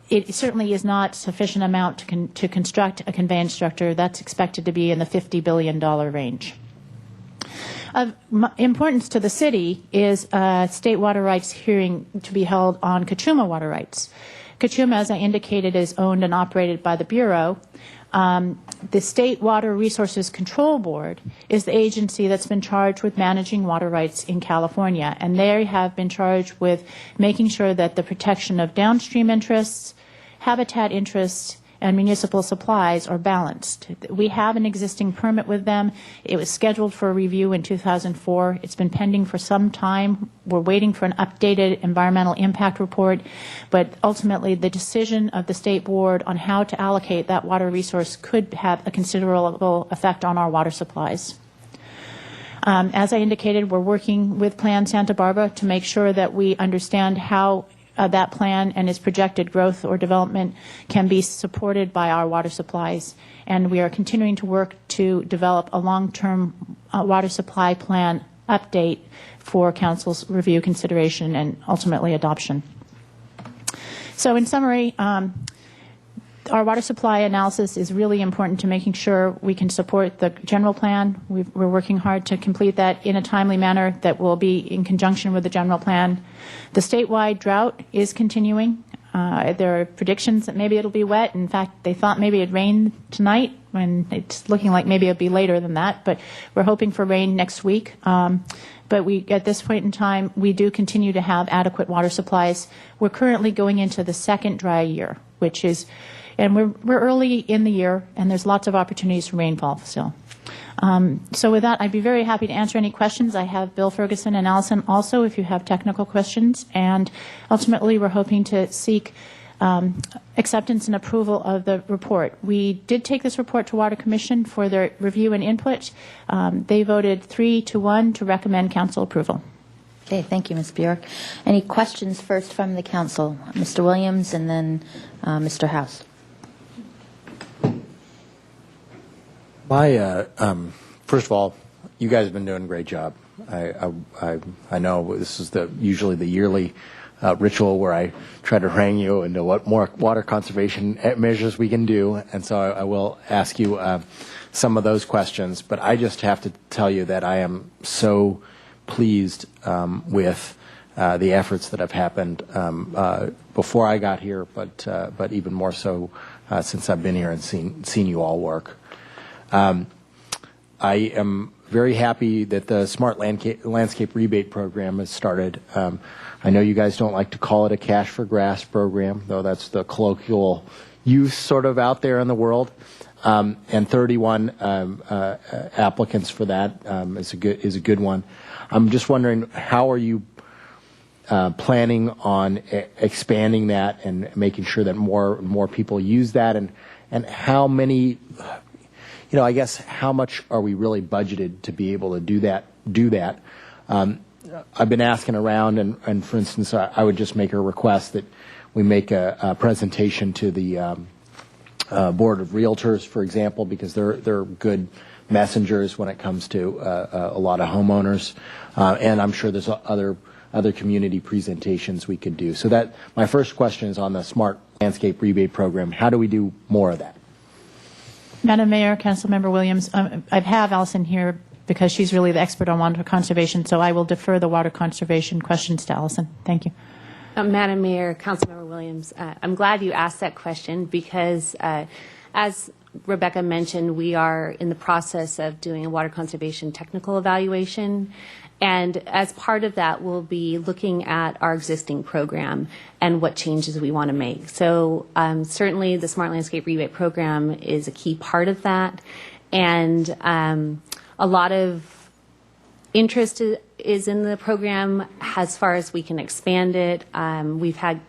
It certainly is not sufficient amount to construct a conveyance structure. That's expected to be in the $50 billion range. Of importance to the city is a state water rights hearing to be held on Kachuma water rights. Kachuma, as I indicated, is owned and operated by the Bureau. The State Water Resources Control Board is the agency that's been charged with managing water rights in California, and they have been charged with making sure that the protection of downstream interests, habitat interests, and municipal supplies are balanced. We have an existing permit with them. It was scheduled for a review in 2004. It's been pending for some time. We're waiting for an updated environmental impact report, but ultimately the decision of the state board on how to allocate that water resource could have a considerable effect on our water supplies. As I indicated, we're working with Plan Santa Barbara to make sure that we understand how that plan and its projected growth or development can be supported by our water supplies. And we are continuing to work to develop a long-term water supply plan update for Council's review, consideration, and ultimately adoption. So in summary, our water supply analysis is really important to making sure we can support the general plan. We're working hard to complete that in a timely manner that will be in conjunction with the general plan. The statewide drought is continuing. There are predictions that maybe it'll be wet. In fact, they thought maybe it'd rain tonight, when it's looking like maybe it'll be later than that. But we're hoping for rain next week. But at this point in time, we do continue to have adequate water supplies. We're currently going into the second dry year, which is, and we're early in the year, and there's lots of opportunities for rainfall still. So with that, I'd be very happy to answer any questions. I have Bill Ferguson and Allison also if you have technical questions. And ultimately, we're hoping to seek acceptance and approval of the report. We did take this report to Water Commission for their review and input. They voted 3-1 to recommend council approval. Okay, thank you, Ms. Bjork. Any questions first from the council? Mr. Williams and then Mr. House. First of all, you guys have been doing a great job. I know this is usually the yearly ritual where I try to harangue you into what more water conservation measures we can do, and so I will ask you some of those questions. But I just have to tell you that I am so pleased with the efforts that have happened before I got here, but even more so since I've been here and seen you all work. I am very happy that the Smart Landscape Rebate Program has started. I know you guys don't like to call it a cash for grass program, though that's the colloquial use sort of out there in the world. And 31 applicants for that is a good one. I'm just wondering, how are you planning on expanding that and making sure that more people use that, and how many? I guess how much are we really budgeted to be able to do that? I've been asking around, and for instance, I would just make a request that we make a presentation to the Board of Realtors, for example, because they're good messengers when it comes to a lot of homeowners, and I'm sure there's other community presentations we could do. So that my first question is on the Smart Landscape Rebate Program. How do we do more of that? Madam Mayor, Councilmember Williams, I have Allison here because she's really the expert on water conservation, so I will defer the water conservation questions to Allison. Thank you. Madam Mayor, Councilmember Williams, I'm glad you asked that question because as Rebecca mentioned, we are in the process of doing a water conservation technical evaluation. And as part of that, we'll be looking at our existing program and what changes we want to make. So certainly the Smart Landscape Rebate Program is a key part of that. And a lot of interest is in the program as far as we can expand it. We've had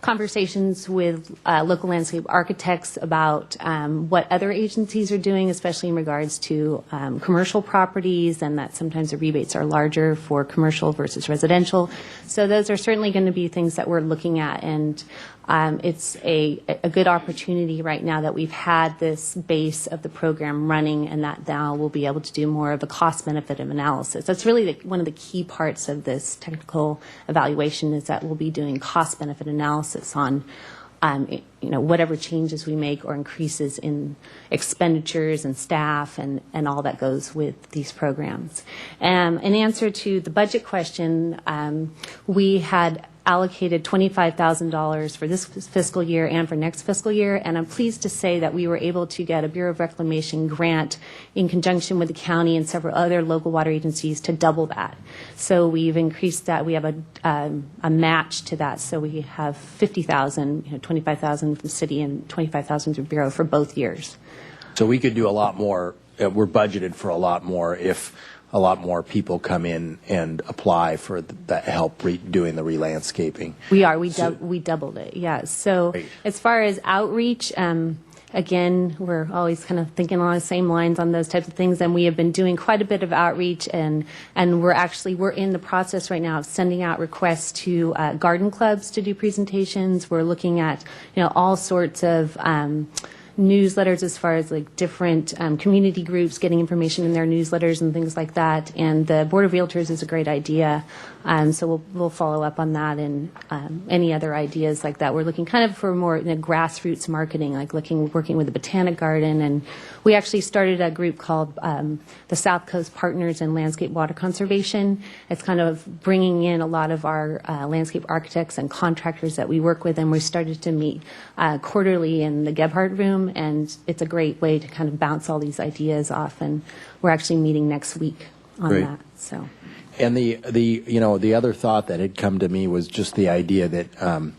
conversations with local landscape architects about what other agencies are doing, especially in regards to commercial properties, and that sometimes the rebates are larger for commercial versus residential. So those are certainly going to be things that we're looking at, and it's a good opportunity right now that we've had this base of the program running, and that now we'll be able to do more of a cost-benefit analysis. That's really one of the key parts of this technical evaluation, is that we'll be doing cost-benefit analysis on whatever changes we make or increases in expenditures and staff and all that goes with these programs. In answer to the budget question, we had allocated $25,000 for this fiscal year and for next fiscal year, and I'm pleased to say that we were able to get a Bureau of Reclamation grant in conjunction with the county and several other local water agencies to double that. So we've increased that. We have a match to that, so we have $50,000, $25,000 from the city and $25,000 from Bureau for both years. So we could do a lot more. We're budgeted for a lot more if a lot more people come in and apply for that help doing the re-landscaping. We are. We doubled it, yes. So as far as outreach, again, we're always kind of thinking along the same lines on those types of things, and we have been doing quite a bit of outreach, and we're in the process right now of sending out requests to garden clubs to do presentations. We're looking at all sorts of newsletters as far as like different community groups getting information in their newsletters and things like that. And the Board of Realtors is a great idea. So we'll follow up on that and any other ideas like that. We're looking kind of for more grassroots marketing, like working with the Botanic Garden. And we actually started a group called the South Coast Partners in Landscape Water Conservation. It's kind of bringing in a lot of our landscape architects and contractors that we work with, and we started to meet quarterly in the Gebhardt Room, and it's a great way to kind of bounce all these ideas off. And we're actually meeting next week on Great. that. So. And the other thought that had come to me was just the idea that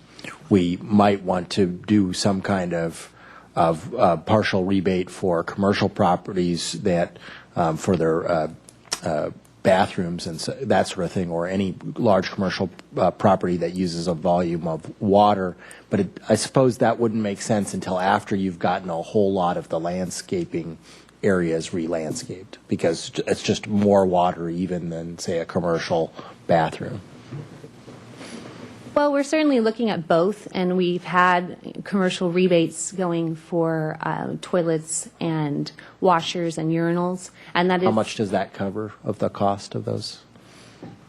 we might want to do some kind of partial rebate for commercial properties that for their bathrooms and that sort of thing, or any large commercial property that uses a volume of water. But I suppose that wouldn't make sense until after you've gotten a whole lot of the landscaping areas re-landscaped, because it's just more water even than, say, a commercial bathroom. Well, we're certainly looking at both, and we've had commercial rebates going for toilets and washers and urinals, and that is. How much does that cover of the cost of those?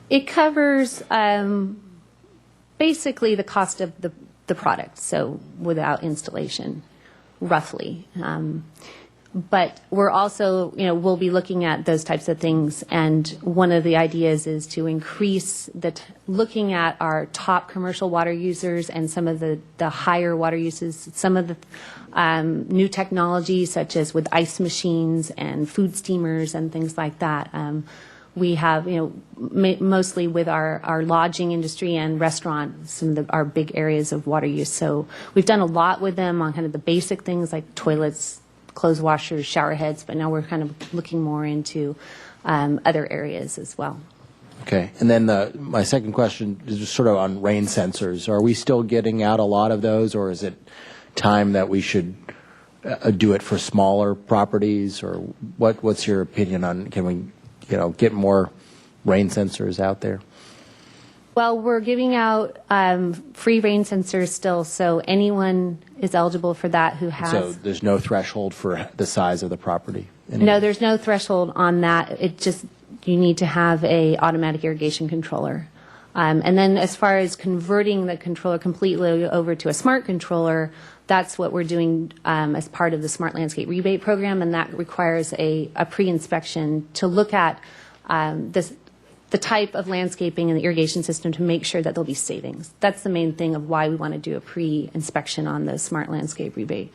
It covers basically the cost of the product, so without installation, roughly. But we're also, we'll be looking at those types of things, and one of the ideas is to increase looking at our top commercial water users and some of the higher water uses, some of the new technology, such as with ice machines and food steamers and things like that. We have, mostly with our lodging industry and restaurants, some of our big areas of water use. So we've done a lot with them on kind of the basic things like toilets, clothes washers, shower heads, but now we're kind of looking more into other areas as well. Okay. And then my second question is just sort of on rain sensors. Are we still getting out a lot of those, or is it time that we should do it for smaller properties? Or what's your opinion on, can we get more rain sensors out there? Well, we're giving out free rain sensors still, so anyone is eligible for that who has. So there's no threshold for the size of the property? No, there's no threshold on that. It just, you need to have a automatic irrigation controller. And then as far as converting the controller completely over to a smart controller, that's what we're doing as part of the Smart Landscape Rebate Program, and that requires a pre-inspection to look at the type of landscaping and the irrigation system to make sure that there'll be savings. That's the main thing of why we want to do a pre-inspection on the Smart Landscape Rebate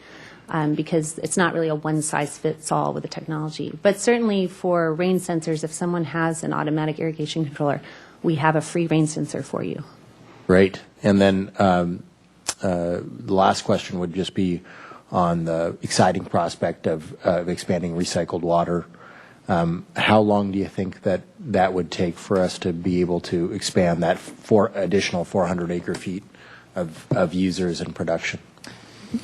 because it's not really a one-size-fits-all with the technology. But certainly for rain sensors, if someone has an automatic irrigation controller, we have a free rain sensor for you. Great. And then the last question would just be on the exciting prospect of expanding recycled water. How long do you think that would take for us to be able to expand that additional 400 acre feet of users and production?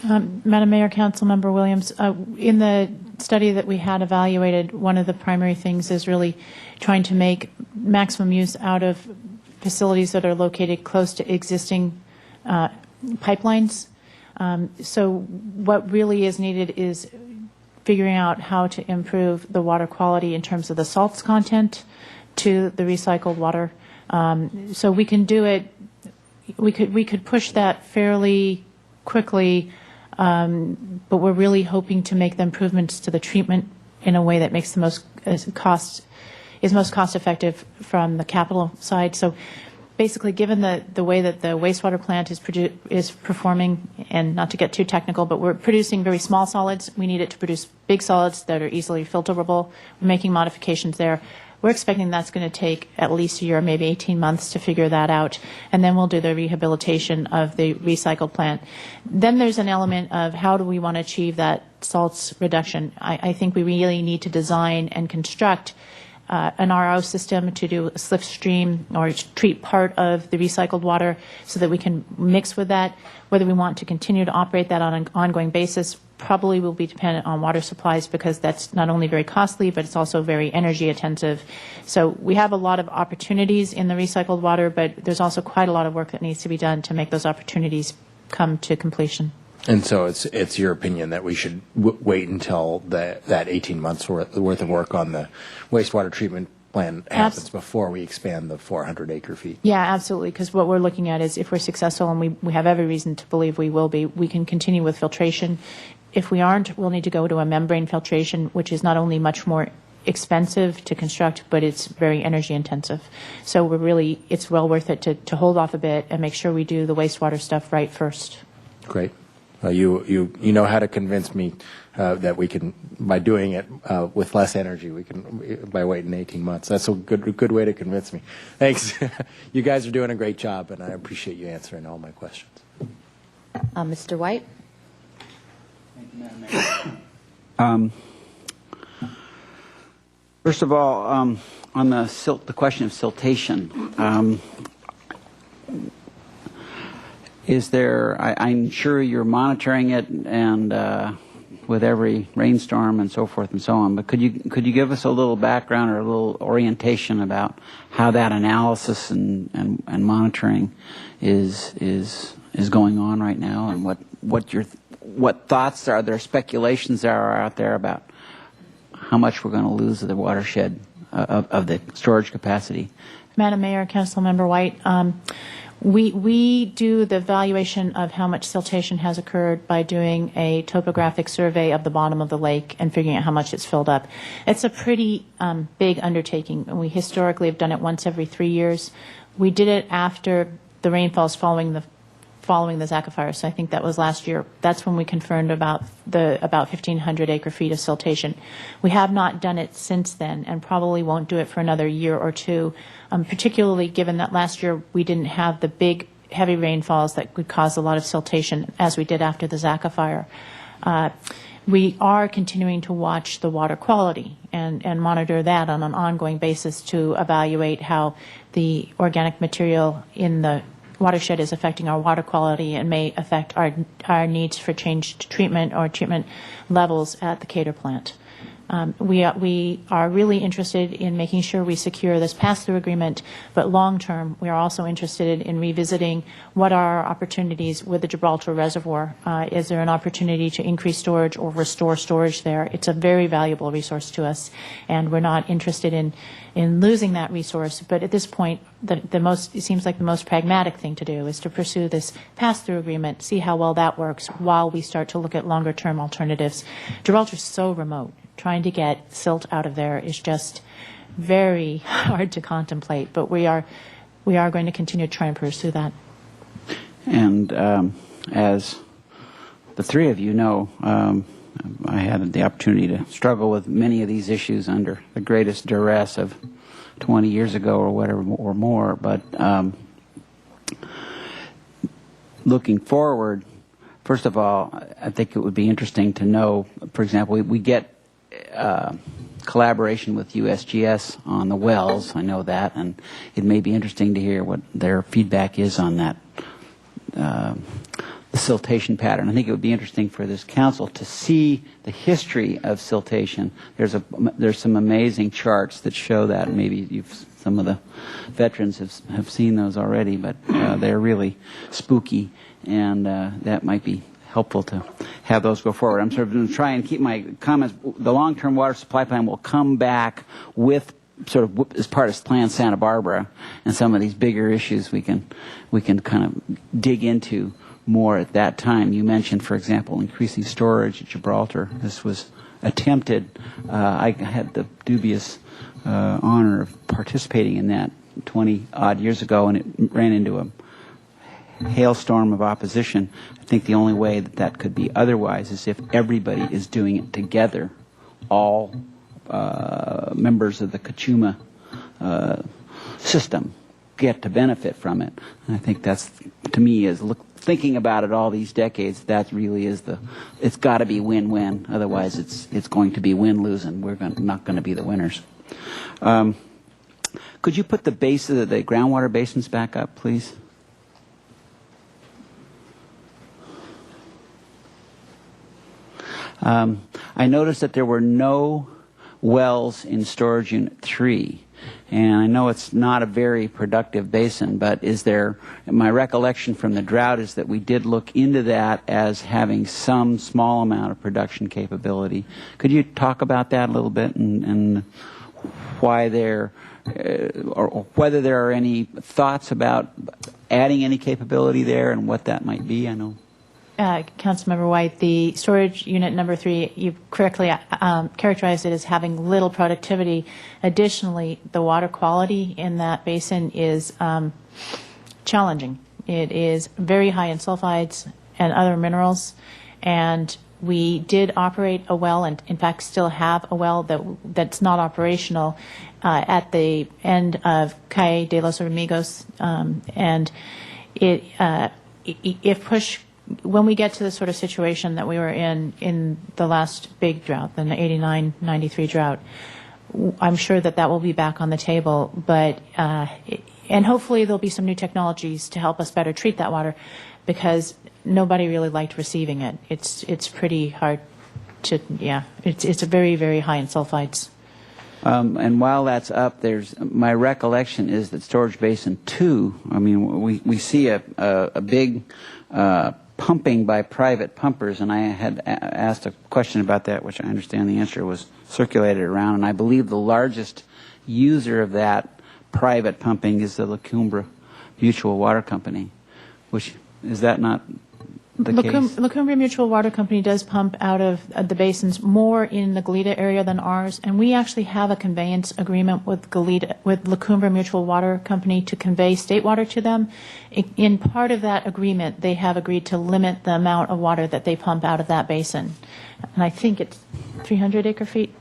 Madam Mayor, Councilmember Williams, in the study that we had evaluated, one of the primary things is really trying to make maximum use out of facilities that are located close to existing pipelines. So what really is needed is figuring out how to improve the water quality in terms of the salts content to the recycled water. So we can do it. We could push that fairly quickly, but we're really hoping to make the improvements to the treatment in a way that makes the most cost effective from the capital side. So basically, given the way that the wastewater plant is performing, and not to get too technical, but we're producing very small solids. We need it to produce big solids that are easily filterable. We're making modifications there. We're expecting that's going to take at least a year, maybe 18 months to figure that out, and then we'll do the rehabilitation of the recycle plant. Then there's an element of how do we want to achieve that salts reduction. I think we really need to design and construct an RO system to do a slipstream or treat part of the recycled water so that we can mix with that. Whether we want to continue to operate that on an ongoing basis probably will be dependent on water supplies, because that's not only very costly, but it's also very energy intensive. So we have a lot of opportunities in the recycled water, but there's also quite a lot of work that needs to be done to make those opportunities come to completion. And so it's your opinion that we should wait until that 18 months worth of work on the wastewater treatment plan happens before we expand the 400 acre feet? Yeah, absolutely, because what we're looking at is if we're successful, and we have every reason to believe we will be, we can continue with filtration. If we aren't, we'll need to go to a membrane filtration, which is not only much more expensive to construct, but it's very energy intensive. So it's well worth it to hold off a bit and make sure we do the wastewater stuff right first. Great. You know how to convince me that we can, by doing it with less energy, we can, by waiting 18 months. That's a good way to convince me. Thanks. You guys are doing a great job, and I appreciate you answering all my questions. Mr. White? Thank you, Madam Mayor. First of all, on the question of siltation, is there? I'm sure you're monitoring it, and with every rainstorm and so forth and so on. But could you give us a little background or a little orientation about how that analysis and monitoring is going on right now, and what thoughts are there, speculations are out there about how much we're going to lose of the watershed of the storage capacity? Madam Mayor, Councilmember White, we do the evaluation of how much siltation has occurred by doing a topographic survey of the bottom of the lake and figuring out how much it's filled up. It's a pretty big undertaking, and we historically have done it once every 3 years. We did it after the rainfalls following the Zaka fire, so I think that was last year. That's when we confirmed about 1,500 acre feet of siltation. We have not done it since then, and probably won't do it for another year or two, particularly given that last year we didn't have the big heavy rainfalls that could cause a lot of siltation as we did after the Zaka fire. We are continuing to watch the water quality and monitor that on an ongoing basis to evaluate how the organic material in the watershed is affecting our water quality and may affect our needs for changed treatment or treatment levels at the Cater plant. We are really interested in making sure we secure this pass-through agreement, but long term, we are also interested in revisiting what are our opportunities with the Gibraltar Reservoir. Is there an opportunity to increase storage or restore storage there? It's a very valuable resource to us, and we're not interested in losing that resource. But at this point, it seems like the most pragmatic thing to do is to pursue this pass-through agreement, see how well that works while we start to look at longer-term alternatives. Gibraltar is so remote. Trying to get silt out of there is just very hard to contemplate, but we are going to continue to try and pursue that. And as the three of you know, I had the opportunity to struggle with many of these issues under the greatest duress of 20 years ago or whatever or more. But looking forward, first of all, I think it would be interesting to know, for example, we get collaboration with USGS on the wells. I know that, and it may be interesting to hear what their feedback is on that the siltation pattern. I think it would be interesting for this council to see the history of siltation. There's some amazing charts that show that. Maybe some of the veterans have seen those already, but they're really spooky, and that might be helpful to have those go forward. I'm sort of going to try and keep my comments. The long-term water supply plan will come back with sort of as part of Plan Santa Barbara, and some of these bigger issues we can kind of dig into more at that time. You mentioned, for example, increasing storage at Gibraltar. This was attempted. I had the dubious honor of participating in that 20-odd years ago, and it ran into a hailstorm of opposition. I think the only way that could be otherwise is if everybody is doing it together, all members of the Kachuma system get to benefit from it. And I think that's, to me, is thinking about it all these decades, that really is it's got to be win-win. Otherwise, it's going to be win-lose, and we're not going to be the winners. Could you put the groundwater basins back up, please? I noticed that there were no wells in storage unit 3, and I know it's not a very productive basin, but my recollection from the drought is that we did look into that as having some small amount of production capability. Could you talk about that a little bit, and why or whether there are any thoughts about adding any capability there and what that might be? I know. Councilmember White, the storage unit number 3, you correctly characterized it as having little productivity. Additionally, the water quality in that basin is challenging. It is very high in sulfides and other minerals, and we did operate a well, and in fact still have a well that's not operational at the end of Calle de los Hormigos, and if push. When we get to the sort of situation that we were in the last big drought, the 89-93 drought, I'm sure that will be back on the table. But and hopefully there'll be some new technologies to help us better treat that water, because nobody really liked receiving it. It's pretty hard to it's very, very high in sulfides. And while that's up, my recollection is that Storage Basin 2. I mean, we see a big pumping by private pumpers, and I had asked a question about that, which I understand the answer was circulated around, and I believe the largest user of that private pumping is the La Cumbre Mutual Water Company, which, is that not the case? La Cumbre Mutual Water Company does pump out of the basins more in the Goleta area than ours, and we actually have a conveyance agreement with La Cumbre Mutual Water Company to convey state water to them. In part of that agreement, they have agreed to limit the amount of water that they pump out of that basin, and I think it's 300 acre feet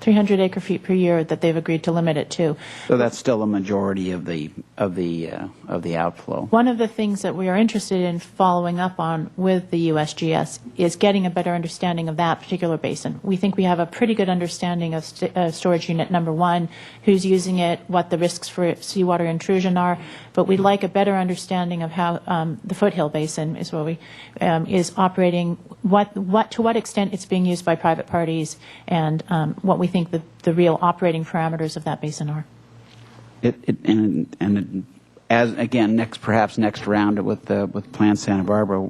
per year that they've agreed to limit it to. So that's still a majority of the outflow. One of the things that we are interested in following up on with the USGS is getting a better understanding of that particular basin. We think we have a pretty good understanding of storage unit number 1, who's using it, what the risks for seawater intrusion are, but we'd like a better understanding of how the Foothill Basin is where is operating, to what extent it's being used by private parties, and what we think the real operating parameters of that basin are. As again, perhaps next round with Plan Santa Barbara,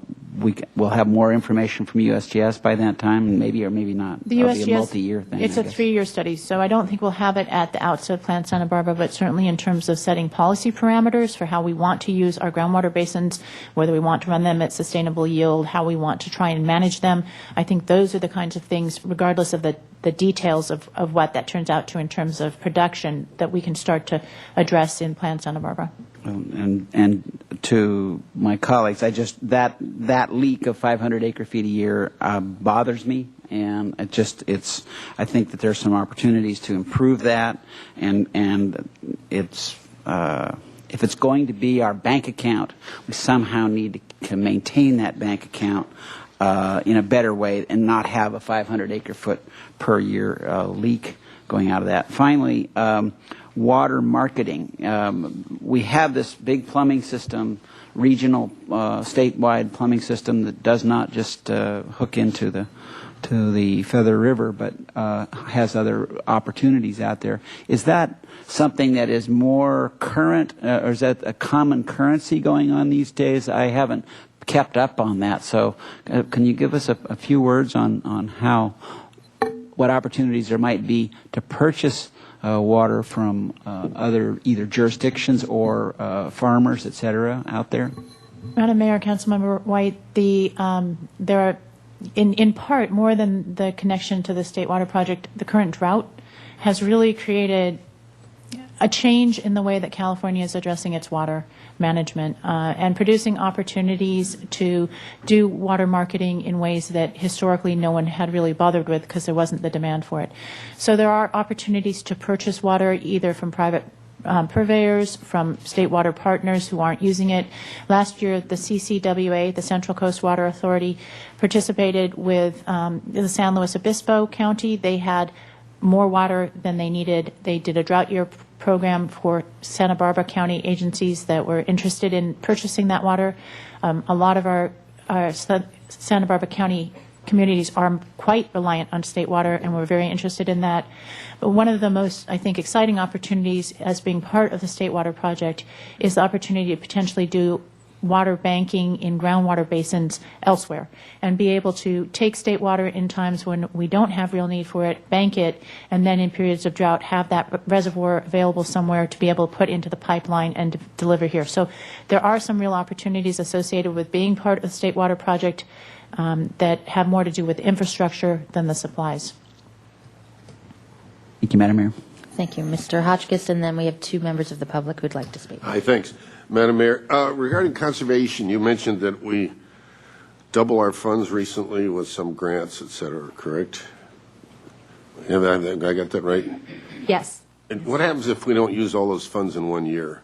we'll have more information from USGS by that time, maybe or maybe not. The It'll USGS, be a multi-year thing. it's a 3-year study, so I don't think we'll have it at the outset of Plan Santa Barbara, but certainly in terms of setting policy parameters for how we want to use our groundwater basins, whether we want to run them at sustainable yield, how we want to try and manage them. I think those are the kinds of things, regardless of the details of what that turns out to in terms of production, that we can start to address in Plan Santa Barbara. And to my colleagues. That leak of 500 acre-feet a year bothers me, and I think that there's some opportunities to improve that, and it's if it's going to be our bank account, we somehow need to maintain that bank account in a better way and not have a 500 acre-foot per year leak going out of that. Finally, water marketing. We have this big plumbing system, regional, statewide plumbing system that does not just hook into the Feather River, but has other opportunities out there. Is that something that is more current, or is that a common currency going on these days? I haven't kept up on that. So can you give us a few words on what opportunities there might be to purchase water from other either jurisdictions or farmers, et cetera, out there? Madam Mayor, Councilmember White, there are, in part, more than the connection to the State Water Project, the current drought has really created a change in the way that California is addressing its water management and producing opportunities to do water marketing in ways that historically no one had really bothered with because there wasn't the demand for it. So there are opportunities to purchase water either from private purveyors, from state water partners who aren't using it. Last year, the CCWA, the Central Coast Water Authority, participated with the San Luis Obispo County. They had more water than they needed. They did a drought year program for Santa Barbara County agencies that were interested in purchasing that water. A lot of our Santa Barbara County communities are quite reliant on state water, and we're very interested in that. But one of the most, I think, exciting opportunities as being part of the State Water Project is the opportunity to potentially do water banking in groundwater basins elsewhere and be able to take state water in times when we don't have real need for it, bank it, and then in periods of drought have that reservoir available somewhere to be able to put into the pipeline and deliver here. So there are some real opportunities associated with being part of the State Water Project that have more to do with infrastructure than the supplies. Thank you, Madam Mayor. Thank you, Mr. Hotchkiss, and then we have two members of the public who would like to speak. Hi, thanks. Madam Mayor, regarding conservation, you mentioned that we double our funds recently with some grants, et cetera, correct? Have I got that right? Yes. And what happens if we don't use all those funds in 1 year?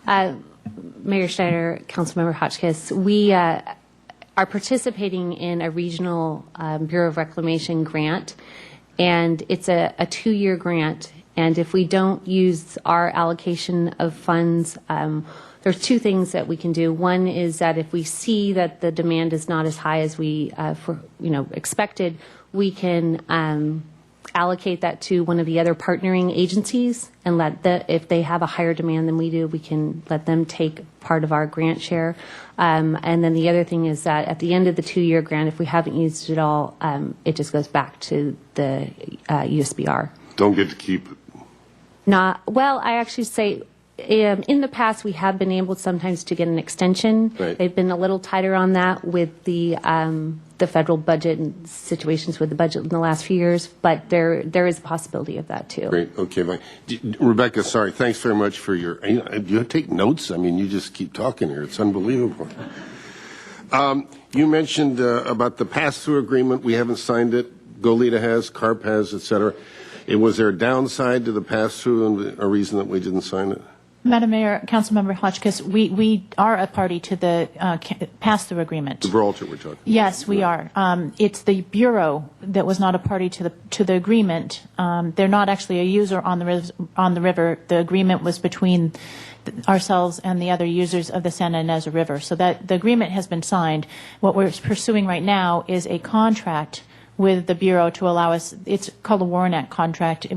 Mayor Schneider, Councilmember Hotchkiss, we are participating in a regional Bureau of Reclamation grant, and it's a 2-year grant. And if we don't use our allocation of funds, there's two things that we can do. One is that if we see that the demand is not as high as we expected, we can allocate that to one of the other partnering agencies and if they have a higher demand than we do, we can let them take part of our grant share. And then the other thing is that at the end of the 2-year grant, if we haven't used it all, it just goes back to the USBR. Don't get to keep it. Well, I actually say in the past we have been able sometimes to get an extension. Right. They've been a little tighter on that with the federal budget and situations with the budget in the last few years, but there is a possibility of that too. Great. Okay. Fine. Rebecca, sorry. Thanks very much for your. Do you take notes? I mean, you just keep talking here. It's unbelievable. You mentioned about the pass-through agreement. We haven't signed it. Goleta has, CARP has, et cetera. Was there a downside to the pass-through and a reason that we didn't sign it? Madam Mayor, Councilmember Hotchkiss, we are a party to the pass-through agreement. Gibraltar, we're talking. Yes, we are. It's the Bureau that was not a party to the agreement. They're not actually a user on the river. The agreement was between ourselves and the other users of the Santa Ynez River. So that the agreement has been signed. What we're pursuing right now is a contract with the Bureau to allow us, it's called a Warren Act contract.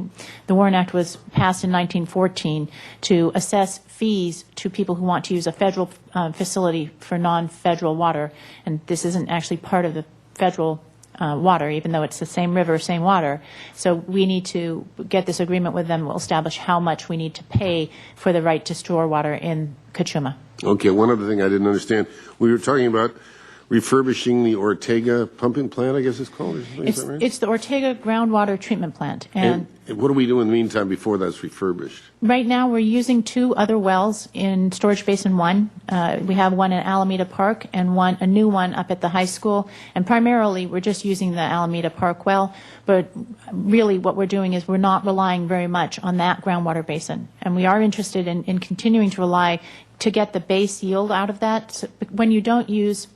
The Warren Act was passed in 1914 to assess fees to people who want to use a federal facility for non-federal water. And this isn't actually part of the federal water, even though it's the same river, same water. So we need to get this agreement with them. We'll establish how much we need to pay for the right to store water in Cachuma. Okay, one other thing I didn't understand. We were talking about refurbishing the Ortega pumping plant, I guess it's called, or something, is that right? It's the Ortega groundwater treatment plant. And what do we do in the meantime before that's refurbished? right now, we're using 2 other wells in Storage Basin 1. We have one in Alameda Park and a new one up at the high school. And primarily, we're just using the Alameda Park well. But really, what we're doing is we're not relying very much on that groundwater basin. And we are interested in continuing to rely to get the base yield out of that. So when you don't use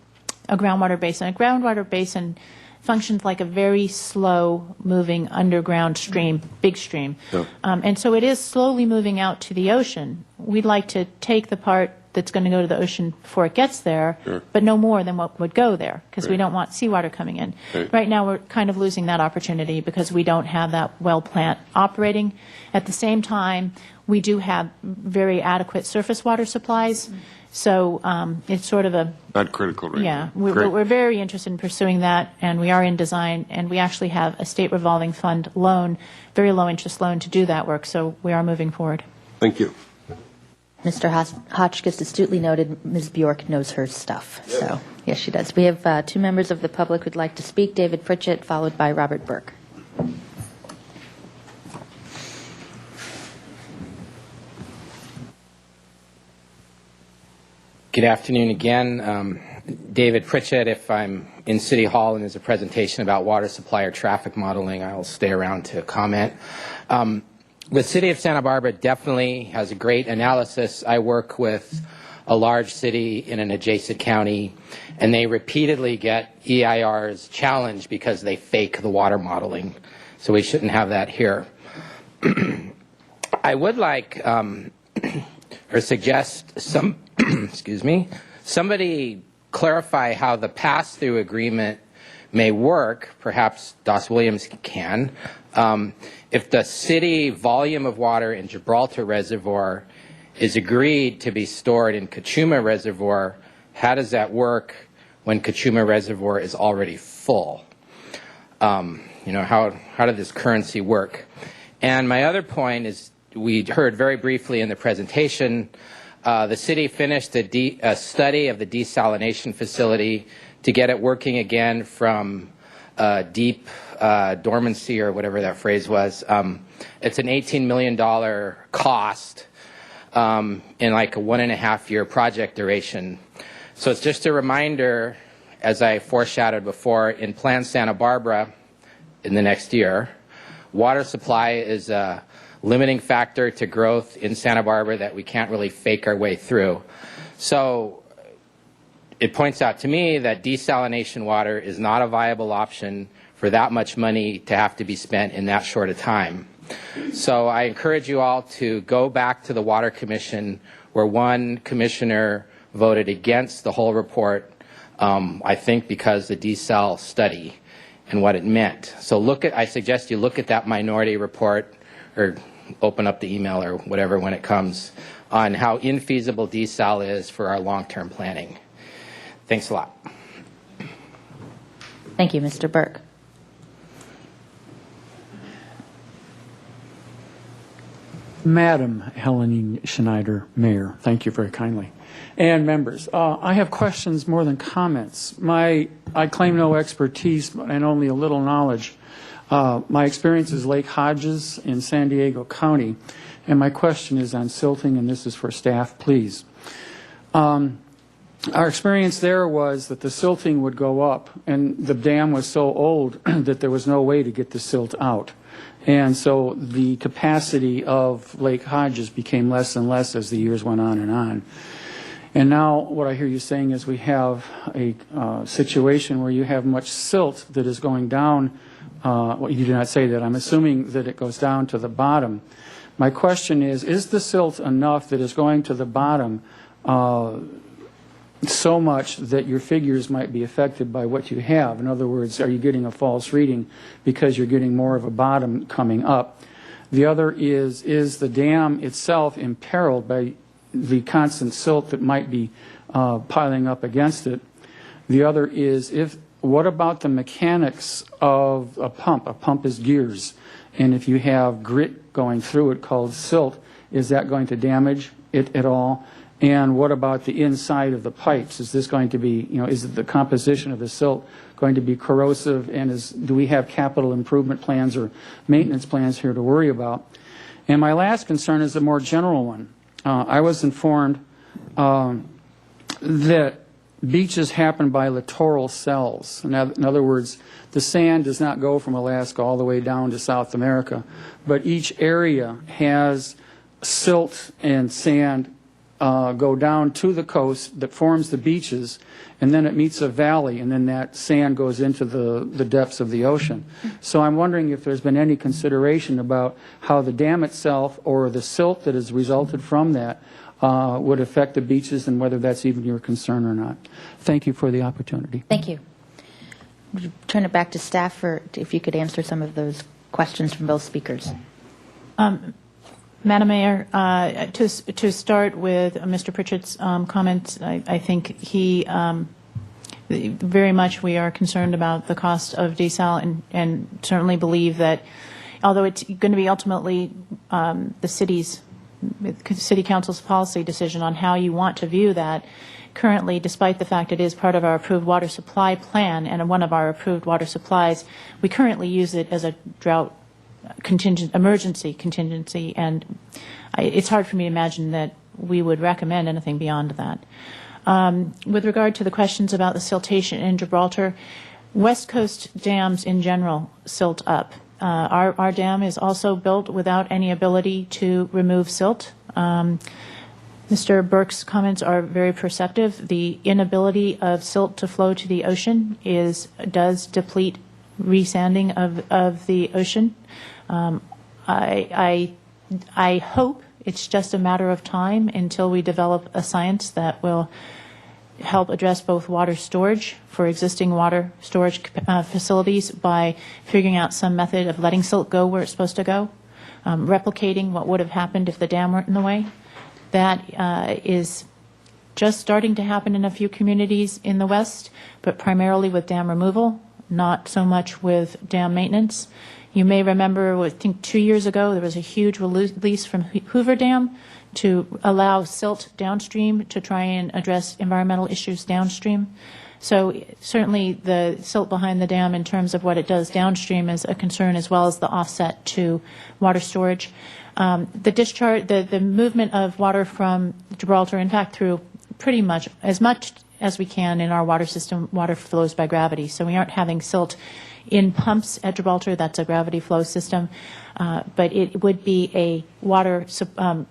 a groundwater basin functions like a very slow-moving underground stream, big stream. Yeah. And so it is slowly moving out to the ocean. We'd like to take the part that's going to go to the ocean before it gets there, Sure. but no more than what would go there, because we Right. don't want seawater coming in. Right. Right now, we're kind of losing that opportunity because we don't have that well plant operating. At the same time, we do have very adequate surface water supplies, so it's sort of a Not critical right yeah, now. Great. we're very interested in pursuing that, and we are in design, and we actually have a state revolving fund loan, very low interest loan to do that work, so we are moving forward. Thank you. Mr. Hotchkiss astutely noted Ms. Bjork knows her stuff. So, yes, she does. We have 2 members of the public who'd like to speak. David Pritchett, followed by Robert Burke. Good afternoon again. David Pritchett. If I'm in City Hall and there's a presentation about water supply or traffic modeling, I'll stay around to comment. The City of Santa Barbara definitely has a great analysis. I work with a large city in an adjacent county, and they repeatedly get EIRs challenged because they fake the water modeling. So we shouldn't have that here. I would like or suggest some excuse me, somebody clarify how the pass-through agreement may work. Perhaps Doss Williams can. If the city volume of water in Gibraltar Reservoir is agreed to be stored in Cachuma Reservoir, how does that work when Cachuma Reservoir is already full? How did this currency work? And my other point is, we heard very briefly in the presentation, the city finished a study of the desalination facility to get it working again from deep dormancy, or whatever that phrase was. It's an $18 million cost in like a 1.5-year project duration. So it's just a reminder, as I foreshadowed before, in Plan Santa Barbara in the next year, water supply is a limiting factor to growth in Santa Barbara that we can't really fake our way through. So it points out to me that desalination water is not a viable option for that much money to have to be spent in that short a time. So I encourage you all to go back to the Water Commission, where one commissioner voted against the whole report, I think because the desal study and what it meant. So I suggest you look at that minority report, or open up the email or whatever when it comes, on how infeasible desal is for our long-term planning. Thanks a lot. Thank you, Mr. Burke. Madam Helen Schneider, Mayor, thank you very kindly. And members, I have questions more than comments. I claim no expertise and only a little knowledge. My experience is Lake Hodges in San Diego County, and my question is on silting, and this is for staff, please. Our experience there was that the silting would go up, and the dam was so old that there was no way to get the silt out. And so the capacity of Lake Hodges became less and less as the years went on and on. And now what I hear you saying is we have a situation where you have much silt that is going down. Well, you do not say that. I'm assuming that it goes down to the bottom. My question is the silt enough that is going to the bottom so much that your figures might be affected by what you have? In other words, are you getting a false reading because you're getting more of a bottom coming up? The other is the dam itself imperiled by the constant silt that might be piling up against it? The other is, what about the mechanics of a pump? A pump is gears, and if you have grit going through it called silt, is that going to damage it at all? And what about the inside of the pipes? Is this going to be, is the composition of the silt going to be corrosive? And do we have capital improvement plans or maintenance plans here to worry about? And my last concern is a more general one. I was informed that beaches happen by littoral cells. In other words, the sand does not go from Alaska all the way down to South America, but each area has silt and sand go down to the coast that forms the beaches, and then it meets a valley, and then that sand goes into the depths of the ocean. So I'm wondering if there's been any consideration about how the dam itself or the silt that has resulted from that would affect the beaches, and whether that's even your concern or not. Thank you for the opportunity. Thank you. Would you turn it back to staff for if you could answer some of those questions from both speakers. Madam Mayor, to start with Mr. Pritchett's comments, I think he very much we are concerned about the cost of desal and certainly believe that although it's going to be ultimately the City Council's policy decision on how you want to view that, currently, despite the fact it is part of our approved water supply plan and one of our approved water supplies, we currently use it as a drought emergency contingency, and it's hard for me to imagine that we would recommend anything beyond that. With regard to the questions about the siltation in Gibraltar, West Coast dams in general silt up. Our dam is also built without any ability to remove silt. Mr. Burke's comments are very perceptive. The inability of silt to flow to the ocean does deplete resanding of the ocean. I hope it's just a matter of time until we develop a science that will help address both water storage for existing water storage facilities by figuring out some method of letting silt go where it's supposed to go, replicating what would have happened if the dam weren't in the way. That is just starting to happen in a few communities in the West, but primarily with dam removal, not so much with dam maintenance. You may remember, I think 2 years ago, there was a huge release from Hoover Dam to allow silt downstream to try and address environmental issues downstream. So certainly the silt behind the dam in terms of what it does downstream is a concern, as well as the offset to water storage. The movement of water from Gibraltar, in fact, through pretty much as we can in our water system, water flows by gravity. So we aren't having silt in pumps at Gibraltar. That's a gravity flow system. But it would be a water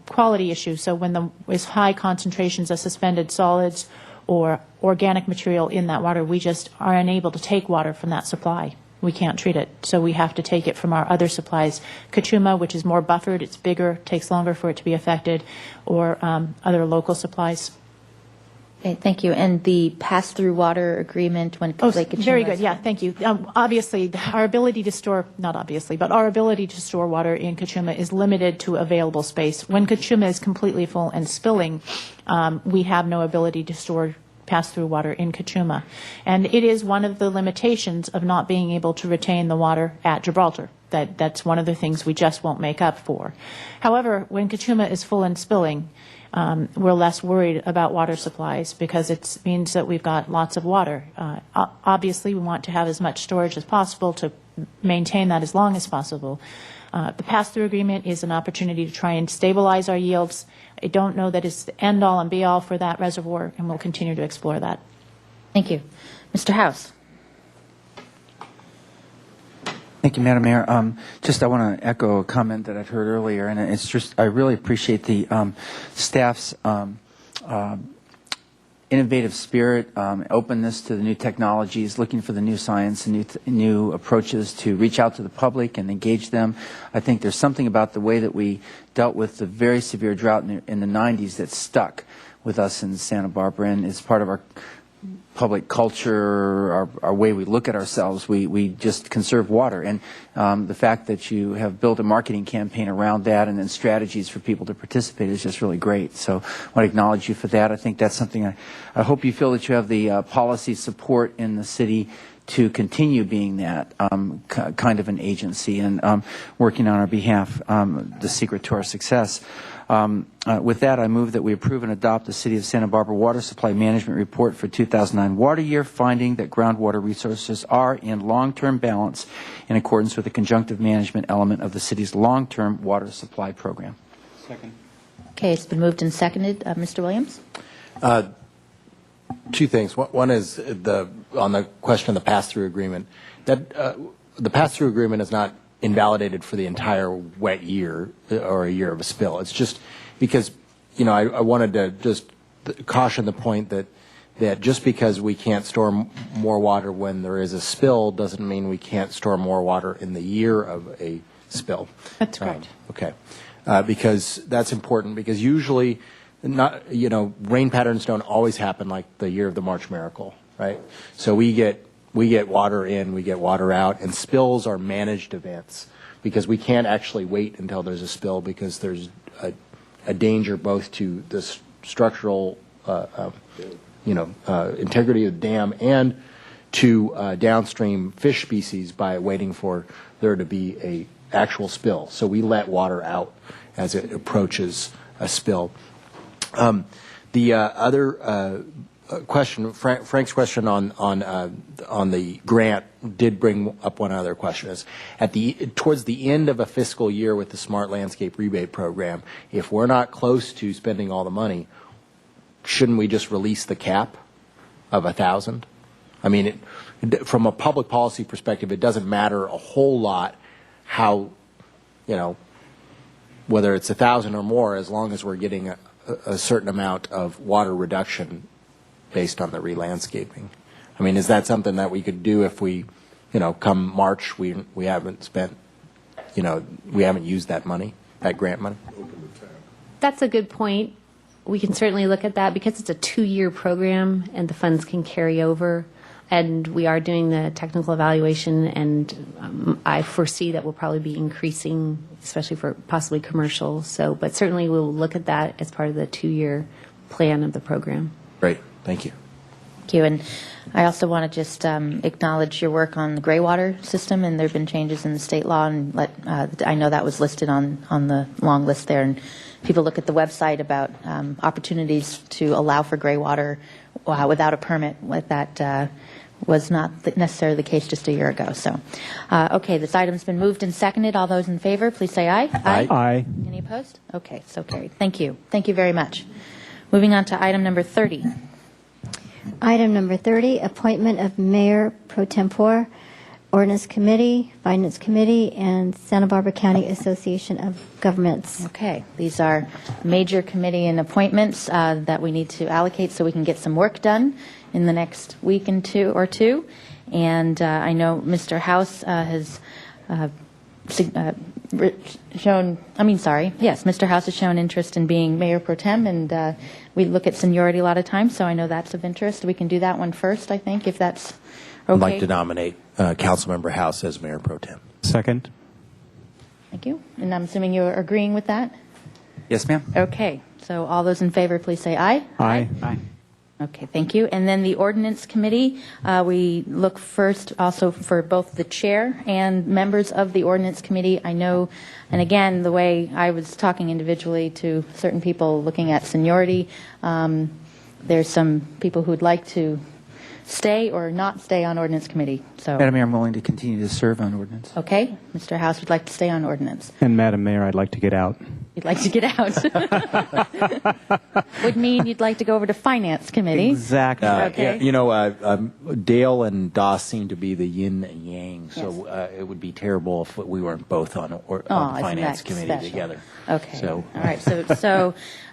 quality issue. So when there's high concentrations of suspended solids or organic material in that water, we just are unable to take water from that supply. We can't treat it. So we have to take it from our other supplies. Kachuma, which is more buffered, it's bigger, takes longer for it to be affected, or other local supplies. Okay, thank you. And the pass-through water agreement when Lake Kachuma. Very good. Yeah, thank you. Obviously, our ability to store, not obviously, but our ability to store water in Kachuma is limited to available space. When Kachuma is completely full and spilling, we have no ability to store pass-through water in Kachuma. And it is one of the limitations of not being able to retain the water at Gibraltar. That's one of the things we just won't make up for. However, when Kachuma is full and spilling, we're less worried about water supplies because it means that we've got lots of water. Obviously, we want to have as much storage as possible to maintain that as long as possible. The pass-through agreement is an opportunity to try and stabilize our yields. I don't know that it's the end-all and be-all for that reservoir, and we'll continue to explore that. Thank you. Mr. House. Thank you, Madam Mayor. I want to echo a comment that I've heard earlier, and it's just I really appreciate the staff's innovative spirit, openness to the new technologies, looking for the new science and new approaches to reach out to the public and engage them. I think there's something about the way that we dealt with the very severe drought in the 90s that stuck with us in Santa Barbara, and it's part of our public culture, our way we look at ourselves. We just conserve water, and the fact that you have built a marketing campaign around that and then strategies for people to participate is just really great. So I want to acknowledge you for that. I think that's something I hope you feel that you have the policy support in the city to continue being that kind of an agency and working on our behalf, the secret to our success. With that, I move that we approve and adopt the City of Santa Barbara Water Supply Management Report for 2009 water year, finding that groundwater resources are in long-term balance in accordance with the conjunctive management element of the city's long-term water supply program. Second. Okay, it's been moved and seconded. Mr. Williams? Two things. One is on the question of the pass-through agreement. That the pass-through agreement is not invalidated for the entire wet year or a year of a spill. It's just because, I wanted to just caution the point that just because we can't store more water when there is a spill doesn't mean we can't store more water in the year of a spill. That's correct. Okay. Because that's important, because usually rain patterns don't always happen like the year of the March Miracle, right? So we get water in, we get water out, and spills are managed events because we can't actually wait until there's a spill because there's a danger both to the structural, integrity of the dam and to downstream fish species by waiting for there to be a actual spill. So we let water out as it approaches a spill. The other question, Frank's question on the grant did bring up one other question. Is towards the end of a fiscal year with the Smart Landscape Rebate Program, if we're not close to spending all the money, shouldn't we just release the cap of 1,000? I mean, from a public policy perspective, it doesn't matter a whole lot how, whether it's 1,000 or more, as long as we're getting a certain amount of water reduction based on the re-landscaping. I mean, is that something that we could do if we, come March, we haven't spent, we haven't used that money, that grant money? That's a good point. We can certainly look at that because it's a 2-year program and the funds can carry over. And we are doing the technical evaluation, and I foresee that we'll probably be increasing, especially for possibly commercial. So, but certainly we'll look at that as part of the 2-year plan of the program. Great. Thank you. Thank you. And I also want to just acknowledge your work on the gray water system, and there have been changes in the state law, and I know that was listed on the long list there. And people look at the website about opportunities to allow for gray water without a permit. That was not necessarily the case just a year ago. So, okay, this item's been moved and seconded. All those in favor, please say aye. Aye. Aye. Any opposed? Okay, so carried. Thank you. Thank you very much. Moving on to item number 30. Item number 30, appointment of Mayor Pro Tempore, Ordinance Committee, Finance Committee, and Santa Barbara County Association of Governments. Okay, these are major committee and appointments that we need to allocate so we can get some work done in the next week or two. And I know Mr. House has Mr. House has shown interest in being Mayor Pro Tem, and we look at seniority a lot of times, so I know that's of interest. We can do that one first, I think, if that's okay. I'd like to nominate Councilmember House as Mayor Pro Tem. Second. Thank you. And I'm assuming you're agreeing with that? Yes, ma'am. Okay. So all those in favor, please say aye. Aye. Aye. Okay, thank you. And then the Ordinance Committee, we look first also for both the chair and members of the Ordinance Committee. I know, and again, the way I was talking individually to certain people looking at seniority, there's some people who'd like to stay or not stay on Ordinance Committee. So, Madam Mayor, I'm willing to continue to serve on ordinance. Okay, Mr. House would like to stay on ordinance. And Madam Mayor, I'd like to get out. You'd like to get out. Would mean you'd like to go over to Finance Committee. Exactly. Okay. Dale and Doss seem to be the yin and yang, so it would be terrible if we weren't both on the Finance Committee special? together. Okay. So.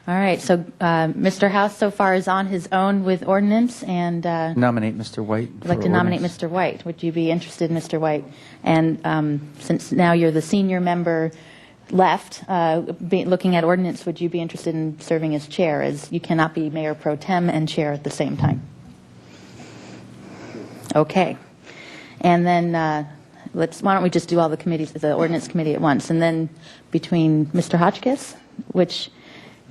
All right. So Mr. House so far is on his own with ordinance, and Nominate Mr. White. I'd like to nominate Mr. White. Would you be interested, Mr. White? And since now you're the senior member left, looking at ordinance, would you be interested in serving as chair, as you cannot be Mayor Pro Tem and chair at the same time? Okay. And then why don't we just do all the committees, the Ordinance Committee at once, and then between Mr. Hotchkiss, which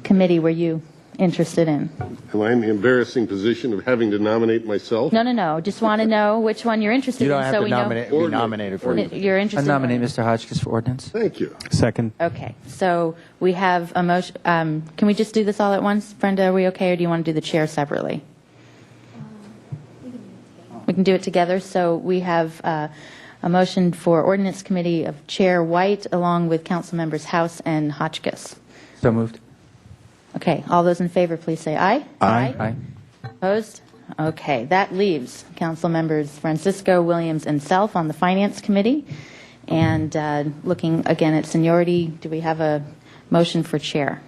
committee were you interested in? Am I in the embarrassing position of having to nominate myself? No. Just want to know which one you're interested You in. don't have so to we nominate, know be nominated for it. you're I interested. nominate Mr. Hotchkiss for ordinance. Thank you. Second. Okay, so we have a motion. Can we just do this all at once, Brenda? Are we okay, or do you want to do the chair separately? We can do it together. So we have a motion for ordinance committee of Chair White, along with council members House and Hotchkiss. So moved. Okay, all those in favor, please say aye. Aye. Opposed? Okay, that leaves council members Francisco, Williams, and self on the Finance Committee. And looking again at seniority, do we have a motion for chair?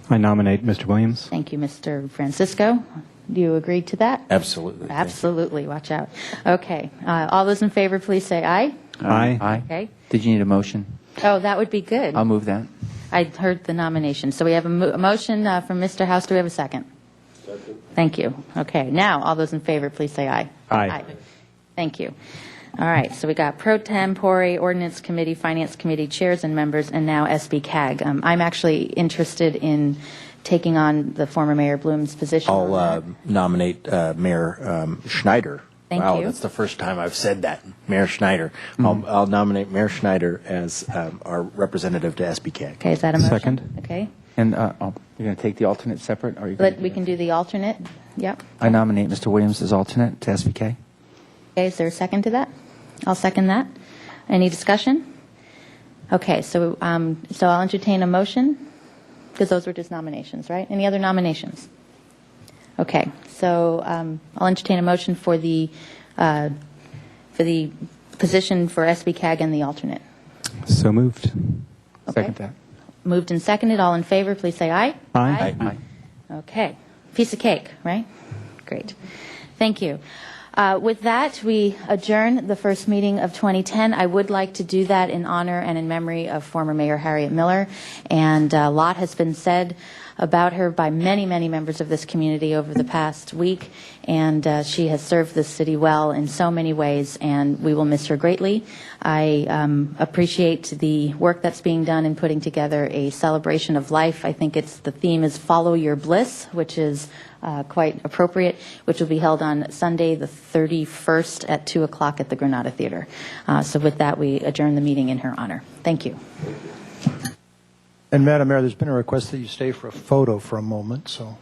I nominate Mr. Williams. Thank you, Mr. Francisco. Do you agree to that? Absolutely. Absolutely. Watch out. Okay, all those in favor, please say aye. Aye. Aye. Okay. Did you need a motion? Oh, that would be good. I'll move that. I heard the nomination. So we have a motion from Mr. House. Do we have a second? Second. Thank you. Okay. Now, all those in favor, please say aye. Aye. Thank you. All right. So we got pro tempore, ordinance committee, finance committee chairs and members, and now SB CAG. I'm actually interested in taking on the former Mayor Bloom's position. I'll nominate Mayor Schneider. Thank wow, you. that's the first time I've said that. Mayor Schneider. I'll nominate Mayor Schneider as our representative to SBK. Okay. Is that a motion? Second. Okay. And you're going to take the alternate separate? Or are you We can do the alternate. Yep. I nominate Mr. Williams as alternate to SBK. Okay, is there a second to that? I'll second that. Any discussion? Okay, so I'll entertain a motion, because those were just nominations, right? Any other nominations? Okay, so I'll entertain a motion for the position for SB-CAG and the alternate. So moved. Okay. Second that. Moved and seconded. All in favor, please say aye. Aye. Aye. Okay. Piece of cake, right? Great. Thank you. With that, we adjourn the first meeting of 2010. I would like to do that in honor and in memory of former Mayor Harriet Miller. And a lot has been said about her by many, many members of this community over the past week. And she has served this city well in so many ways, and we will miss her greatly. I appreciate the work that's being done in putting together a celebration of life. I think the theme is Follow Your Bliss, which is quite appropriate, which will be held on Sunday the 31st at 2 o'clock at the Granada Theater. So with that, we adjourn the meeting in her honor. Thank you. And Madam Mayor, there's been a request that you stay for a photo for a moment, so